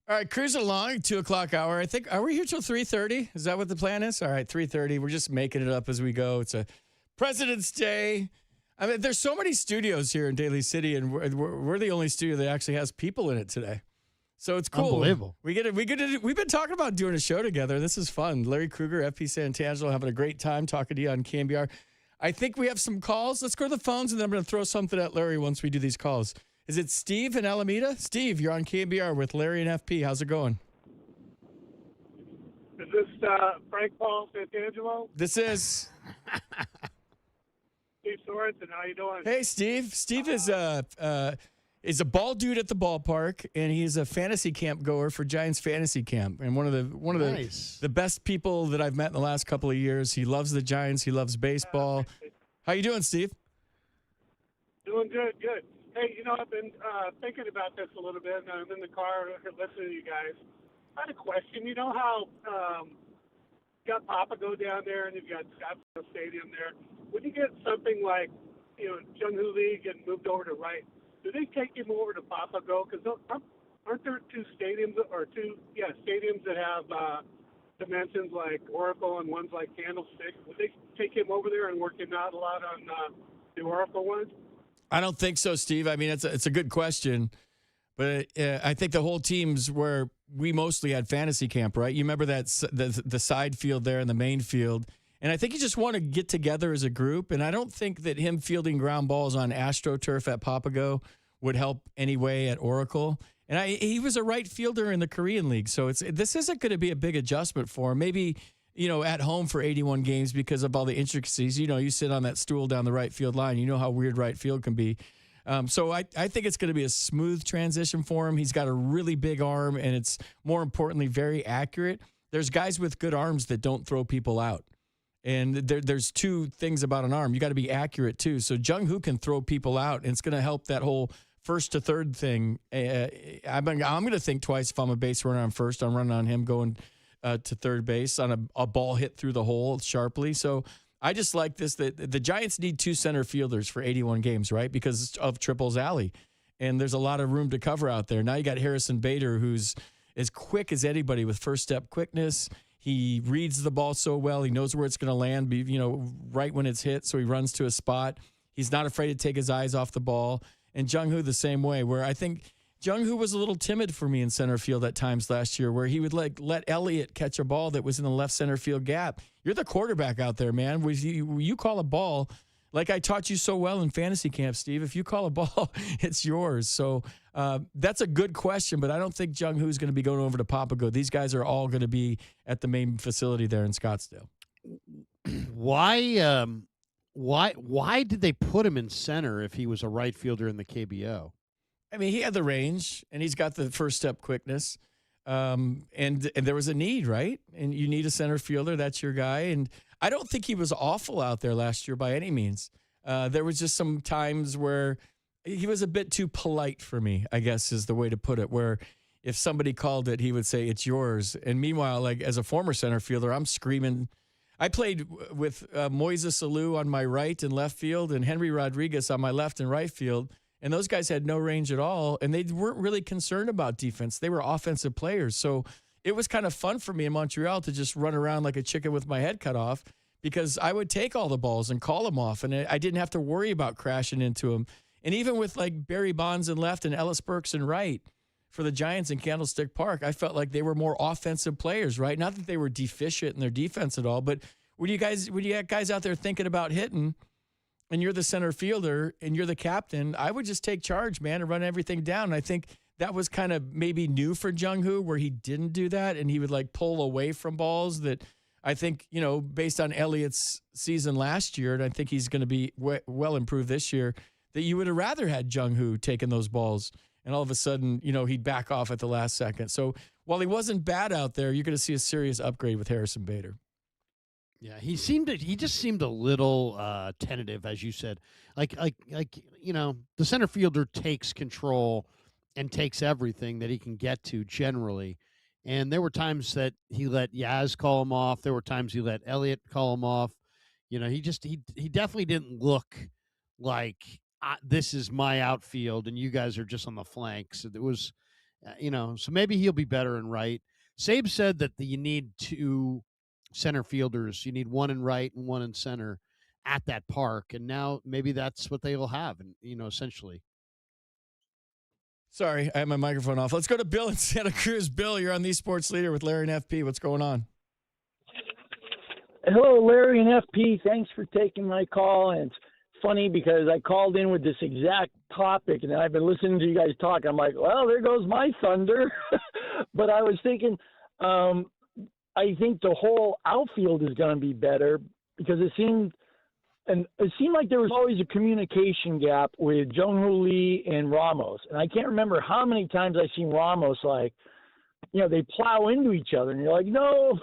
All right, cruising along, 2 o'clock hour. I think, are we here till 3:30? Is that what the plan is? All right, 3:30. We're just making it up as we go. It's a President's Day. I mean, there's so many studios here in Daly City, and we're the only studio that actually has people in it today. So it's cool. Unbelievable. We've been talking about doing a show together. This is fun. Larry Krueger, FP Santangelo, having a great time talking to you on KNBR. I think we have some calls. Let's go to the phones, and then I'm going to throw something at Larry once we do these calls. Is it Steve in Alameda? Steve, you're on KNBR with Larry and FP. How's it going? Is this Frank Paul Santangelo? This is Steve Sorensen. How you doing? Hey, Steve. Steve is a ball dude at the ballpark, and he's a fantasy camp goer for Giants Fantasy Camp, and one of the best people that I've met in the last couple of years. He loves the Giants. He loves baseball. How you doing, Steve? Doing good. Hey, I've been thinking about this a little bit, and I'm in the car listening to you guys. I had a question. You know how you got Papago down there, and you've got Scottsdale Stadium there. Would you get something like, Jung-Hoo Lee getting moved over to right? Do they take him over to Papago? Because aren't there two stadiums that have dimensions like Oracle and ones like Candlestick? Would they take him over there and work him out a lot on the Oracle ones? I don't think so, Steve. I mean, it's a good question, but I think the whole team's where we mostly had fantasy camp, right? You remember that the side field there and the main field, and I think you just want to get together as a group. And I don't think that him fielding ground balls on AstroTurf at Papago would help anyway at Oracle. And he was a right fielder in the Korean League, so this isn't going to be a big adjustment for him. Maybe at home for 81 games because of all the intricacies. You sit on that stool down the right field line. You know how weird right field can be. So I think it's going to be a smooth transition for him. He's got a really big arm, and it's more importantly very accurate. There's guys with good arms that don't throw people out. And there's two things about an arm. You got to be accurate, too. So Jung-Hoo can throw people out, and it's going to help that whole first to third thing. I'm going to think twice if I'm a base runner on first. I'm running on him going to third base on a ball hit through the hole sharply. So I just like this. That the Giants need two center fielders for 81 games, right? Because of Triples Alley. And there's a lot of room to cover out there. Now you got Harrison Bader, who's as quick as anybody with first step quickness. He reads the ball so well. He knows where it's going to land, right when it's hit. So he runs to a spot. He's not afraid to take his eyes off the ball. And Jung-Hoo the same way, where I think Jung-Hoo was a little timid for me in center field at times last year, where he would let Elliott catch a ball that was in the left center field gap. You're the quarterback out there, man. You call a ball, like I taught you so well in fantasy camp, Steve. If you call a ball, it's yours. So that's a good question, but I don't think Jung-Hoo is going to be going over to Papago. These guys are all going to be at the main facility there in Scottsdale. Why did they put him in center if he was a right fielder in the KBO? I mean, he had the range, and he's got the first step quickness, and there was a need, right? And you need a center fielder. That's your guy. And I don't think he was awful out there last year by any means. There was just some times where he was a bit too polite for me, I guess is the way to put it, where if somebody called it, he would say, "It's yours." And meanwhile, like as a former center fielder, I'm screaming. I played with Moises Alou on my right and left field and Henry Rodriguez on my left and right field. And those guys had no range at all, and they weren't really concerned about defense. They were offensive players. So it was kind of fun for me in Montreal to just run around like a chicken with my head cut off because I would take all the balls and call them off, and I didn't have to worry about crashing into them. And even with like Barry Bonds in left and Ellis Burks in right for the Giants in Candlestick Park, I felt like they were more offensive players, right? Not that they were deficient in their defense at all, but when you got guys out there thinking about hitting – and you're the center fielder and you're the captain, I would just take charge, man, and run everything down. And I think that was kind of maybe new for Jung-Hoo where he didn't do that and he would like pull away from balls that I think, based on Elliott's season last year, and I think he's going to be well improved this year, that you would have rather had Jung-Hoo taking those balls and all of a sudden, he'd back off at the last second. So while he wasn't bad out there, you're going to see a serious upgrade with Harrison Bader. Yeah, he just seemed a little tentative, as you said. Like the center fielder takes control and takes everything that he can get to generally. And there were times that he let Yaz call him off. There were times he let Elliott call him off. He definitely didn't look like this is my outfield and you guys are just on the flanks. So it was, so maybe he'll be better in right. Sabe said that you need 2 center fielders. You need one in right and one in center at that park. And now maybe that's what they will have. And, essentially. Sorry, I had my microphone off. Let's go to Bill in Santa Cruz. Bill, you're on the Sports Leader with Larry and FP. What's going on? Hello, Larry and FP. Thanks for taking my call. And it's funny because I called in with this exact topic, and I've been listening to you guys talk. I'm like, well, there goes my thunder. But I was thinking, I think the whole outfield is going to be better because it seemed like there was always a communication gap with Jung-Hoo Lee and Ramos. And I can't remember how many times I've seen Ramos, they plow into each other. And you're like, no,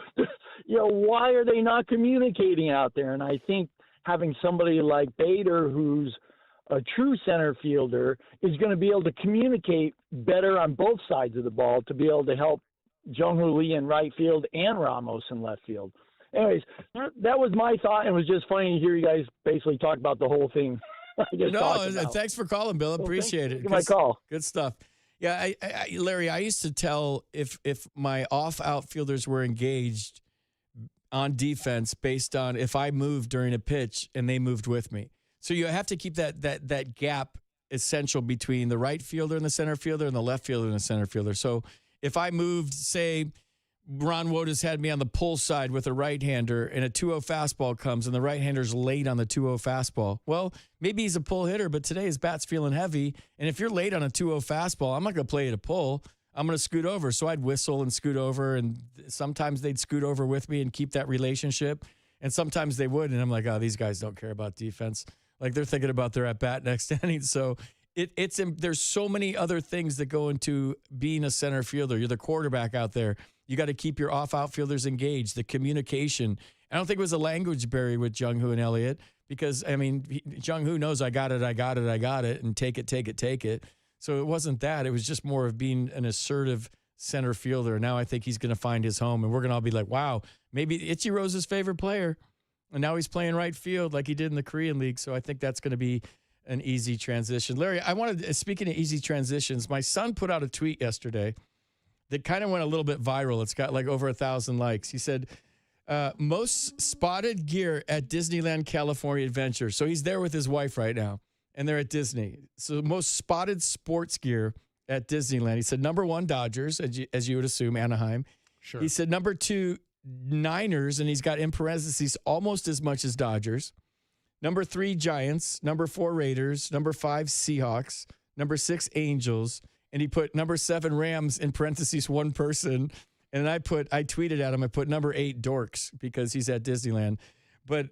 why are they not communicating out there? And I think having somebody like Bader, who's a true center fielder, is going to be able to communicate better on both sides of the ball to be able to help Jung-Hoo Lee in right field and Ramos in left field. Anyways, that was my thought. It was just funny to hear you guys basically talk about the whole thing. Thanks for calling, Bill. Appreciate it. My call. Good stuff. Yeah, Larry, I used to tell if my off outfielders were engaged on defense based on if I moved during a pitch and they moved with me. So you have to keep that gap essential between the right fielder and the center fielder and the left fielder and the center fielder. So if I moved, say, Ron Woda's had me on the pull side with a right-hander and a 2-0 fastball comes and the right-hander's late on the 2-0 fastball. Well, maybe he's a pull hitter, but today his bat's feeling heavy. And if you're late on a 2-0 fastball, I'm not going to play it a pull. I'm going to scoot over. So I'd whistle and scoot over, and sometimes they'd scoot over with me and keep that relationship. And sometimes they would, and I'm like, oh, these guys don't care about defense. Like they're thinking about their at-bat next inning. So there's so many other things that go into being a center fielder. You're the quarterback out there. You got to keep your off outfielders engaged, the communication. I don't think it was a language barrier with Jung-Hoo and Elliott because, Jung-Hoo knows I got it, and take it. So it wasn't that. It was just more of being an assertive center fielder. Now I think he's going to find his home, and we're going to all be like, wow, maybe Ichiro's his favorite player, and now he's playing right field like he did in the Korean League. So I think that's going to be an easy transition. Larry, speaking of easy transitions, my son put out a tweet yesterday that kind of went a little bit viral. It's got like over 1,000 likes. He said, most spotted gear at Disneyland California Adventure. So he's there with his wife right now, and they're at Disney. So most spotted sports gear at Disneyland. He said, number 1, Dodgers, as you would assume, Anaheim. Sure. He said, number 2, Niners, and he's got in parentheses almost as much as Dodgers. Number 3, Giants. Number 4, Raiders. Number 5, Seahawks. Number 6, Angels. And he put number 7, Rams, in parentheses, one person. And I tweeted at him, I put number 8, Dorks, because he's at Disneyland. But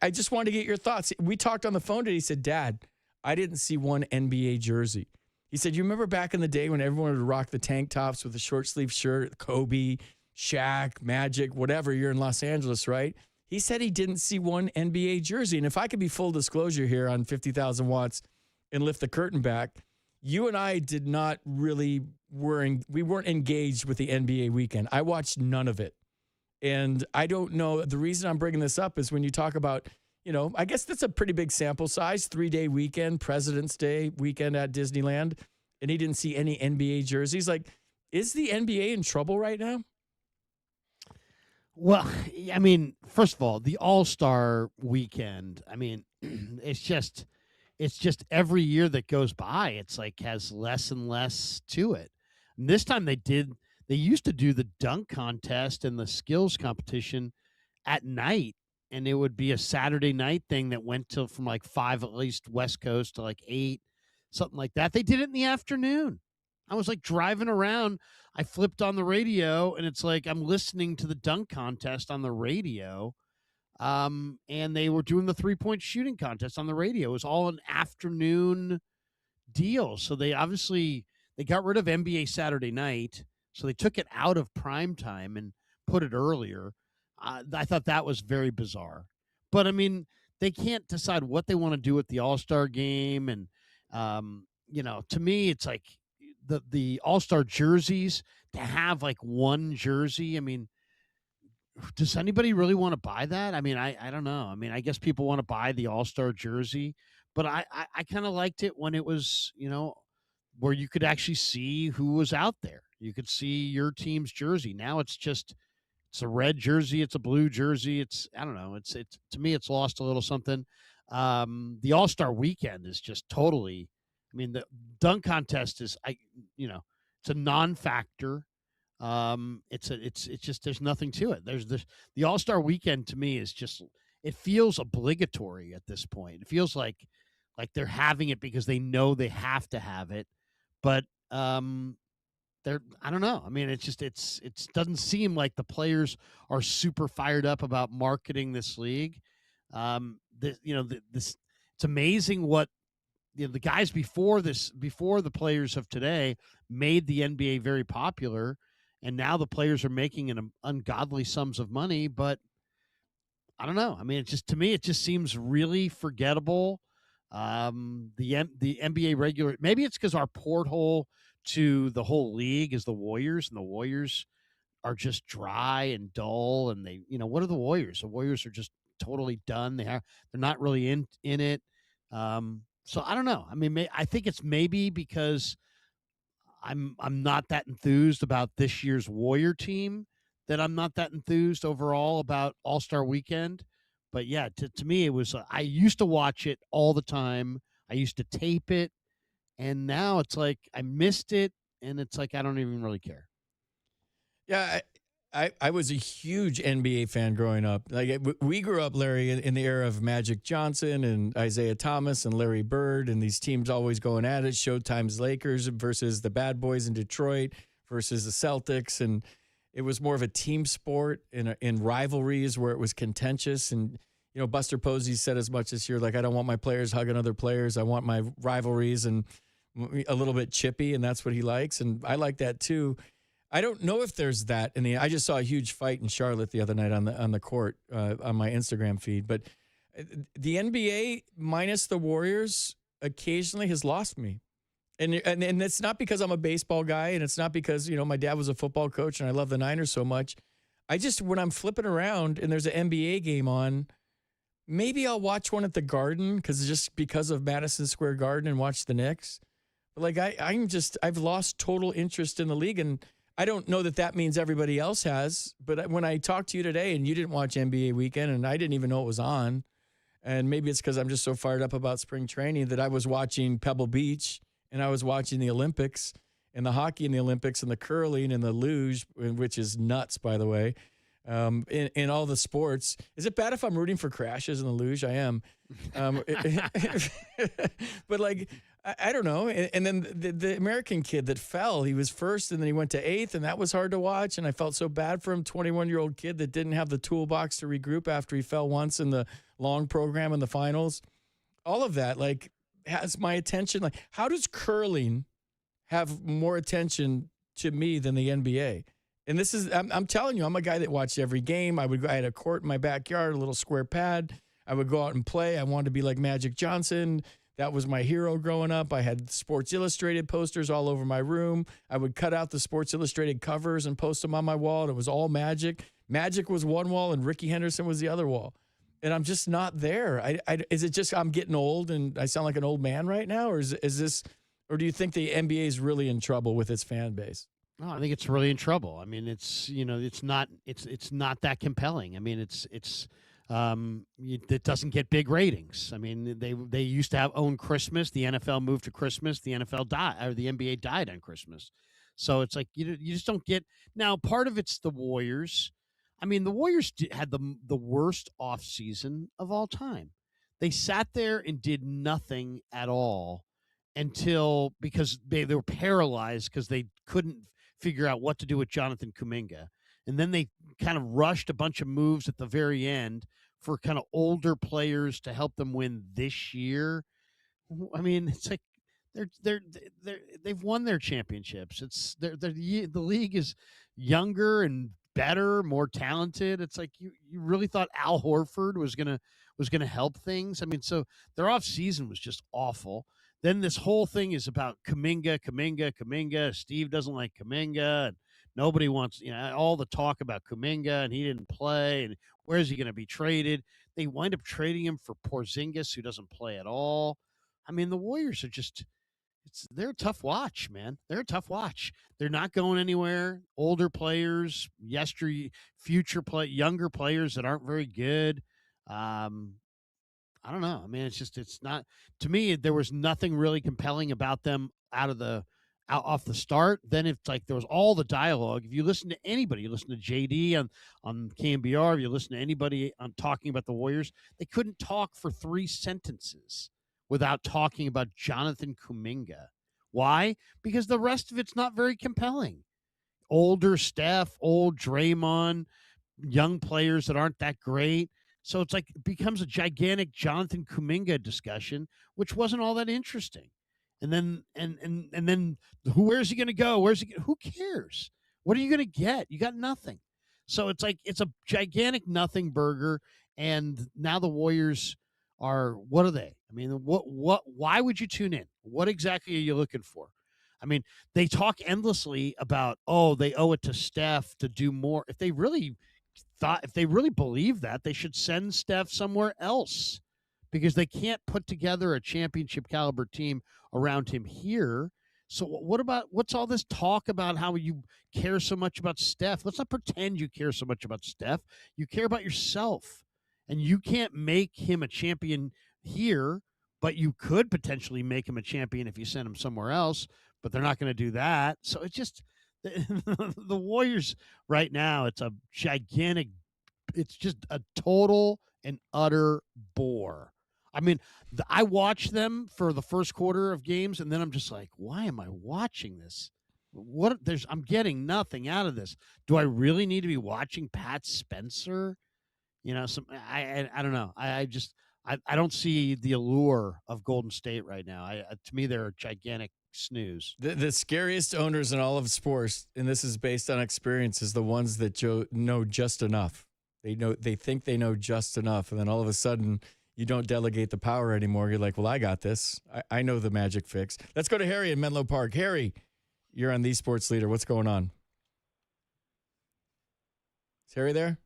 I just wanted to get your thoughts. We talked on the phone today. He said, Dad, I didn't see one NBA jersey. He said, you remember back in the day when everyone would rock the tank tops with a short sleeve shirt, Kobe, Shaq, Magic, whatever, you're in Los Angeles, right? He said he didn't see one NBA jersey. And if I could be full disclosure here on 50,000 watts and lift the curtain back, you and I did not really we weren't engaged with the NBA weekend. I watched none of it. And I don't know. The reason I'm bringing this up is when you talk about, I guess that's a pretty big sample size, 3-day weekend, President's Day weekend at Disneyland. And he didn't see any NBA jerseys. Like, is the NBA in trouble right now? Well, first of all, the All-Star weekend, it's just every year that goes by, it's like has less and less to it. And this time they used to do the dunk contest and the skills competition at night, and it would be a Saturday night thing that went till from like 5 at least West Coast to like 8, something like that. They did it in the afternoon. I was like driving around. I flipped on the radio, and it's like I'm listening to the dunk contest on the radio. And they were doing the 3-point shooting contest on the radio. It was all an afternoon deal. So they got rid of NBA Saturday night. So they took it out of prime time and put it earlier. I thought that was very bizarre. But they can't decide what they want to do with the All-Star game. And, to me, it's like the All-Star jerseys, to have like one jersey. Does anybody really want to buy that? I don't know. I guess people want to buy the All-Star jersey, But I kind of liked it when it was, where you could actually see who was out there. You could see your team's jersey. Now it's a red jersey, it's a blue jersey. I don't know. It's to me, it's lost a little something. The All-Star weekend is just totally. I mean, the dunk contest is it's a non-factor. It's just there's nothing to it. The All-Star weekend to me is just, it feels obligatory at this point. It feels like they're having it because they know they have to have it, but I don't know. I mean, it doesn't seem like the players are super fired up about marketing this league. It's amazing what the guys before the players of today made the NBA very popular, and now the players are making an ungodly sums of money. But I don't know. I mean, to me, it just seems really forgettable. The NBA regular, maybe it's because our porthole to the whole league is the Warriors, and the Warriors are just dry and dull. And they, what are the Warriors? The Warriors are just totally done. They're not really in it. So I don't know. I mean, I think it's maybe because I'm not that enthused about this year's Warrior team, that I'm not that enthused overall about All-Star Weekend. But yeah, to me, it was, I used to watch it all the time. I used to tape it. And now it's like I missed it. And it's like I don't even really care. Yeah, I was a huge NBA fan growing up. Like we grew up, Larry, in the era of Magic Johnson and Isaiah Thomas and Larry Bird, and these teams always going at it. Showtime's Lakers versus the Bad Boys in Detroit versus the Celtics, and it was more of a team sport in rivalries where it was contentious. And Buster Posey said as much this year, like, I don't want my players hugging other players. I want my rivalries and a little bit chippy, and that's what he likes, and I like that too. I don't know if there's that I just saw a huge fight in Charlotte the other night on the court on my Instagram feed. But the NBA minus the Warriors occasionally has lost me, and it's not because I'm a baseball guy, and it's not because my dad was a football coach and I love the Niners so much. I just, when I'm flipping around and there's an NBA game on, maybe I'll watch one at the Garden because of Madison Square Garden and watch the Knicks. But like I've lost total interest in the league, and I don't know that means everybody else has, but when I talked to you today and you didn't watch NBA weekend and I didn't even know it was on, and maybe it's because I'm just so fired up about spring training that I was watching Pebble Beach and I was watching the Olympics and the hockey in the Olympics and the curling and the luge, which is nuts, by the way, in all the sports. Is it bad if I'm rooting for crashes in the luge? I am. But like, I don't know. And then the American kid that fell, he was first and then he went to eighth, and that was hard to watch. And I felt so bad for him, 21-year-old kid that didn't have the toolbox to regroup after he fell once in the long program in the finals. All of that, like, has my attention. Like, how does curling have more attention to me than the NBA? And this is, I'm telling you, I'm a guy that watched every game. I had a court in my backyard, a little square pad. I would go out and play. I wanted to be like Magic Johnson. That was my hero growing up. I had Sports Illustrated posters all over my room. I would cut out the Sports Illustrated covers and post them on my wall, and it was all Magic. Magic was one wall, and Ricky Henderson was the other wall. And I'm just not there. Is it just I'm getting old and I sound like an old man right now, or is this, or do you think the NBA is really in trouble with its fan base? No, I think it's really in trouble. I mean, it's not that compelling. I mean, it doesn't get big ratings. I mean, they used to own Christmas. The NFL moved to Christmas. The NFL died, or the NBA died on Christmas. So it's like you just don't get. Now, part of it's the Warriors. I mean, the Warriors had the worst offseason of all time. They sat there and did nothing at all because they were paralyzed because they couldn't figure out what to do with Jonathan Kuminga. And then they kind of rushed a bunch of moves at the very end for kind of older players to help them win this year. I mean, it's like they've won their championships. The league is younger and better, more talented. It's like you really thought Al Horford was gonna help things. I mean, so their off season was just awful. Then this whole thing is about Kuminga. Steve doesn't like Kuminga, and nobody wants, all the talk about Kuminga, and he didn't play, and where is he going to be traded? They wind up trading him for Porzingis, who doesn't play at all. I mean, the Warriors are they're a tough watch, man. They're a tough watch. They're not going anywhere. Older players, younger players that aren't very good. I don't know. I mean, it's not, to me, there was nothing really compelling about them off the start. Then it's like there was all the dialogue. If you listen to anybody, you listen to JD on KNBR, if you listen to anybody on talking about the Warriors, they couldn't talk for 3 sentences without talking about Jonathan Kuminga. Why? Because the rest of it's not very compelling. Older Steph, old Draymond, young players that aren't that great. So it's like it becomes a gigantic Jonathan Kuminga discussion, which wasn't all that interesting. And then and then where's he going to go? Who cares? What are you going to get? You got nothing. So it's like it's a gigantic nothing burger. And now the Warriors what are they? I mean, why would you tune in? What exactly are you looking for? I mean, they talk endlessly about, they owe it to Steph to do more. If they really believe that, they should send Steph somewhere else, because they can't put together a championship caliber team around him here. So what's all this talk about how you care so much about Steph? Let's not pretend you care so much about Steph. You care about yourself. And you can't make him a champion here, but you could potentially make him a champion if you send him somewhere else, but they're not going to do that. So it's just the Warriors right now, it's just a total and utter bore. I mean, I watch them for the first quarter of games, and then I'm just like, why am I watching this? I'm getting nothing out of this. Do I really need to be watching Pat Spencer? You know, I don't know. I don't see the allure of Golden State right now. To me, they're a gigantic snooze. The scariest owners in all of sports, and this is based on experience, is the ones that know just enough. They think they know just enough, and then all of a sudden you don't delegate the power anymore. You're like, well, I got this. I know the magic fix. Let's go to Harry in Menlo Park. Harry, you're on the Sports Leader. What's going on? Is Harry there?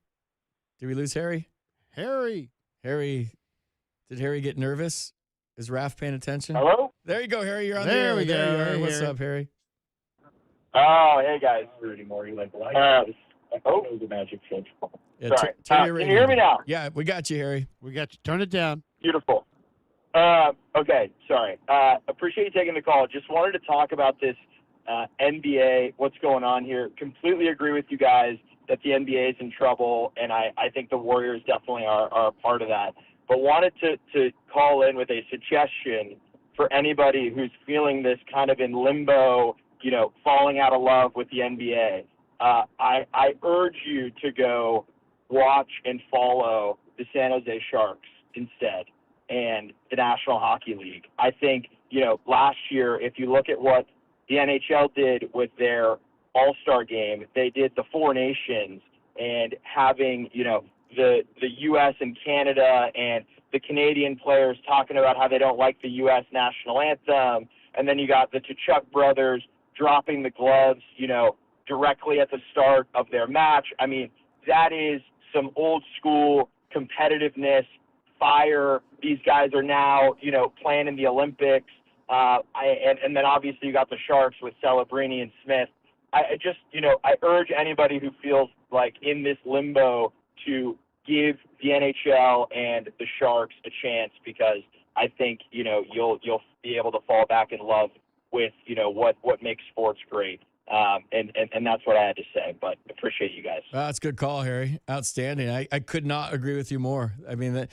Did we lose Harry? Harry. Did Harry get nervous? Is Raph paying attention? Hello? There you go, Harry. You're on the There air. we go. There you are. Hey, What's Harry. up, Harry? Oh, hey guys. The magic fix. Yeah, Sorry. turn your Can radio you hear me down. now? Yeah, we got you, Harry. We got you. Turn it down. Beautiful. Okay, sorry. Appreciate you taking the call. Just wanted to talk about this NBA, what's going on here. Completely agree with you guys that the NBA is in trouble, and I think the Warriors definitely are a part of that. But wanted to call in with a suggestion for anybody who's feeling this kind of in limbo, falling out of love with the NBA. I urge you to go watch and follow the San Jose Sharks instead and the National Hockey League. I think, last year, if you look at what the NHL did with their All-Star game, they did the Four Nations, and having, the U.S. and Canada and the Canadian players talking about how they don't like the U.S. national anthem, and then you got the Tkachuk brothers dropping the gloves, directly at the start of their match. I mean, that is some old school competitiveness, fire. These guys are now, playing in the Olympics. And then obviously you got the Sharks with Celebrini and Smith. I urge anybody who feels like in this limbo to give the NHL and the Sharks a chance, because I think, you'll be able to fall back in love with, what makes sports great. And that's what I had to say, but appreciate you guys. That's a good call, Harry. Outstanding. I could not agree with you more. I mean,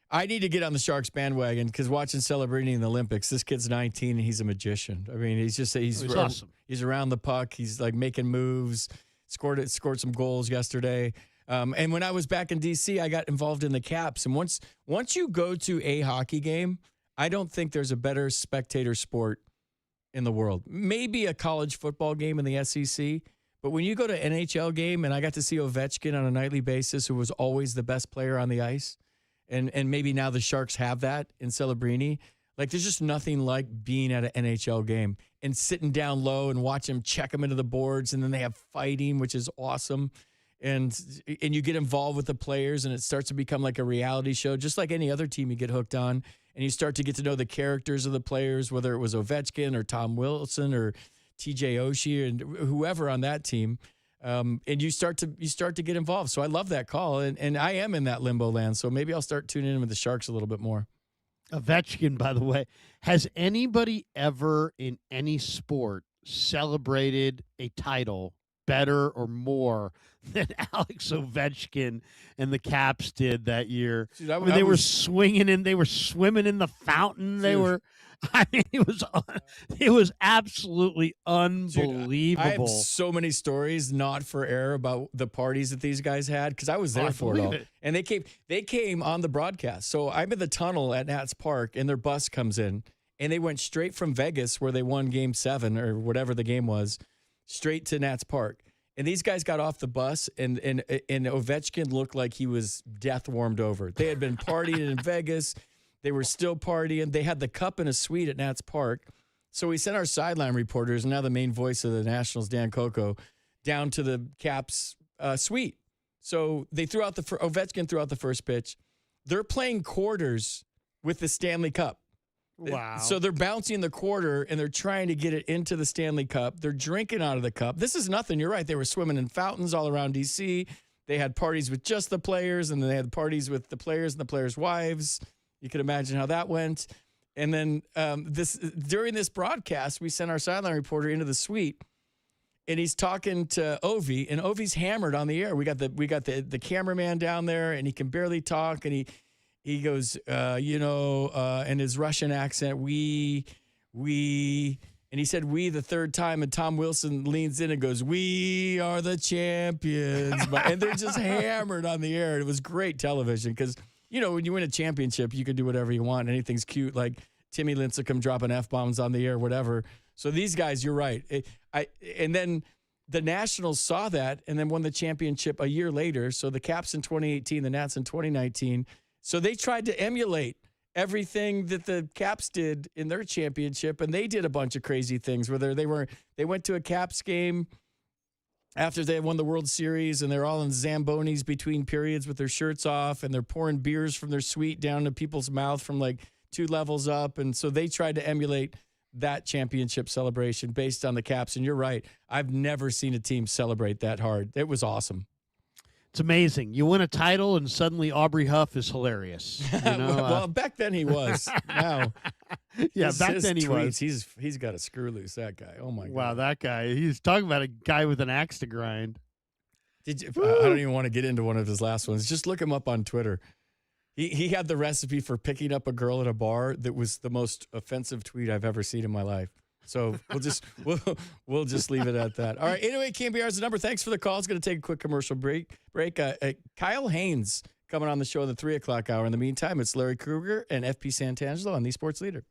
I need to get on the Sharks bandwagon, because watching Celebrini in the Olympics, this kid's 19 and he's a magician. I mean, he's awesome. He's around the puck. He's like making moves, scored some goals yesterday. And when I was back in DC, I got involved in the Caps. And once you go to a hockey game, I don't think there's a better spectator sport in the world. Maybe a college football game in the SEC, but when you go to NHL game, and I got to see Ovechkin on a nightly basis, who was always the best player on the ice, and maybe now the Sharks have that in Celebrini. Like, there's just nothing like being at an NHL game and sitting down low and watch them check them into the boards, and then they have fighting, which is awesome. and you get involved with the players, and it starts to become like a reality show, just like any other team you get hooked on, and you start to get to know the characters of the players, whether it was Ovechkin or Tom Wilson or TJ Oshie and whoever on that team. And you start to get involved. So I love that call, and I am in that limbo land. So maybe I'll start tuning in with the Sharks a little bit more. Ovechkin, by the way, has anybody ever in any sport celebrated a title better or more than Alex Ovechkin and the Caps did that year? Dude, they were swinging in, they were swimming in the fountain. They were. I mean, it was absolutely unbelievable. Dude, I have so many stories not for air about the parties that these guys had because I was there for it all. And they came on the broadcast. So I'm in the tunnel at Nats Park, and their bus comes in, and they went straight from Vegas, where they won Game 7 or whatever the game was, straight to Nats Park. And these guys got off the bus, and Ovechkin looked like he was death warmed over. They had been partying in Vegas. They were still partying. They had the cup in a suite at Nats Park. So we sent our sideline reporters, and now the main voice of the Nationals, Dan Coco, down to the Caps suite. So they Ovechkin threw out the first pitch. They're playing quarters with the Stanley Cup. Wow. So they're bouncing the quarter, and they're trying to get it into the Stanley Cup. They're drinking out of the cup. This is nothing. You're right. They were swimming in fountains all around D.C. They had parties with just the players, and then they had parties with the players and the players' wives. You can imagine how that went. And then during this broadcast, we sent our sideline reporter into the suite, and he's talking to Ovi, and Ovi's hammered on the air. We got the cameraman down there, and he can barely talk, and he goes, in his Russian accent, we, and he said we the third time, and Tom Wilson leans in and goes, "We are the champions," and they're just hammered on the air. It was great television because. When you win a championship, you can do whatever you want. Anything's cute, like Timmy Lincecum dropping F-bombs on the air, whatever. So these guys, you're right. And then the Nationals saw that and then won the championship a year later. So the Caps in 2018, the Nats in 2019. So they tried to emulate everything that the Caps did in their championship, and they did a bunch of crazy things. Whether they went to a Caps game after they had won the World Series, and they're all in Zambonis between periods with their shirts off, and they're pouring beers from their suite down to people's mouth from like 2 levels up. And so they tried to emulate that championship celebration based on the Caps. And you're right. I've never seen a team celebrate that hard. It was awesome. It's amazing. You win a title, and suddenly Aubrey Huff is hilarious. Well, back then he was. Now, yeah, back then he was. He's got a screw loose. That guy. Oh my God. Wow, that guy. He's talking about a guy with an axe to grind. I don't even want to get into one of his last ones. Just look him up on Twitter. He had the recipe for picking up a girl at a bar that was the most offensive tweet I've ever seen in my life. So we'll just leave it at that. All right, 808 KNBR is the number. Thanks for the call. It's going to take a quick commercial break. Kyle Haynes coming on the show in the 3 o'clock hour. In the meantime, it's Larry Krueger and FP Santangelo on the Sports Leader.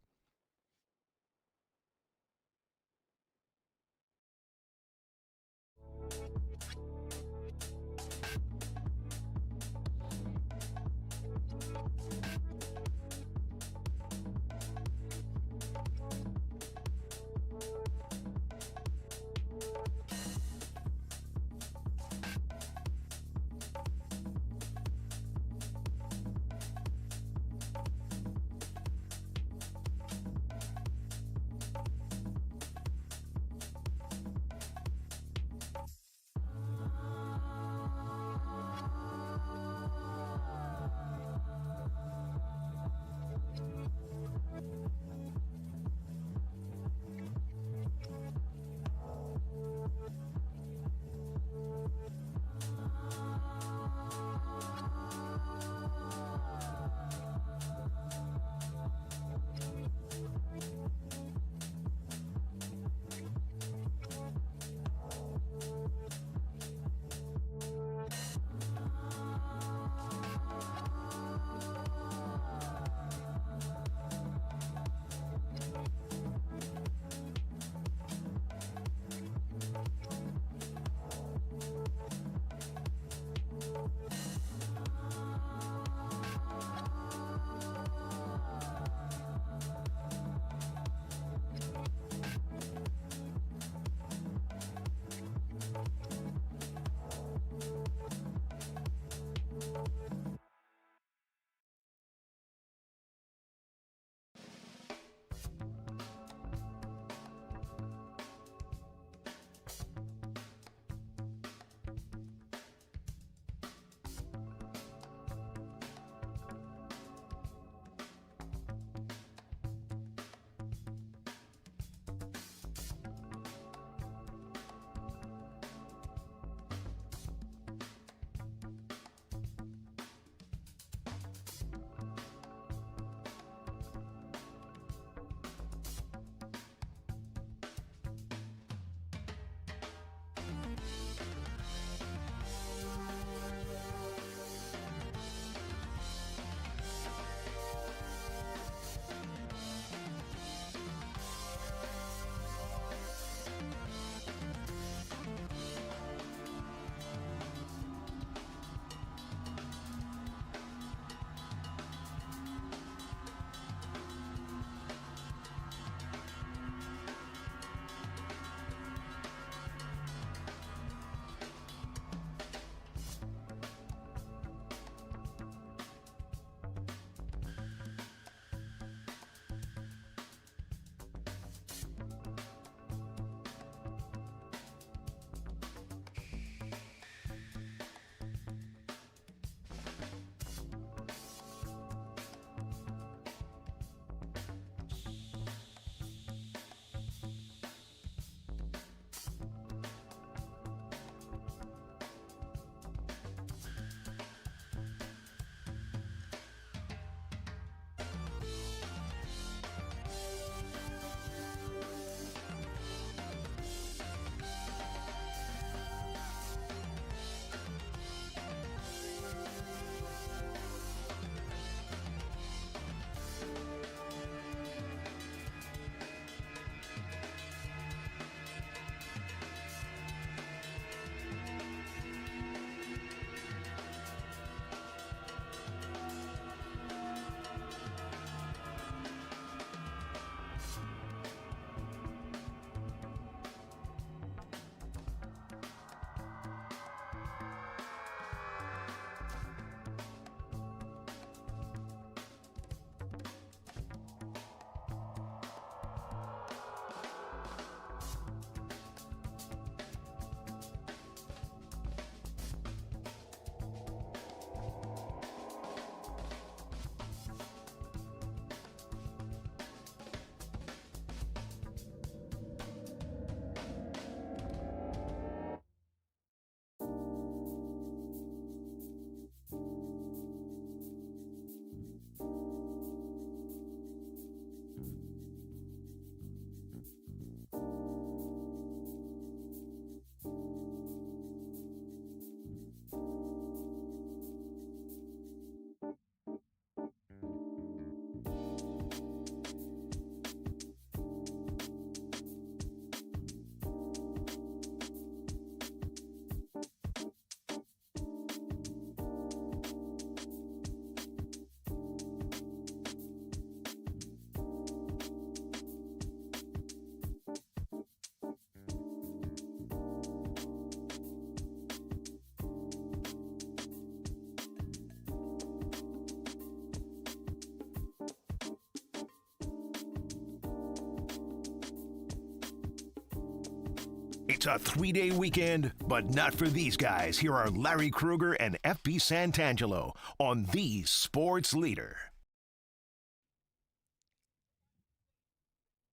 It's a 3-day weekend, but not for these guys. Here are Larry Krueger and FP Santangelo on the Sports Leader.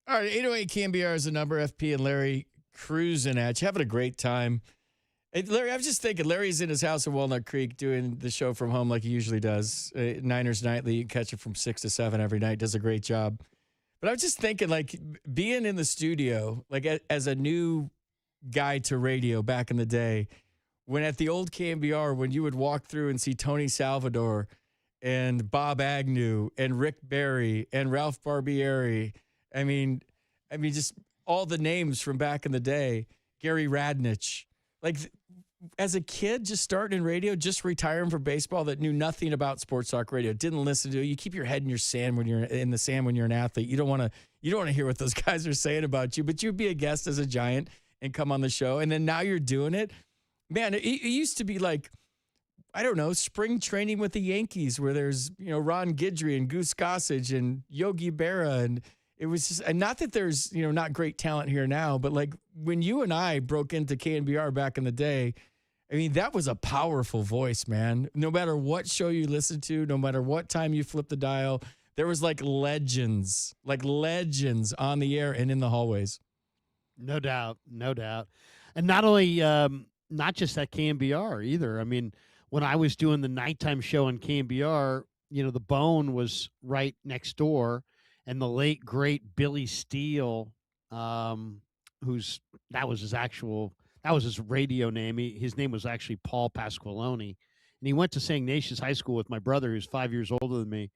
All right, 808 KNBR is the number. FP and Larry cruising at you, having a great time. Hey, Larry, I was just thinking, Larry's in his house in Walnut Creek doing the show from home like he usually does. Niners Nightly, you can catch it from 6 to 7 every night. Does a great job. But I was just thinking, like, being in the studio, like, as a new guy to radio back in the day, when at the old KNBR, when you would walk through and see Tony Salvador and Bob Agnew and Rick Barry and Ralph Barbieri, I mean, just all the names from back in the day, Gary Radnich, like, as a kid, just starting in radio, just retiring from baseball, that knew nothing about sports talk radio, didn't listen to it. You keep your head in your sand when you're in the sand when you're an athlete. You don't want to hear what those guys are saying about you, but you'd be a guest as a Giant and come on the show. And then now you're doing it. Man, it used to be like, I don't know, spring training with the Yankees where there's, Ron Guidry and Goose Gossage and Yogi Berra. And it was just, and not that there's, not great talent here now, but like when you and I broke into KNBR back in the day, I mean, that was a powerful voice, man. No matter what show you listened to, no matter what time you flipped the dial, there was like legends on the air and in the hallways. No doubt. And not only, not just at KNBR either. I mean, when I was doing the nighttime show on KNBR, the Bone was right next door, and the late, great Billy Steele, that was his radio name. His name was actually Paul Pasqualoni, and he went to St. Ignatius High School with my brother, who's 5 years older than me.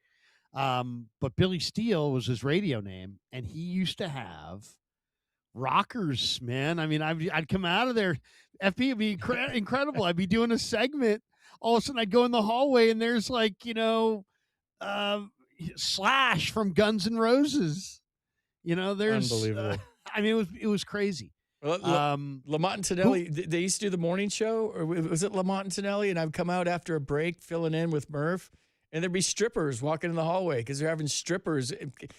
But Billy Steele was his radio name, and he used to have rockers, man. I mean, I'd come out of there. FP would be incredible. I'd be doing a segment. All of a sudden, I'd go in the hallway, and there's like, Slash from Guns N' Roses. There's unbelievable. It was crazy. Well, Lamont and Tonelli, they used to do the morning show, or was it Lamont and Tonelli? And I'd come out after a break, filling in with Murph, and there'd be strippers walking in the hallway because they're having strippers,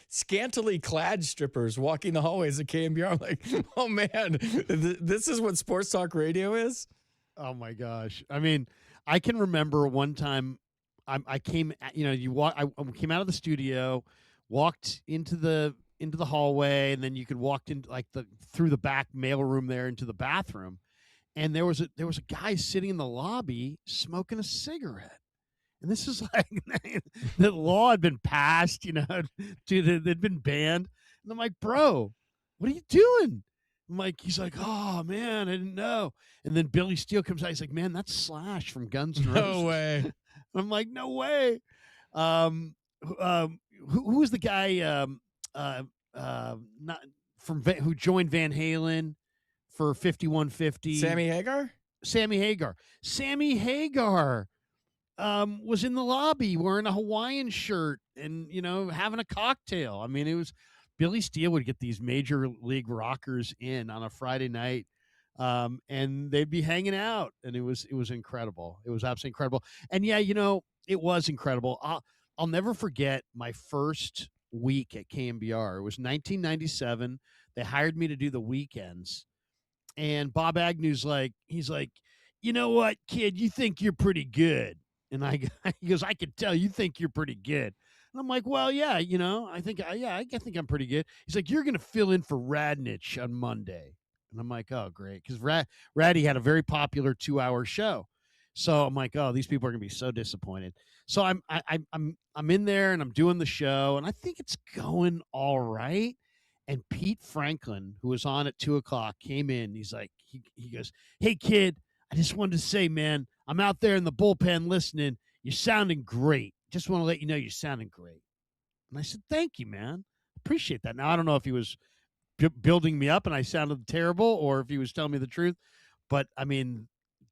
scantily clad strippers, walking the hallways at KNBR. I'm like, oh man, this is what sports talk radio is. Oh my gosh! I mean, I can remember one time I came, I came out of the studio, walked into the hallway, and then you could walk in through the back mailroom there into the bathroom, and there was a guy sitting in the lobby smoking a cigarette. And this is like the law had been passed, they'd been banned. And I'm like, bro, what are you doing? He's like, oh man, I didn't know. And then Billy Steele comes out. He's like, man, that's Slash from Guns N' Roses. No way. I'm like, no way. Who was the guy not from who joined Van Halen for 5150? Sammy Hagar. Sammy Hagar was in the lobby wearing a Hawaiian shirt and having a cocktail. I mean, it was Billy Steele would get these major league rockers in on a Friday night, and they'd be hanging out, and it was incredible. It was absolutely incredible. And yeah, it was incredible. I'll never forget my first week at KNBR. It was 1997. They hired me to do the weekends, and Bob Agnew's he's like, you know what, kid, you think you're pretty good. And he goes, I could tell you think you're pretty good. And I'm like, well, yeah, I think I'm pretty good. He's like, you're going to fill in for Radnich on Monday. And I'm like, oh, great. Because Raddy had a very popular 2-hour show. So I'm like, oh, these people are going to be so disappointed. So I'm in there and I'm doing the show, and I think it's going all right. And Pete Franklin, who was on at 2:00, came in. He's like, he goes, hey, kid, I just wanted to say, man, I'm out there in the bullpen listening. You're sounding great. Just want to let you know you're sounding great. And I said, thank you, man. Appreciate that. Now, I don't know if he was building me up and I sounded terrible or if he was telling me the truth. But, I mean,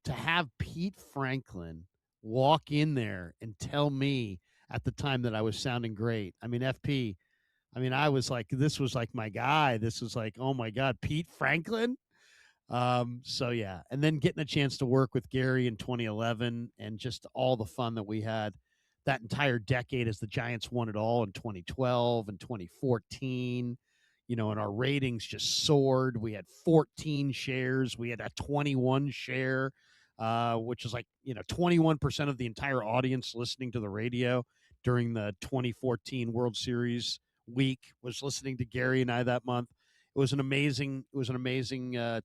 to have Pete Franklin walk in there and tell me at the time that I was sounding great. I mean, FP, I was like, this was like my guy. This was like, oh, my God, Pete Franklin? So yeah, and then getting a chance to work with Gary in 2011 and just all the fun that we had that entire decade as the Giants won it all in 2012 and 2014. and our ratings just soared. We had 14 shares. We had a 21 share, which is like, 21% of the entire audience listening to the radio during the 2014 World Series week was listening to Gary and I that month. It was an amazing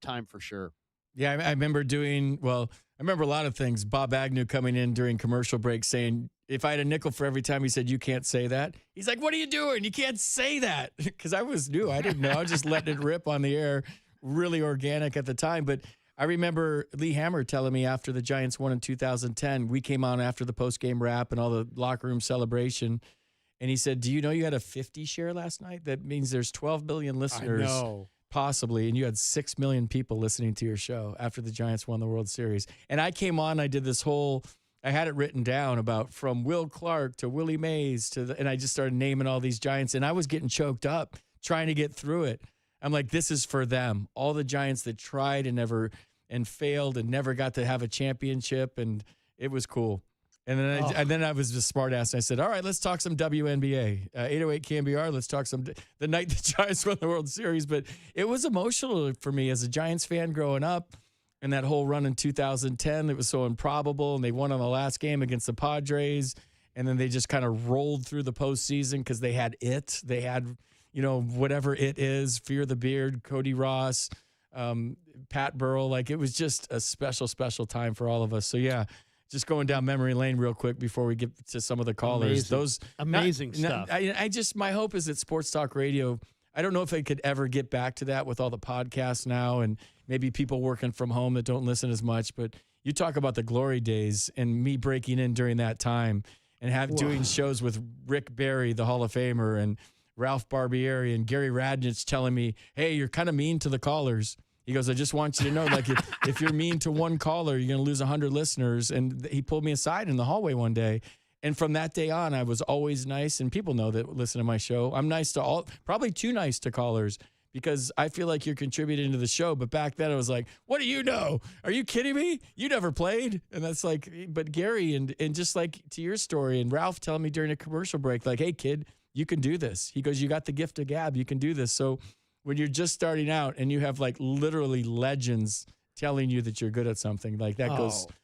time for sure. Yeah, I remember I remember a lot of things. Bob Agnew coming in during commercial break saying, if I had a nickel for every time he said, you can't say that. He's like, what are you doing? You can't say that. Because I was new. I didn't know. I was just letting it rip on the air, really organic at the time. But I remember Lee Hammer telling me after the Giants won in 2010, we came on after the post-game wrap and all the locker room celebration. And he said, do you know you had a 50 share last night? That means there's 12 million listeners. I know. Possibly, and you had 6 million people listening to your show after the Giants won the World Series. And I came on, I did this I had it written down about from Will Clark to Willie Mays and I just started naming all these Giants, and I was getting choked up trying to get through it. I'm like, this is for them. All the Giants that tried and failed and never got to have a championship, and it was cool. And then I was just smart ass. And I said, all right, let's talk some WNBA. 808 KNBR, let's talk the night the Giants won the World Series. But it was emotional for me as a Giants fan growing up. And that whole run in 2010, it was so improbable. And they won on the last game against the Padres. And then they just kind of rolled through the postseason because they had it. They had, whatever it is, Fear the Beard, Cody Ross, Pat Burrell. Like, it was just a special, special time for all of us. So, yeah. Just going down memory lane real quick before we get to some of the callers. Amazing stuff. My hope is that Sports Talk Radio, I don't know if I could ever get back to that with all the podcasts now and maybe people working from home that don't listen as much. But you talk about the glory days and me breaking in during that time and doing shows with Rick Barry, the Hall of Famer, and Ralph Barbieri and Gary Radnich telling me, hey, you're kind of mean to the callers. He goes, I just want you to know, like, if you're mean to one caller, you're going to lose 100 listeners. And he pulled me aside in the hallway one day. And from that day on, I was always nice. And people know that listen to my show. I'm nice to all, probably too nice to callers because I feel like you're contributing to the show. But back then I was like, what do you know? Are you kidding me? You never played. And that's like, but Gary and just like to your story and Ralph telling me during a commercial break, like, hey, kid, you can do this. He goes, you got the gift of gab. You can do this. So when you're just starting out and you have like literally legends telling you that you're good at something, like that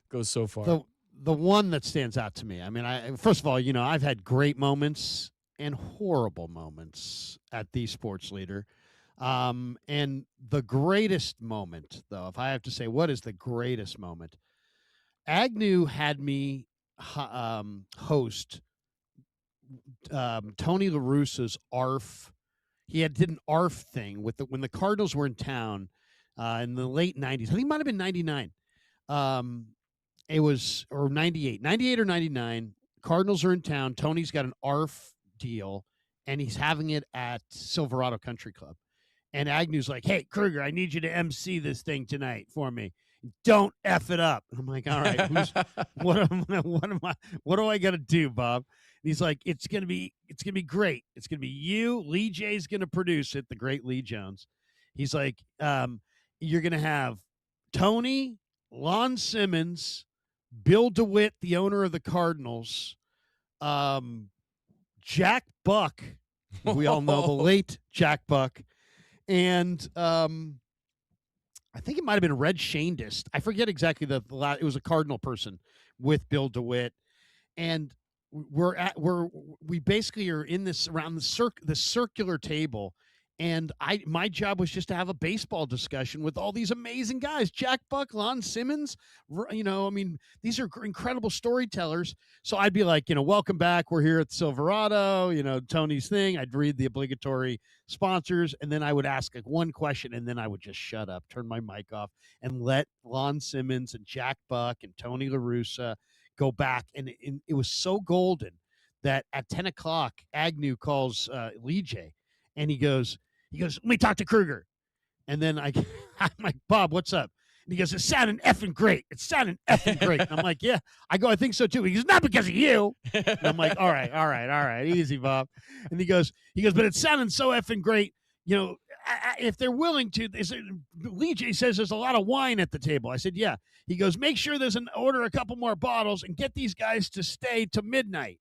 goes so far. The one that stands out to me, I mean, first of all, I've had great moments and horrible moments at the Sports Leader. And the greatest moment, though, if I have to say, what is the greatest moment? Agnew had me host Tony La Russa's ARF. He did an ARF thing when the Cardinals were in town in the late 90s. I think it might have been 99. It was, or 98 or 99. Cardinals are in town. Tony's got an ARF deal, and he's having it at Silverado Country Club. And Agnew's like, hey, Kruger, I need you to MC this thing tonight for me. Don't F it up. And I'm like, all right, what do I got to do, Bob? And he's like, it's gonna be great. It's gonna be you. Lee J's gonna produce it, the great Lee Jones. He's like, you're gonna have Tony, Lon Simmons, Bill DeWitt, the owner of the Cardinals, Jack Buck, we all know the late Jack Buck, and I think it might have been Red Shandist. I forget exactly the last. It was a Cardinal person with Bill DeWitt, and we basically are in this around the circular table, and my job was just to have a baseball discussion with all these amazing guys, Jack Buck, Lon Simmons. I mean, these are incredible storytellers. So I'd be like, welcome back. We're here at Silverado. Tony's thing. I'd read the obligatory sponsors, and then I would ask like one question, and then I would just shut up, turn my mic off, and let Lon Simmons and Jack Buck and Tony La Russa go back. And it was so golden that at 10 o'clock, Agnew calls Lee J, and he goes, let me talk to Kruger. And then I'm like, Bob, what's up? And he goes, it's sounding effing great. It's sounding effing great. And I'm like, yeah. I go, I think so too. He goes, not because of you. And I'm like, all right. Easy, Bob. And he goes, but it's sounding so effing great. If they're willing to, Lee J says there's a lot of wine at the table. I said, yeah. He goes, make sure order a couple more bottles and get these guys to stay to midnight.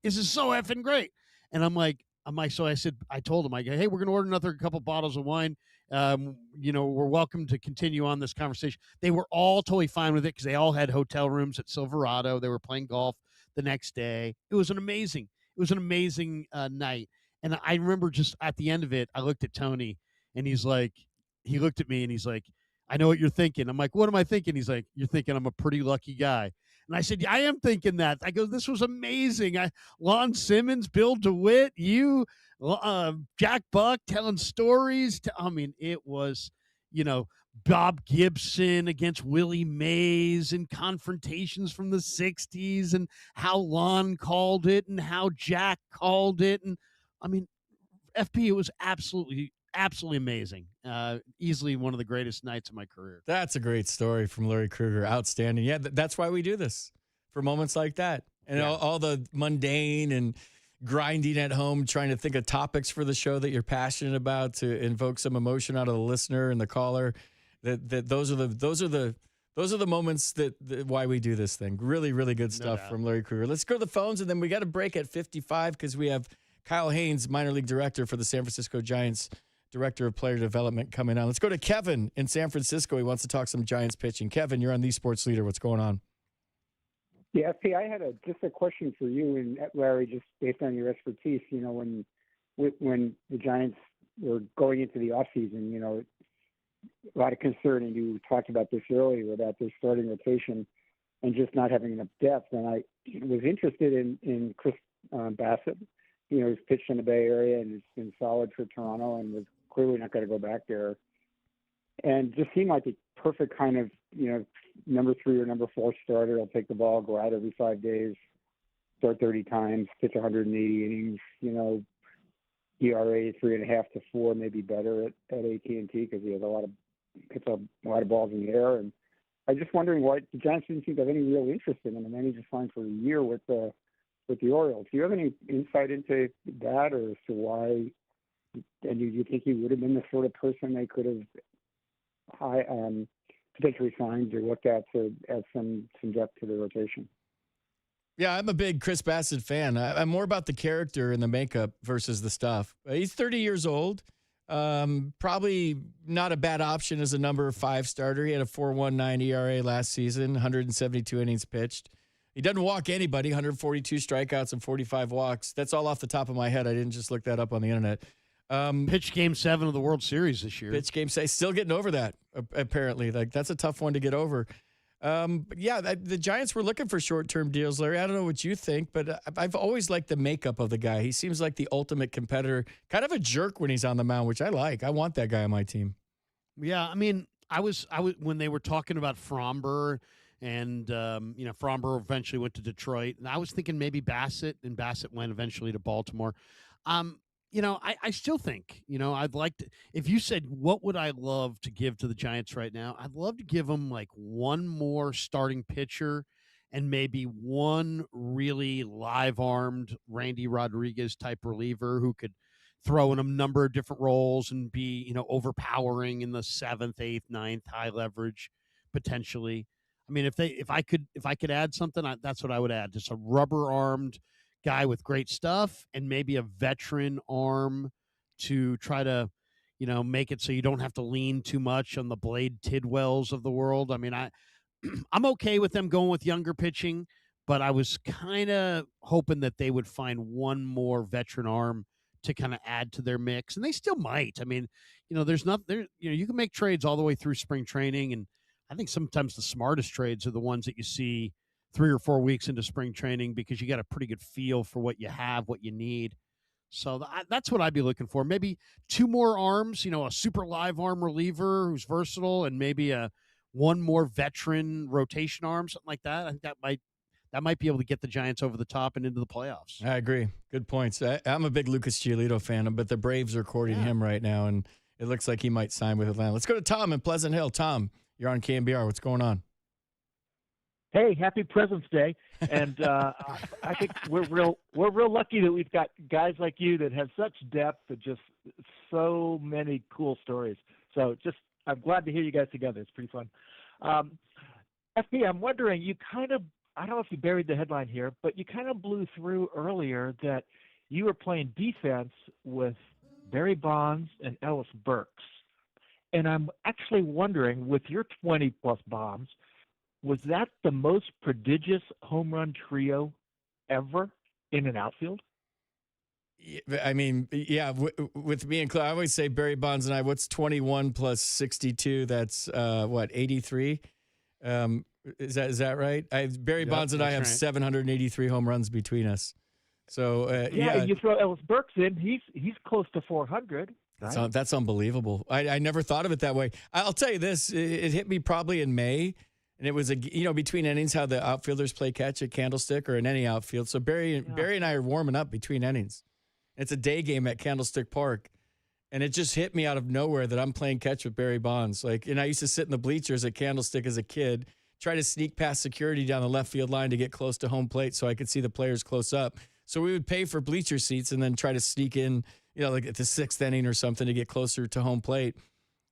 This is so effing great. And I'm like, I told him, I go, hey, we're going to order another couple bottles of wine. We're welcome to continue on this conversation. They were all totally fine with it because they all had hotel rooms at Silverado. They were playing golf the next day. It was an amazing night. And I remember just at the end of it, I looked at Tony and he looked at me and he's like, I know what you're thinking. I'm like, what am I thinking? He's like, you're thinking I'm a pretty lucky guy. And I said, I am thinking that. I go, this was amazing. Lon Simmons, Bill DeWitt, you, Jack Buck telling stories. It was, Bob Gibson against Willie Mays and confrontations from the 60s and how Lon called it and how Jack called it. And FP, it was absolutely amazing. Easily one of the greatest nights of my career. That's a great story from Larry Krueger. Outstanding. Yeah, that's why we do this, for moments like that. And all the mundane and grinding at home, trying to think of topics for the show that you're passionate about to invoke some emotion out of the listener and the caller. Those are the moments that why we do this thing. Really, really good stuff from Larry Krueger. Let's go to the phones, and then we got a break at 55 because we have Kyle Haynes, minor league director for the San Francisco Giants, director of player development, coming on. Let's go to Kevin in San Francisco. He wants to talk some Giants pitching. Kevin, you're on the Sports Leader. What's going on? Yeah, FP, I had just a question for you and Larry, just based on your expertise. When the Giants were going into the offseason, a lot of concern, and you talked about this earlier, about their starting rotation and just not having enough depth. And I was interested in Chris Bassett. He's pitched in the Bay Area and has been solid for Toronto and was clearly not going to go back there. And just seemed like the perfect kind of, number 3 or number 4 starter. He'll take the ball, go out every 5 days, start 30 times, pitch 180 innings, ERA 3.5 to 4, maybe better at AT&T because he has hits a lot of balls in the air. And I'm just wondering why the Giants didn't seem to have any real interest in him, and then he just signed for a year with the Orioles. Do you have any insight into that, or as to why? And do you think he would have been the sort of person they could have potentially signed or looked at to add some depth to the rotation? Yeah, I'm a big Chris Bassett fan. I'm more about the character and the makeup versus the stuff. He's 30 years old. Probably not a bad option as a number 5 starter. He had a 4.19 ERA last season, 172 innings pitched. He doesn't walk anybody, 142 strikeouts and 45 walks. That's all off the top of my head. I didn't just look that up on the internet. Pitched Game 7 of the World Series this year. Pitched Game 7. Still getting over that, apparently. That's a tough one to get over. The Giants were looking for short-term deals, Larry. I don't know what you think, but I've always liked the makeup of the guy. He seems like the ultimate competitor, kind of a jerk when he's on the mound, which I like. I want that guy on my team. Yeah, I was when they were talking about Fromber and Fromber eventually went to Detroit, and I was thinking maybe Bassett, and Bassett went eventually to Baltimore. I still think, I'd like to, if you said, what would I love to give to the Giants right now? I'd love to give them like one more starting pitcher and maybe one really live-armed Randy Rodriguez type reliever who could throw in a number of different roles and be, overpowering in the 7th, 8th, 9th, high leverage potentially. If I could add something, that's what I would add. Just a rubber-armed guy with great stuff and maybe a veteran arm to try to, make it so you don't have to lean too much on the Blade Tidwells of the world. I'm okay with them going with younger pitching, but I was kind of hoping that they would find one more veteran arm to kind of add to their mix, and they still might. There's not there. You can make trades all the way through spring training, and I think sometimes the smartest trades are the ones that you see 3 or 4 weeks into spring training because you got a pretty good feel for what you have, what you need. So that's what I'd be looking for. Maybe 2 more arms, a super live arm reliever who's versatile, and maybe one more veteran rotation arm, something like that. I think that might be able to get the Giants over the top and into the playoffs. I agree. Good points. I'm a big Lucas Giolito fan, but the Braves are courting him right now, and it looks like he might sign with Atlanta. Let's go to Tom in Pleasant Hill. Tom, you're on KNBR. What's going on? Hey, happy President's Day, and I think we're real lucky that we've got guys like you that have such depth and just so many cool stories. So I'm glad to hear you guys together. It's pretty fun. FP, I'm wondering, I don't know if you buried the headline here, but you kind of blew through earlier that you were playing defense with Barry Bonds and Ellis Burks. And I'm actually wondering, with your 20-plus bombs, was that the most prodigious home run trio ever in an outfield? I mean, yeah, with me and Clay, I always say Barry Bonds and I, what's 21 plus 62? That's 83? Is that right? Barry Bonds and I have 783 home runs between us. So yeah, you throw Ellis Burks in, he's close to 400. Right? That's unbelievable. I never thought of it that way. I'll tell you this: it hit me probably in May, and it was between innings how the outfielders play catch at Candlestick or in any outfield. So Barry and I are warming up between innings. It's a day game at Candlestick Park, and it just hit me out of nowhere that I'm playing catch with Barry Bonds. And I used to sit in the bleachers at Candlestick as a kid, try to sneak past security down the left field line to get close to home plate so I could see the players close up. So we would pay for bleacher seats and then try to sneak in, like at the sixth inning or something to get closer to home plate.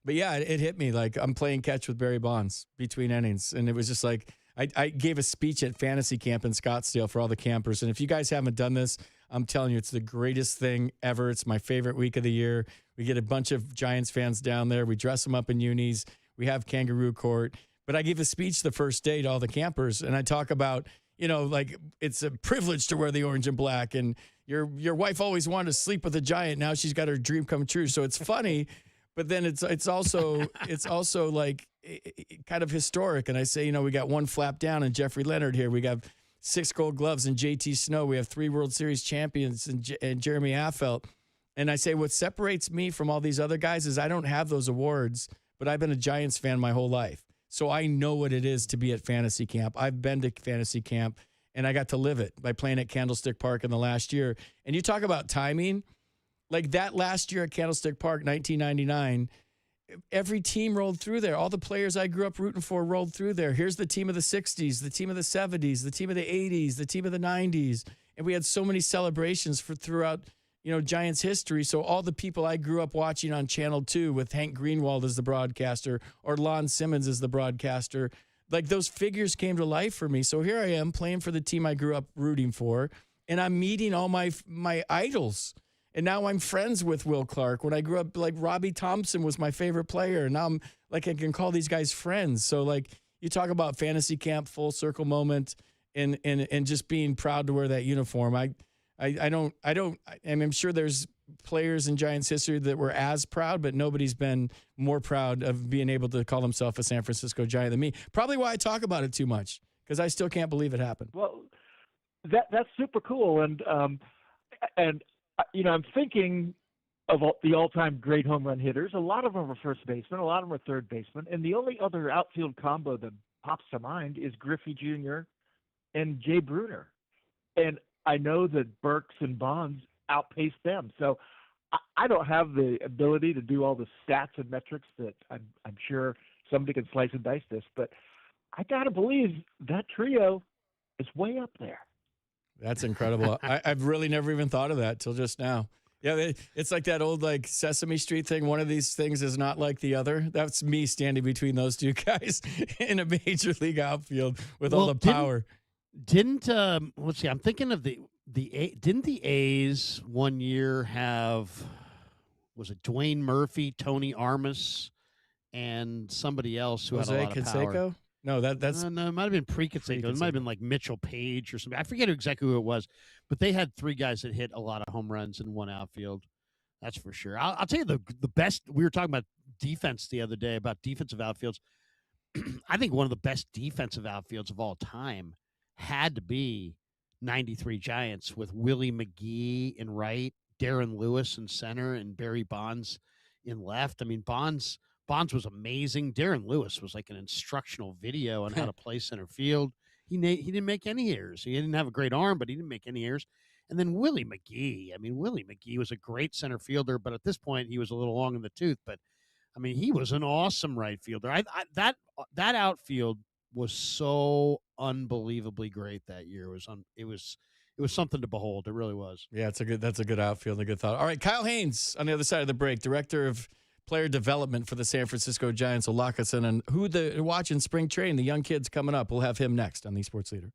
But yeah, it hit me like I'm playing catch with Barry Bonds between innings. And it was just like, I gave a speech at fantasy camp in Scottsdale for all the campers. And if you guys haven't done this, I'm telling you, it's the greatest thing ever. It's my favorite week of the year. We get a bunch of Giants fans down there. We dress them up in unis. We have kangaroo court. But I gave a speech the first day to all the campers. And I talk about, like it's a privilege to wear the orange and black. And your wife always wanted to sleep with a Giant. Now she's got her dream come true. So it's funny, but then it's also like kind of historic. And I say, we got one flap down and Jeffrey Leonard here. We got 6 Gold Gloves and JT Snow. We have 3 World Series champions and Jeremy Affeldt. And I say what separates me from all these other guys is I don't have those awards, but I've been a Giants fan my whole life. So I know what it is to be at fantasy camp. I've been to fantasy camp, and I got to live it by playing at Candlestick Park in the last year. And you talk about timing, like that last year at Candlestick Park, 1999, every team rolled through there. All the players I grew up rooting for rolled through there. Here's the team of the 60s, the team of the 70s, the team of the 80s, the team of the 90s. And we had so many celebrations throughout Giants history. So all the people I grew up watching on Channel 2 with Hank Greenwald as the broadcaster or Lon Simmons as the broadcaster, like those figures came to life for me. So here I am playing for the team I grew up rooting for, and I'm meeting all my idols. And now I'm friends with Will Clark. When I grew up, like Robbie Thompson was my favorite player. And now I'm like, I can call these guys friends. So like you talk about fantasy camp, full circle moment and just being proud to wear that uniform. I'm sure there's players in Giants history that were as proud, but nobody's been more proud of being able to call himself a San Francisco Giant than me. Probably why I talk about it too much, because I still can't believe it happened. Well, that's super cool. And I'm thinking of the all-time great home run hitters. A lot of them are first basemen. A lot of them are third basemen. And the only other outfield combo that pops to mind is Griffey Jr. and Jay Bruner. And I know that Burks and Bonds outpaced them. So I don't have the ability to do all the stats and metrics that I'm sure somebody can slice and dice this. But I got to believe that trio is way up there. That's incredible. I've really never even thought of that till just now. Yeah, it's like that old like Sesame Street thing. One of these things is not like the other. That's me standing between those two guys in a major league outfield with all the power. Let's see, I'm thinking of didn't the A's one year have, was it Dwayne Murphy, Tony Armas, and somebody else who had a lot of power? No, that's no, it might have been pre-Canseco. It might have been like Mitchell Page or something. I forget exactly who it was, but they had 3 guys that hit a lot of home runs in one outfield. That's for sure. I'll tell you the best. We were talking about defense the other day, about defensive outfields. I think one of the best defensive outfields of all time had to be 93 Giants with Willie McGee in right, Darren Lewis in center, and Barry Bonds in left. I mean, Bonds was amazing. Darren Lewis was like an instructional video on how to play center field. He didn't make any errors. He didn't have a great arm, but he didn't make any errors. And then Willie McGee was a great center fielder, but at this point he was a little long in the tooth. But I mean, he was an awesome right fielder. That outfield was so unbelievably great that year. It was something to behold. It really was. Yeah, that's a good outfield, a good thought. All right, Kyle Haynes on the other side of the break, director of player development for the San Francisco Giants, will lock us in on who they're watching spring training, the young kids coming up. We'll have him next on the Sports Leader.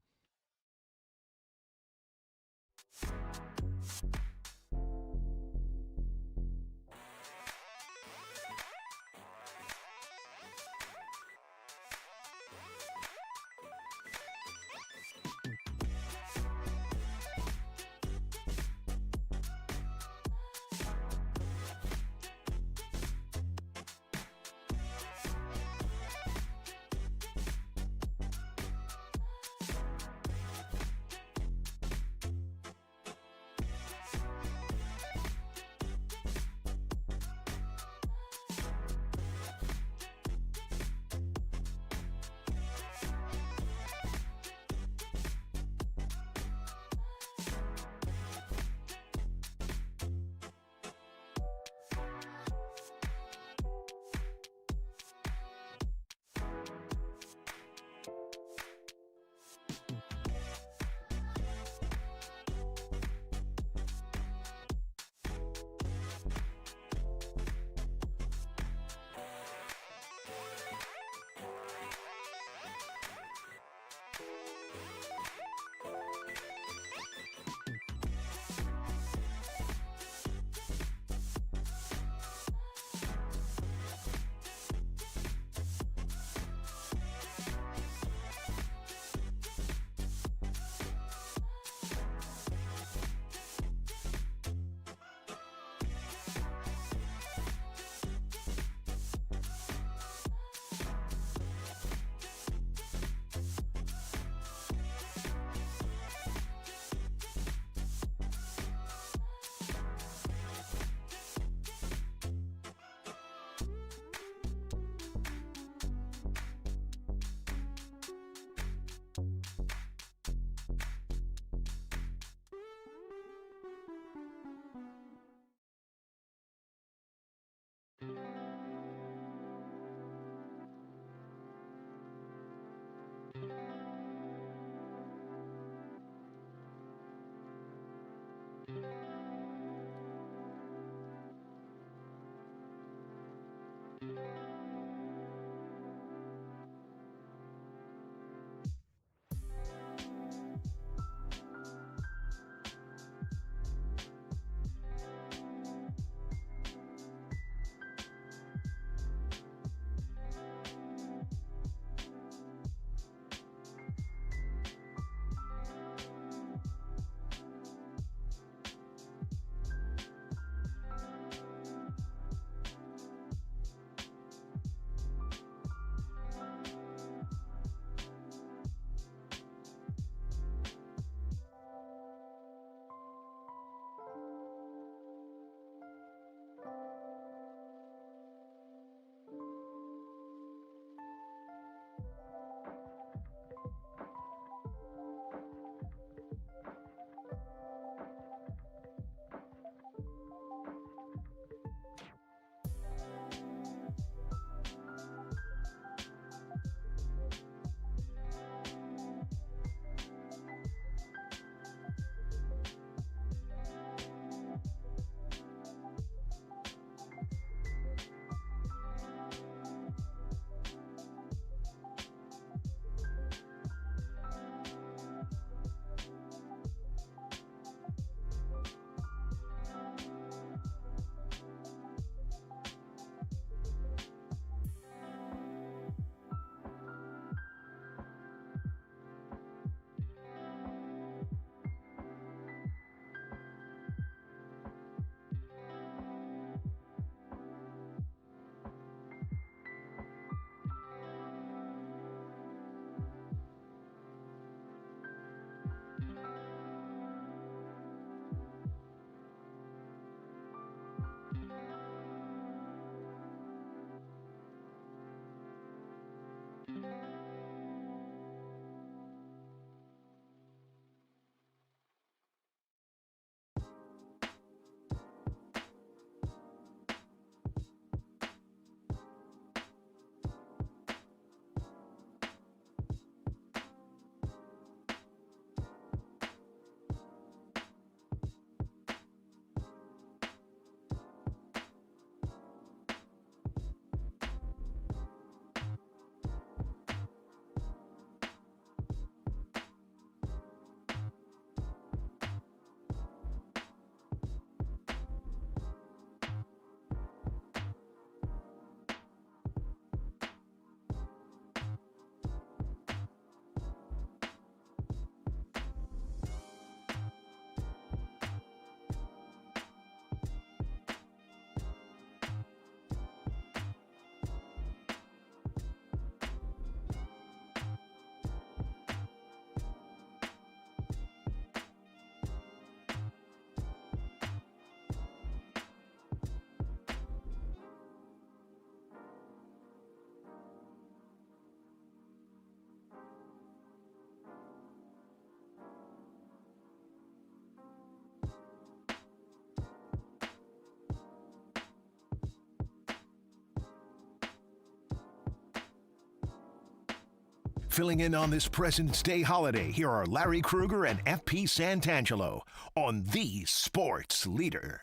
Filling in on this President's Day holiday, here are Larry Krueger and FP Santangelo on the Sports Leader.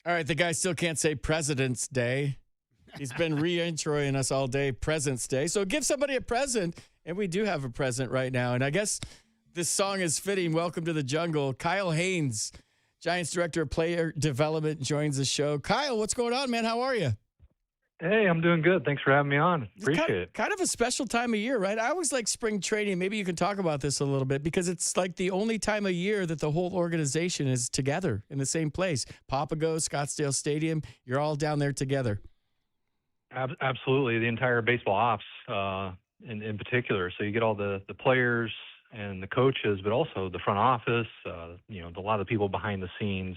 All right, the guy still can't say President's Day. He's been re-introing us all day, President's Day. So give somebody a present, and we do have a present right now. And I guess this song is fitting. Welcome to the jungle. Kyle Haynes, Giants Director of Player Development, joins the show. Kyle, what's going on, man? How are you? Hey, I'm doing good. Thanks for having me on. Appreciate it. Kind of a special time of year, right? I always like spring training. Maybe you can talk about this a little bit because it's like the only time of year that the whole organization is together in the same place. Papago, Scottsdale Stadium, you're all down there together. Absolutely. The entire baseball ops in particular. So you get all the players and the coaches, but also the front office, a lot of the people behind the scenes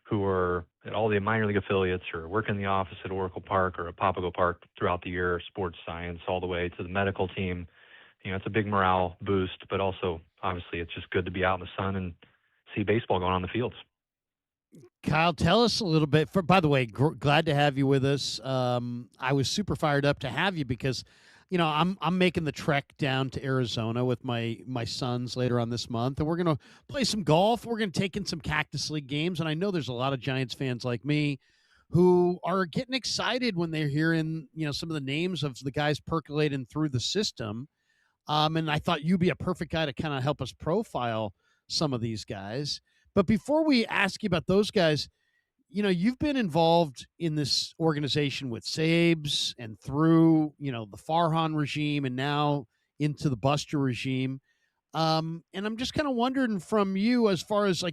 who are at all the minor league affiliates or work in the office at Oracle Park or at Papago Park throughout the year, sports science, all the way to the medical team. It's a big morale boost, but also obviously it's just good to be out in the sun and see baseball going on the fields. Kyle, tell us a little bit. By the way, glad to have you with us. I was super fired up to have you because, I'm making the trek down to Arizona with my sons later on this month, and we're going to play some golf. We're going to take in some Cactus League games, and I know there's a lot of Giants fans like me who are getting excited when they're hearing, some of the names of the guys percolating through the system. And I thought you'd be a perfect guy to kind of help us profile some of these guys. But before we ask you about those guys, you've been involved in this organization with Sabes and through, the Farhan regime and now into the Buster regime. And I'm just kind of wondering from you as far as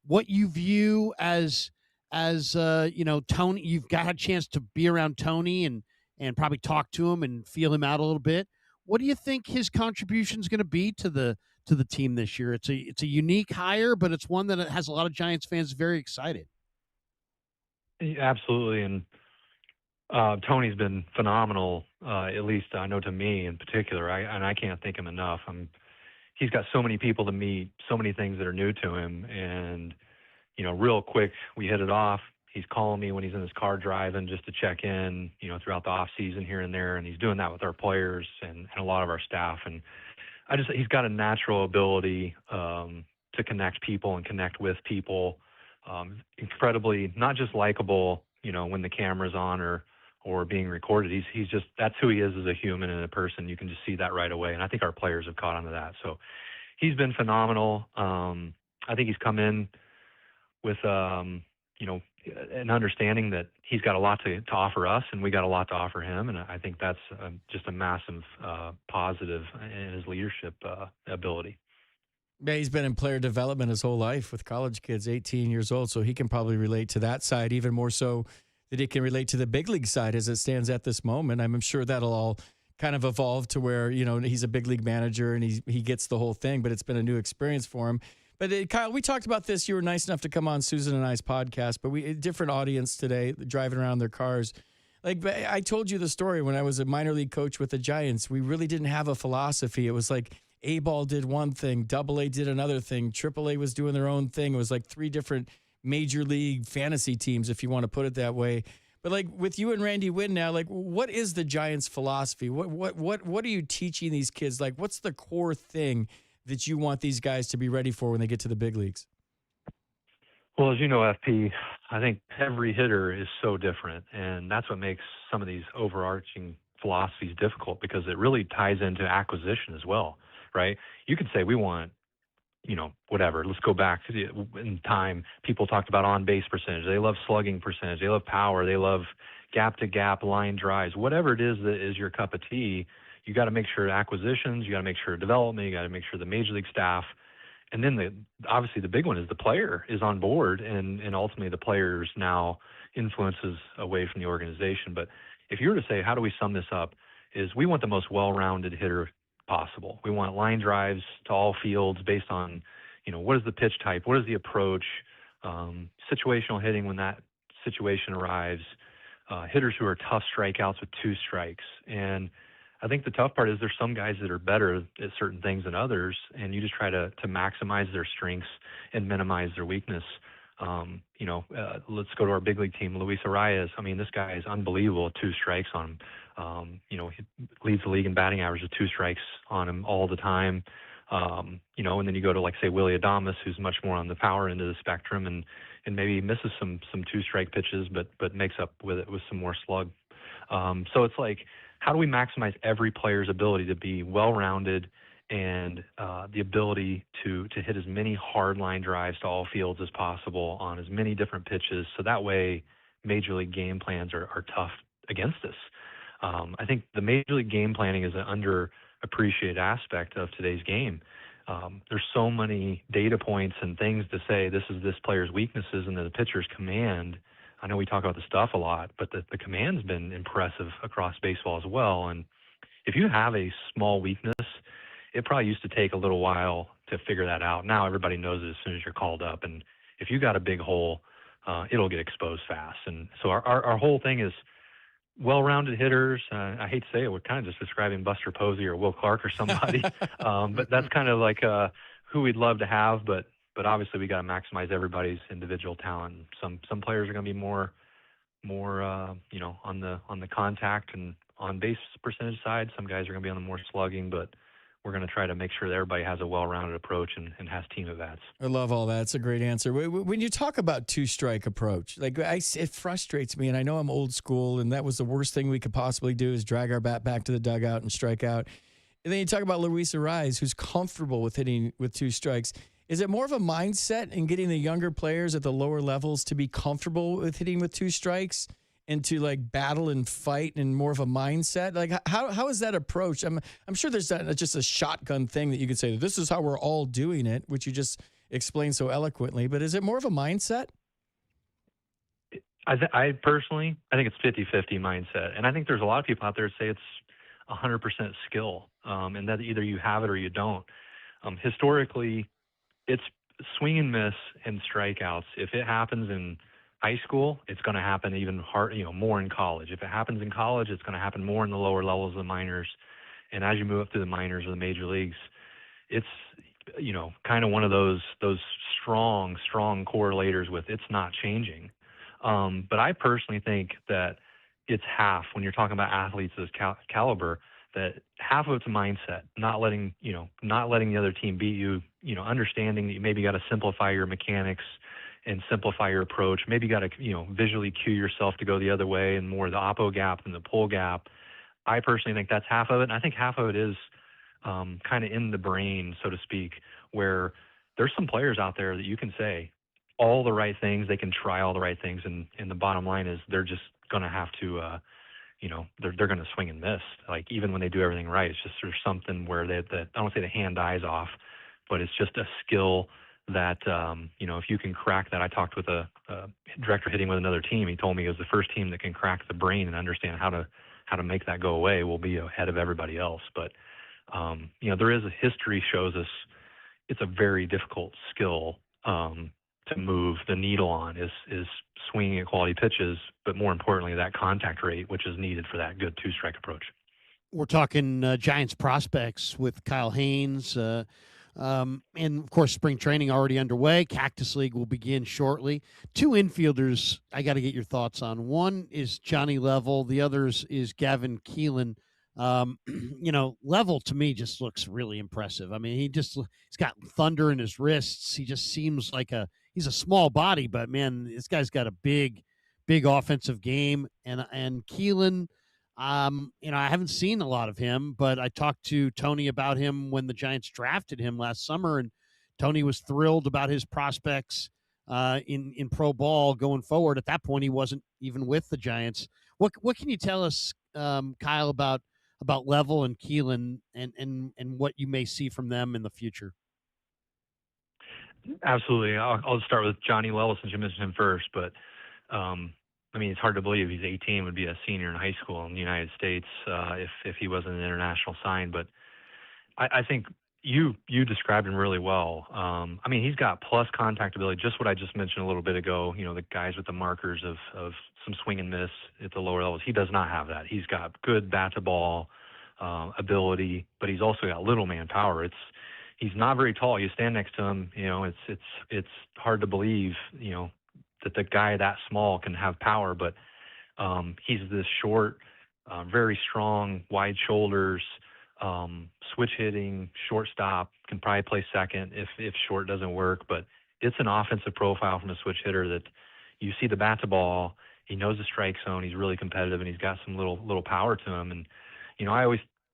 what you view as Tony, you've got a chance to be around Tony and probably talk to him and feel him out a little bit. What do you think his contribution is going to be to the team this year? It's a unique hire, but it's one that has a lot of Giants fans very excited. Absolutely. And Tony's been phenomenal, at least I know to me in particular. I can't thank him enough. He's got so many people to meet, so many things that are new to him. And, real quick, we hit it off. He's calling me when he's in his car driving just to check in, throughout the off season here and there. And he's doing that with our players and a lot of our staff. And he's got a natural ability to connect people and connect with people. Incredibly not just likable, when the camera's on or being recorded. He's just, that's who he is as a human and a person. You can just see that right away. And I think our players have caught on to that. So he's been phenomenal. I think he's come in with, an understanding that he's got a lot to offer us and we got a lot to offer him. And I think that's just a massive positive in his leadership ability. Yeah, he's been in player development his whole life with college kids, 18 years old, so he can probably relate to that side even more so that he can relate to the big league side as it stands at this moment. I'm sure that'll all kind of evolve to where, he's a big league manager and he gets the whole thing, but it's been a new experience for him. But Kyle, we talked about this. You were nice enough to come on Susan and I's podcast, but a different audience today driving around their cars. Like I told you the story when I was a minor league coach with the Giants, we really didn't have a philosophy. It was like A-ball did one thing, Double-A did another thing, Triple-A was doing their own thing. It was like three different major league fantasy teams, if you want to put it that way. But like with you and Randy Wynn now, like what is the Giants' philosophy? What are you teaching these kids? Like what's the core thing that you want these guys to be ready for when they get to the big leagues? Well, as you know, FP, I think every hitter is so different, and that's what makes some of these overarching philosophies difficult because it really ties into acquisition as well, right? You could say we want, whatever. Let's go back to in time. People talked about on-base percentage. They love slugging percentage. They love power. They love gap-to-gap line drives. Whatever it is that is your cup of tea, you got to make sure acquisitions, you got to make sure development, you got to make sure the major league staff. And then obviously the big one is the player is on board and ultimately the players now influences away from the organization. But if you were to say, how do we sum this up, is we want the most well-rounded hitter possible. We want line drives to all fields based on, what is the pitch type, what is the approach, situational hitting when that situation arrives, hitters who are tough strikeouts with 2 strikes. And I think the tough part is there's some guys that are better at certain things than others, and you just try to maximize their strengths and minimize their weakness. Let's go to our big league team, Luis Arias. I mean, this guy is unbelievable. 2 strikes on He leads the league in batting average with 2 strikes on him all the time. And then you go to, like, say, Willie Adames, who's much more on the power end of the spectrum, and maybe misses some 2-strike pitches, but makes up with it with some more slug. So it's like, how do we maximize every player's ability to be well-rounded and the ability to hit as many hard line drives to all fields as possible on as many different pitches, so that way major league game plans are tough against us. I think the major league game planning is an underappreciated aspect of today's game. There's so many data points and things to say this is this player's weaknesses and the pitcher's command. I know we talk about the stuff a lot, but the command's been impressive across baseball as well. And if you have a small weakness, it probably used to take a little while to figure that out. Now everybody knows it as soon as you're called up. And if you got a big hole, it'll get exposed fast. And so our whole thing is well-rounded hitters. I hate to say it, we're kind of just describing Buster Posey or Will Clark or somebody, but that's kind of like who we'd love to have. But obviously we got to maximize everybody's individual talent. Some players are going to be more on the contact and on base percentage side. Some guys are going to be on the more slugging, but we're going to try to make sure that everybody has a well-rounded approach and has team at bats. I love all that. It's a great answer. When you talk about 2-strike approach, like it frustrates me, and I know I'm old school, and that was the worst thing we could possibly do is drag our bat back to the dugout and strike out. And then you talk about Luis Arraez, who's comfortable with hitting with 2 strikes. Is it more of a mindset in getting the younger players at the lower levels to be comfortable with hitting with 2 strikes and to like battle and fight and more of a mindset? Like how is that approach? I'm sure there's not just a shotgun thing that you could say, this is how we're all doing it, which you just explained so eloquently, but is it more of a mindset? I personally think it's 50-50 mindset. And I think there's a lot of people out there that say it's 100% skill, and that either you have it or you don't. Historically, it's swing and miss and strikeouts. If it happens in high school, it's going to happen even more in college. If it happens in college, it's going to happen more in the lower levels of the minors. And as you move up through the minors or the major leagues, it's, kind of one of those strong correlators with it's not changing. But I personally think that it's half when you're talking about athletes of this caliber, that half of it's a mindset, not letting the other team beat you, understanding that you maybe got to simplify your mechanics and simplify your approach. Maybe you got to, visually cue yourself to go the other way and more the oppo gap than the pull gap. I personally think that's half of it. And I think half of it is kind of in the brain, so to speak, where there's some players out there that you can say all the right things. They can try all the right things. And the bottom line is they're just going to have to, they're going to swing and miss. Like even when they do everything right, it's just there's something where I don't want to say the hand dies off, but it's just a skill that, if you can crack that. I talked with a director hitting with another team. He told me it was the first team that can crack the brain and understand how to make that go away will be ahead of everybody else. But, there is a history shows us it's a very difficult skill to move the needle on is swinging at quality pitches, but more importantly, that contact rate, which is needed for that good 2-strike approach. We're talking Giants prospects with Kyle Haynes, and, of course, spring training already underway. Cactus League will begin shortly. 2 infielders I got to get your thoughts on. One is Johnny Level. The other is Gavin Keelan. Level to me just looks really impressive. I mean, he's got thunder in his wrists. He just seems like he's a small body, but, man, this guy's got a big offensive game. And Keelan, I haven't seen a lot of him, but I talked to Tony about him when the Giants drafted him last summer, and Tony was thrilled about his prospects in pro ball going forward. At that point, he wasn't even with the Giants. What can you tell us, Kyle, about Level and Keelan and what you may see from them in the future? Absolutely. I'll start with Johnny Level since you mentioned him first, but it's hard to believe he's 18, would be a senior in high school in the United States if he wasn't an international sign. But I think you described him really well. He's got plus contact ability, just what I just mentioned a little bit ago, the guys with the markers of some swing and miss at the lower levels. He does not have that. He's got good bat to ball ability, but he's also got little man power. He's not very tall. You stand next to him, it's hard to believe, that the guy that small can have power, but he's this short, very strong, wide shoulders, switch hitting, shortstop, can probably play second if short doesn't work. But it's an offensive profile from a switch hitter that you see the bat to ball. He knows the strike zone. He's really competitive, and he's got some little power to him. And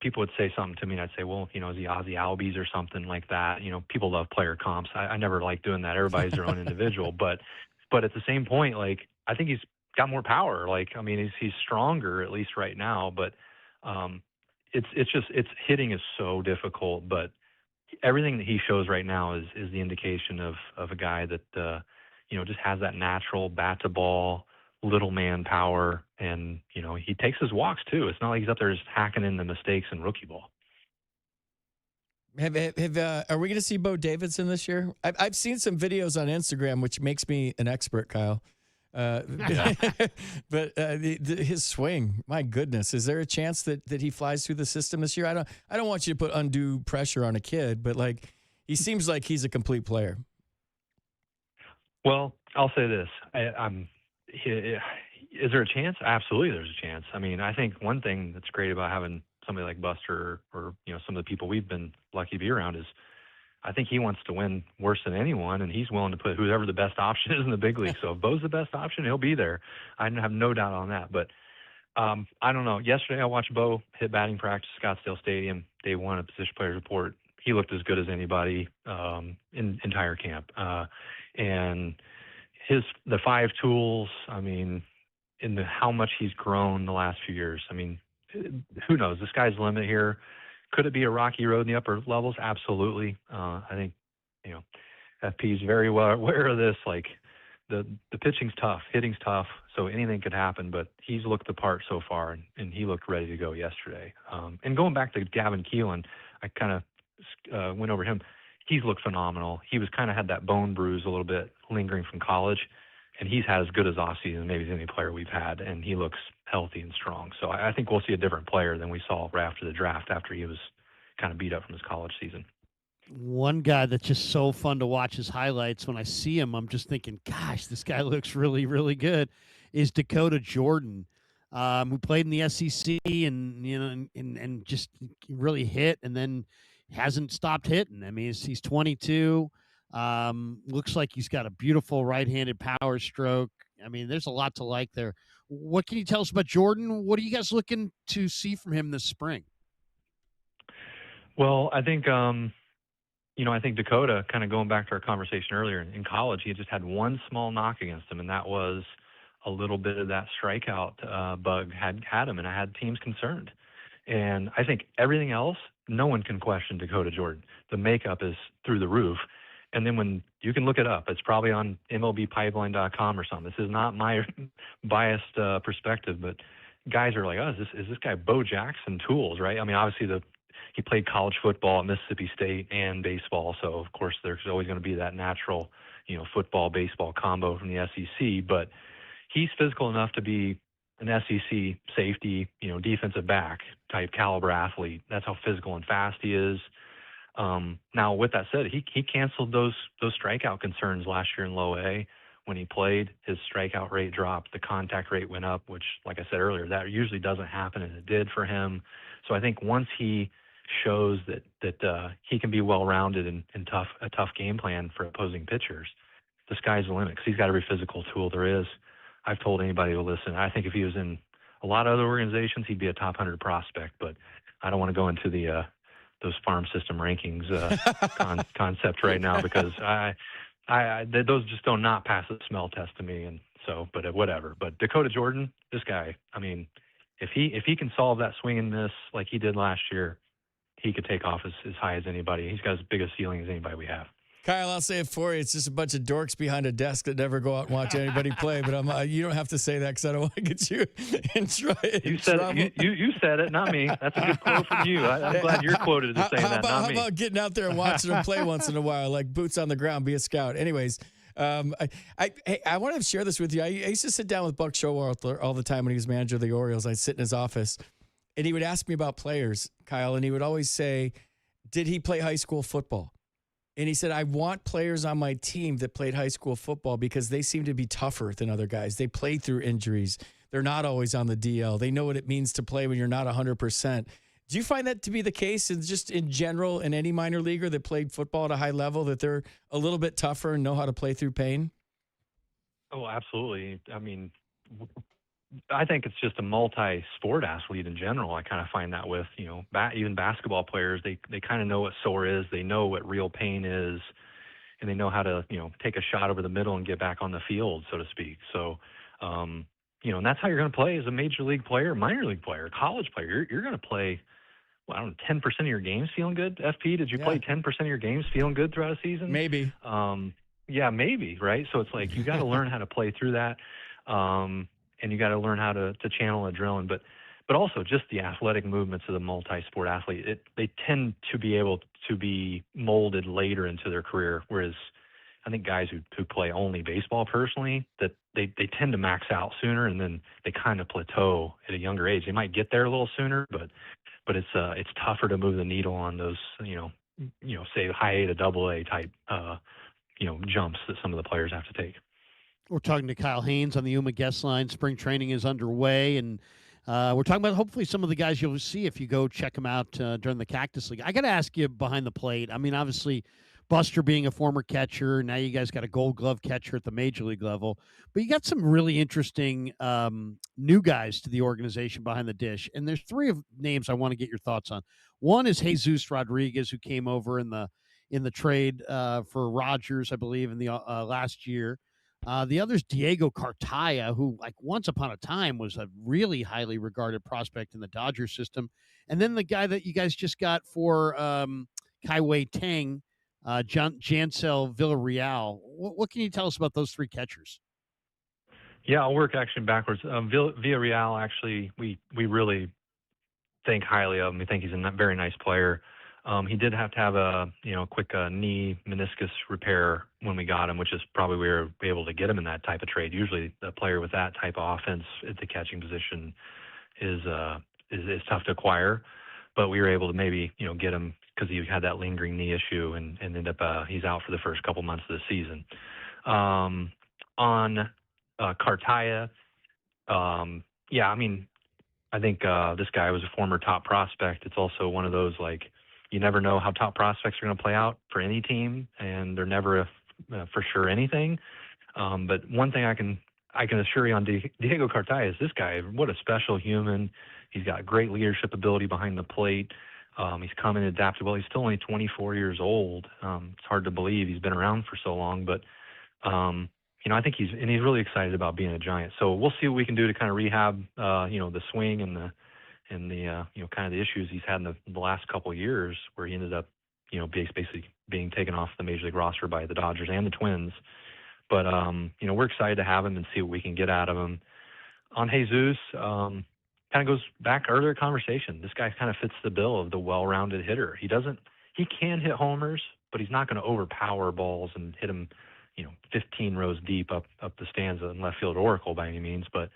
people would say something to me, and I'd say, well, is he Ozzy Albies or something like that? People love player comps. I never like doing that. Everybody's their own individual. But at the same point, I think he's got more power. He's stronger, at least right now. But it's hitting is so difficult. But everything that he shows right now is the indication of a guy that just has that natural bat to ball, little man power, and he takes his walks too. It's not like he's up there just hacking in the mistakes in rookie ball. Are we going to see Bo Davidson this year? I've seen some videos on Instagram, which makes me an expert, Kyle. But his swing, my goodness, is there a chance that he flies through the system this year? I don't want you to put undue pressure on a kid, but he seems like he's a complete player. Well, I'll say this: is there a chance? Absolutely, there's a chance. I think one thing that's great about having somebody like Buster or some of the people we've been lucky to be around is I think he wants to win worse than anyone, and he's willing to put whoever the best option is in the big league. So if Bo's the best option, he'll be there. I have no doubt on that. But I don't know. Yesterday I watched Bo hit batting practice at Scottsdale Stadium. Day one of Position Players Report. He looked as good as anybody in entire camp. And the 5 tools, how much he's grown the last few years. Who knows? The sky's the limit here. Could it be a rocky road in the upper levels? Absolutely. I think, FP is very well aware of this. The pitching's tough, hitting's tough, so anything could happen, but he's looked the part so far, and he looked ready to go yesterday. And going back to Gavin Keelan, I kind of went over him. He's looked phenomenal. He was kind of had that bone bruise a little bit lingering from college, and he's had as good as offseason maybe as any player we've had, and he looks healthy and strong. So I think we'll see a different player than we saw right after the draft, after he was kind of beat up from his college season. One guy that's just so fun to watch his highlights. When I see him, I'm just thinking, gosh, this guy looks really, really good, is Dakota Jordan, who played in the SEC and just really hit, and then hasn't stopped hitting. He's 22. Looks like he's got a beautiful right-handed power stroke. There's a lot to like there. What can you tell us about Jordan? What are you guys looking to see from him this spring? Well, I think, I think Dakota, kind of going back to our conversation earlier, in college, he just had one small knock against him, and that was a little bit of that strikeout bug had him, and I had teams concerned. And I think everything else, no one can question Dakota Jordan. The makeup is through the roof. And then when you can look it up, it's probably on MLBpipeline.com or something. This is not my biased perspective, but guys are like, oh, is this guy Bo Jackson tools, right? Obviously he played college football at Mississippi State and baseball, so of course there's always going to be that natural, football baseball combo from the SEC. But he's physical enough to be an SEC safety, defensive back type caliber athlete. That's how physical and fast he is. Now, with that said, he canceled those strikeout concerns last year in low A. When he played, his strikeout rate dropped, the contact rate went up, which, like I said earlier, that usually doesn't happen, and it did for him. So I think once he shows that he can be well-rounded and a tough game plan for opposing pitchers, the sky's the limit, because he's got every physical tool there is. I've told anybody to listen. I think if he was in a lot of other organizations, he'd be a top 100 prospect, but I don't want to go into those farm system rankings concept right now, because those just do not pass the smell test to me. And so, but whatever. But Dakota Jordan, this guy, if he can solve that swing and miss like he did last year, he could take off as high as anybody. He's got as big a ceiling as anybody we have. Kyle, I'll say it for you. It's just a bunch of dorks behind a desk that never go out and watch anybody play. But you don't have to say that, because I don't want to get you in trouble. You said it, not me. That's a good quote from you. I'm glad you're quoted as saying that, not me. How about getting out there and watching them play once in a while, like boots on the ground, be a scout. Anyways, I want to share this with you. I used to sit down with Buck Showalter all the time when he was manager of the Orioles. I'd sit in his office, and he would ask me about players, Kyle, and he would always say, did he play high school football? And he said, I want players on my team that played high school football, because they seem to be tougher than other guys. They played through injuries. They're not always on the DL. They know what it means to play when you're not 100%. Do you find that to be the case in general in any minor leaguer that played football at a high level, that they're a little bit tougher and know how to play through pain? Oh, absolutely. I mean, I think it's just a multi-sport athlete in general. I kind of find that with, even basketball players, they kind of know what sore is. They know what real pain is, and they know how to, take a shot over the middle and get back on the field, so to speak. So, and that's how you're going to play as a major league player, minor league player, college player. You're going to play, 10% of your games feeling good. FP, did you play 10% of your games feeling good throughout a season? Maybe. Yeah, maybe, right? So it's like you got to learn how to play through that, and you got to learn how to channel adrenaline. But also just the athletic movements of the multi-sport athlete. They tend to be able to be molded later into their career, whereas I think guys who play only baseball personally, that they tend to max out sooner, and then they kind of plateau at a younger age. They might get there a little sooner, but it's tougher to move the needle on those, say high A to double A type, jumps that some of the players have to take. We're talking to Kyle Haynes on the UMA guest line. Spring training is underway, and we're talking about hopefully some of the guys you'll see if you go check them out during the Cactus League. I got to ask you behind the plate. I mean, obviously, Buster being a former catcher, now you guys got a Gold Glove catcher at the major league level, but you got some really interesting new guys to the organization behind the dish. And there's three of names I want to get your thoughts on. One is Jesus Rodriguez, who came over in the trade for Rogers, I believe, in the last year. The other is Diego Cartaya, who, like, once upon a time was a really highly regarded prospect in the Dodger system. And then the guy that you guys just got for Kaiwei Tang, Jansel Villarreal. What can you tell us about those three catchers? Yeah, I'll work actually backwards. Villarreal, actually, we really think highly of him. We think he's a very nice player. He did have to have a quick knee meniscus repair when we got him, which is probably we were able to get him in that type of trade. Usually, a player with that type of offense at the catching position is tough to acquire, but we were able to maybe get him because he had that lingering knee issue and ended up he's out for the first couple months of the season. On Cartaya, I think this guy was a former top prospect. It's also one of those, like, you never know how top prospects are going to play out for any team, and they're never for sure anything. But one thing I can assure you on Diego Cartaya is this guy, what a special human. He's got great leadership ability behind the plate. He's come in adaptable. He's still only 24 years old. It's hard to believe he's been around for so long, but I think he's really excited about being a Giant. So we'll see what we can do to kind of rehab, the swing and the kind of the issues he's had in the last couple of years, where he ended up, basically being taken off the major league roster by the Dodgers and the Twins. But we're excited to have him and see what we can get out of him. On Jesus, kind of goes back to earlier conversation. This guy kind of fits the bill of the well-rounded hitter. He can hit homers, but he's not going to overpower balls and hit them 15 rows deep up the stands in left field oracle by any means, but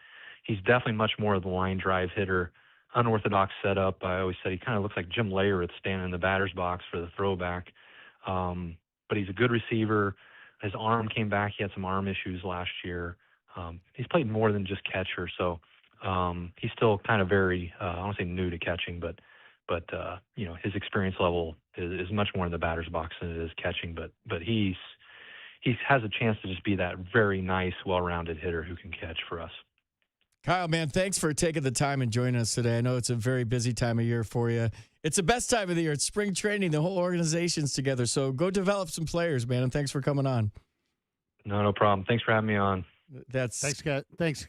he's definitely much more of the line drive hitter, unorthodox setup. I always said he kind of looks like Jim Leyritz standing in the batter's box for the throwback. But he's a good receiver. His arm came back. He had some arm issues last year. He's played more than just catcher, so he's still kind of very, I don't want to say new to catching, but his experience level is much more in the batter's box than it is catching. But he has a chance to just be that very nice, well-rounded hitter who can catch for us. Kyle, man, thanks for taking the time and joining us today. I know it's a very busy time of year for you. It's the best time of the year. It's spring training. The whole organization's together. So go develop some players, man, and thanks for coming on. No problem. Thanks for having me on. Thanks, Kyle. Thanks,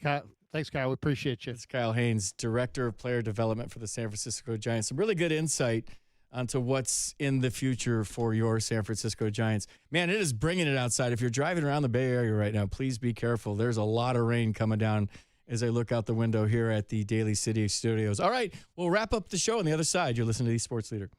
Kyle. We appreciate you. It's Kyle Haynes, Director of Player Development for the San Francisco Giants. Some really good insight onto what's in the future for your San Francisco Giants. Man, it is bringing it outside. If you're driving around the Bay Area right now, please be careful. There's a lot of rain coming down as I look out the window here at the Daily City Studios. All right, we'll wrap up the show on the other side. You're listening to the Sports Leader.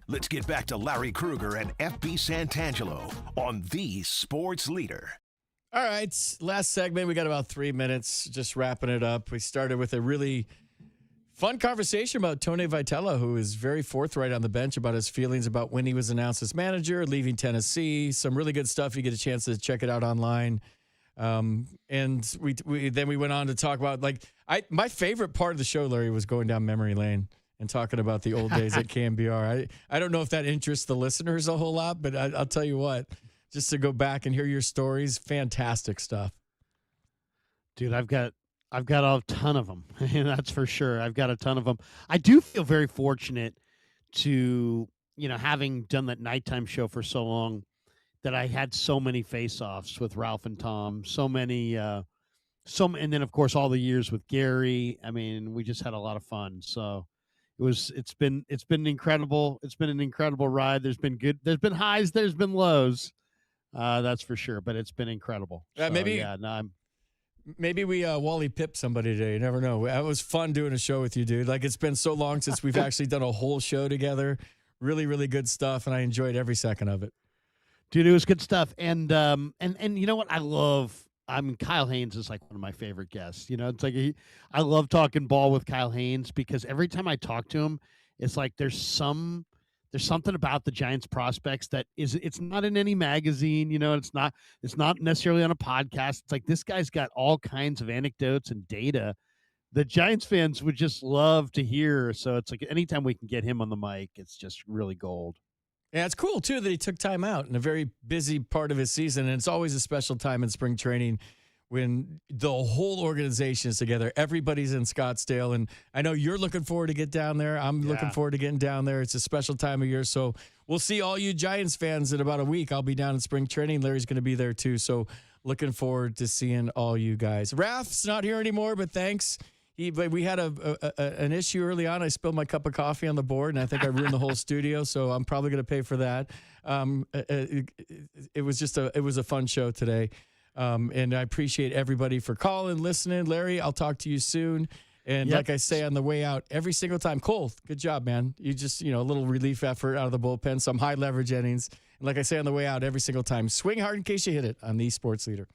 Let's get back to Larry Krueger and FB Santangelo on the Sports Leader. All right, last segment. We got about 3 minutes, just wrapping it up. We started with a really fun conversation about Tony Vitello, who is very forthright on the bench about his feelings about when he was announced as manager, leaving Tennessee. Some really good stuff. You get a chance to check it out online. And we went on to talk about, my favorite part of the show, Larry, was going down memory lane and talking about the old days at KNBR. I don't know if that interests the listeners a whole lot, but I'll tell you what, just to go back and hear your stories, fantastic stuff. Dude, I've got a ton of them. That's for sure. I've got a ton of them. I do feel very fortunate to, having done that nighttime show for so long, that I had so many face-offs with Ralph and Tom, and then of course all the years with Gary. I mean, we just had a lot of fun. So it's been incredible. It's been an incredible ride. There's been highs, there's been lows. That's for sure, but it's been incredible. Maybe we Wally Pipped somebody today. You never know. It was fun doing a show with you, dude. It's been so long since we've actually done a whole show together. Really, really good stuff, and I enjoyed every second of it. Dude, it was good stuff. And you know what I love? Kyle Haynes is one of my favorite guests. It's I love talking ball with Kyle Haynes because every time I talk to him, it's there's something about the Giants prospects that it's not in any magazine, it's not necessarily on a podcast. It's this guy's got all kinds of anecdotes and data that Giants fans would just love to hear. So it's anytime we can get him on the mic, it's just really gold. Yeah, it's cool, too, that he took time out in a very busy part of his season. And it's always a special time in spring training when the whole organization is together. Everybody's in Scottsdale. And I know you're looking forward to get down there. I'm looking forward to getting down there. It's a special time of year. So we'll see all you Giants fans in about a week. I'll be down in spring training. Larry's going to be there, too. So looking forward to seeing all you guys. Raf's not here anymore, but thanks. We had an issue early on. I spilled my cup of coffee on the board, and I think I ruined the whole studio. So I'm probably going to pay for that. It was a fun show today, and I appreciate everybody for calling, listening. Larry, I'll talk to you soon. And like I say on the way out, every single time, Cole, good job, man. You just a little relief effort out of the bullpen, some high leverage innings. And like I say on the way out, every single time, swing hard in case you hit it on the Sports Leader.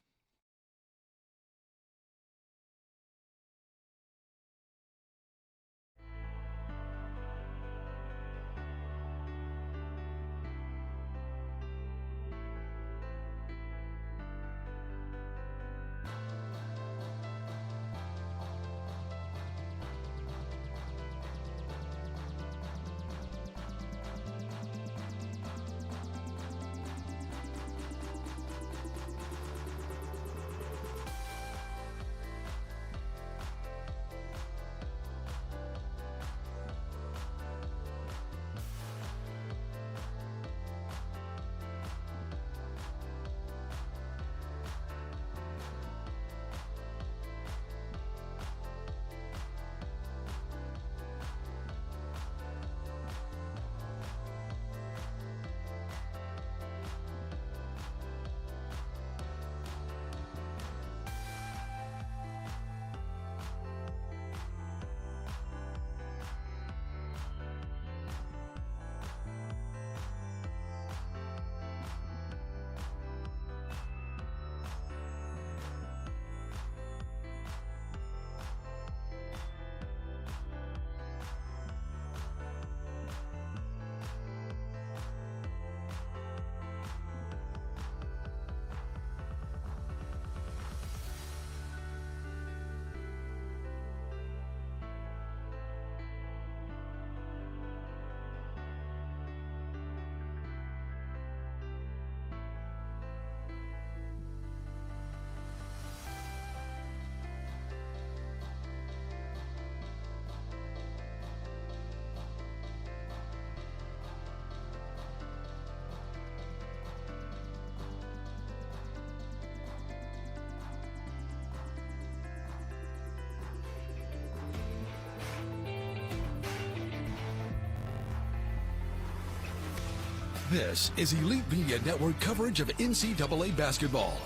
This is Elite Media Network coverage of NCAA basketball.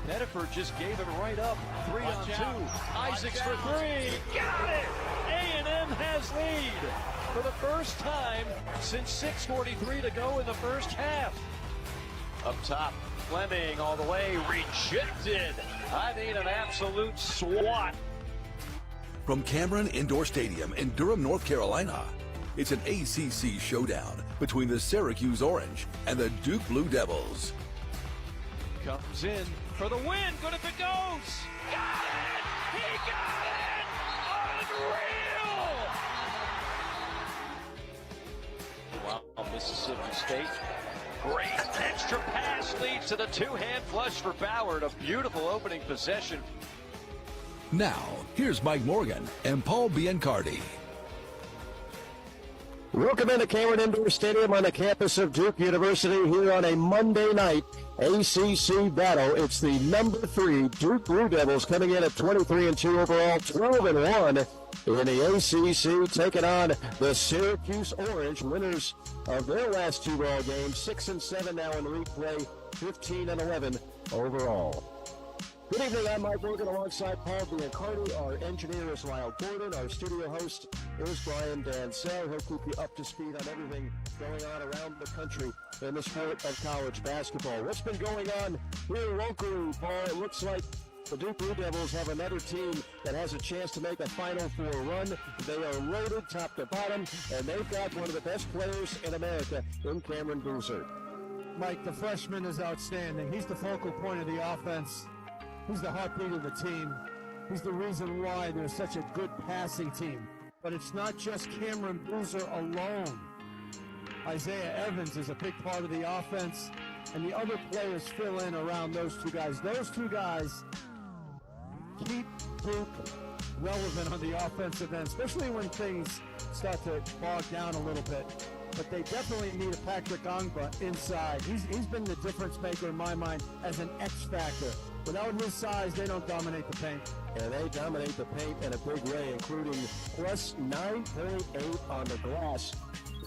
Pettiford just gave it right up. 3-on-2. Isaacs for three. Got it! A&M has lead for the first time since 6:43 to go in the first half. Up top, Fleming all the way. Rejected. I mean, an absolute swat. From Cameron Indoor Stadium in Durham, North Carolina, it's an ACC showdown between the Syracuse Orange and the Duke Blue Devils. Comes in for the win. Good if it goes. Got it! He got it! Unreal! Wow, Mississippi State. Great extra pass leads to the two-hand flush for Ballard. A beautiful opening possession. Now, here's Mike Morgan and Paul Biancardi. Welcome into Cameron Indoor Stadium on the campus of Duke University here on a Monday night ACC battle. It's the number 3 Duke Blue Devils coming in at 23-2 overall, 12-1 in the ACC, taking on the Syracuse Orange, winners of their last 2 ball games, 6-7 now in replay, 15-11 overall. Good evening, I'm Mike Morgan alongside Paul Biancardi. Our engineer is Lyle Gordon. Our studio host is Brian Dansell. He'll keep you up to speed on everything going on around the country in the sport of college basketball. What's been going on here locally, Paul? It looks like the Duke Blue Devils have another team that has a chance to make a Final Four run. They are loaded top to bottom, and they've got one of the best players in America in Cameron Boozer. Mike, the freshman is outstanding. He's the focal point of the offense. He's the heartbeat of the team. He's the reason why they're such a good passing team. But it's not just Cameron Boozer alone. Isaiah Evans is a big part of the offense, and the other players fill in around those two guys. Those two guys keep Duke relevant on the offensive end, especially when things start to bog down a little bit. But they definitely need a Patrick Ongba inside. He's been the difference maker in my mind as an X factor. Without his size, they don't dominate the paint. And they dominate the paint in a big way, including plus 9.8 on the glass.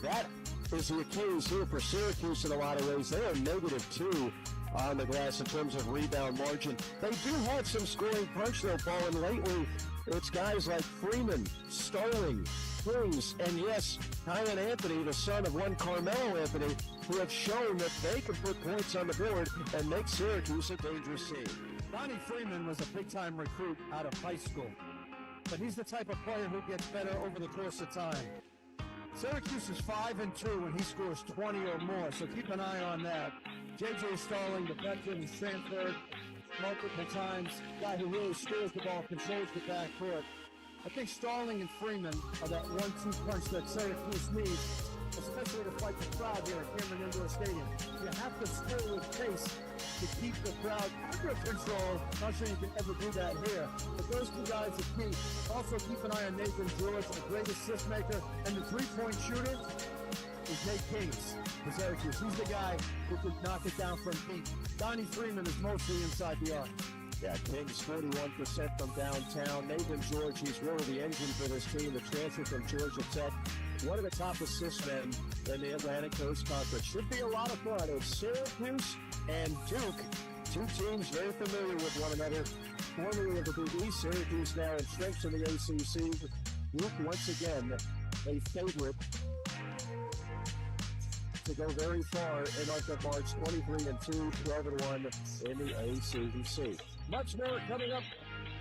That is the Achilles heel for Syracuse in a lot of ways. They are -2 on the glass in terms of rebound margin. They do have some scoring punch, though, Paul, and lately it's guys like Freeman, Starling, Springs, and yes, Tyron Anthony, the son of one Carmelo Anthony, who have shown that they can put points on the board and make Syracuse a dangerous team. Donnie Freeman was a big-time recruit out of high school, but he's the type of player who gets better over the course of time. Syracuse is 5-2 when he scores 20 or more, so keep an eye on that. J.J. Starling, the veteran, has transferred multiple times. Guy who really scores the ball, controls the backcourt. I think Starling and Freeman are that 1-2 punch that Syracuse needs, especially to fight the crowd here at Cameron Indoor Stadium. You have to score with pace to keep the crowd under control. Not sure you can ever do that here, but those two guys are key. Also keep an eye on Nathan George, the great assist maker, and the three-point shooter is Nate Haynes for Syracuse. He's the guy who could knock it down from deep. Donnie Freeman is mostly inside the arc. Yeah, Kings 41% from downtown. Nathan George, he's really the engine for this team. The transfer from Georgia Tech, one of the top assist men in the Atlantic Coast Conference. Should be a lot of fun. It's Syracuse and Duke, two teams very familiar with one another. Formerly of the Big East, Syracuse now entrenched in the ACC. Duke once again a favorite to go very far in the month of March, 23-2, 12-1 in the ACC. Much more coming up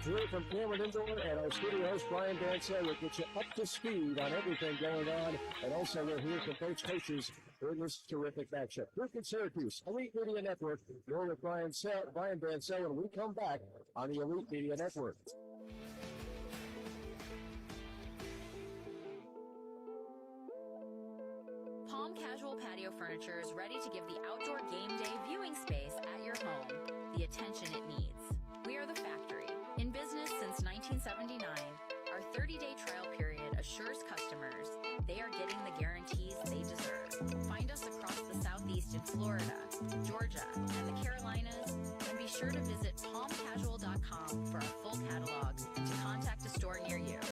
here from Cameron Indoor, and our studio host Brian Dansell will get you up to speed on everything going on, and also we'll hear from coaches in this terrific matchup. Duke and Syracuse, Elite Media Network. You're with Brian Dansell, and we come back on the Elite Media Network. Palm Casual Patio Furniture is ready to give the outdoor game day viewing space at your home the attention it needs. We are the factory. In business since 1979, our 30-day trial period assures customers they are getting the guarantees they deserve. Find us across the Southeast in Florida, Georgia, and the Carolinas, and be sure to visit palmcasual.com for our full catalog to contact a store near you.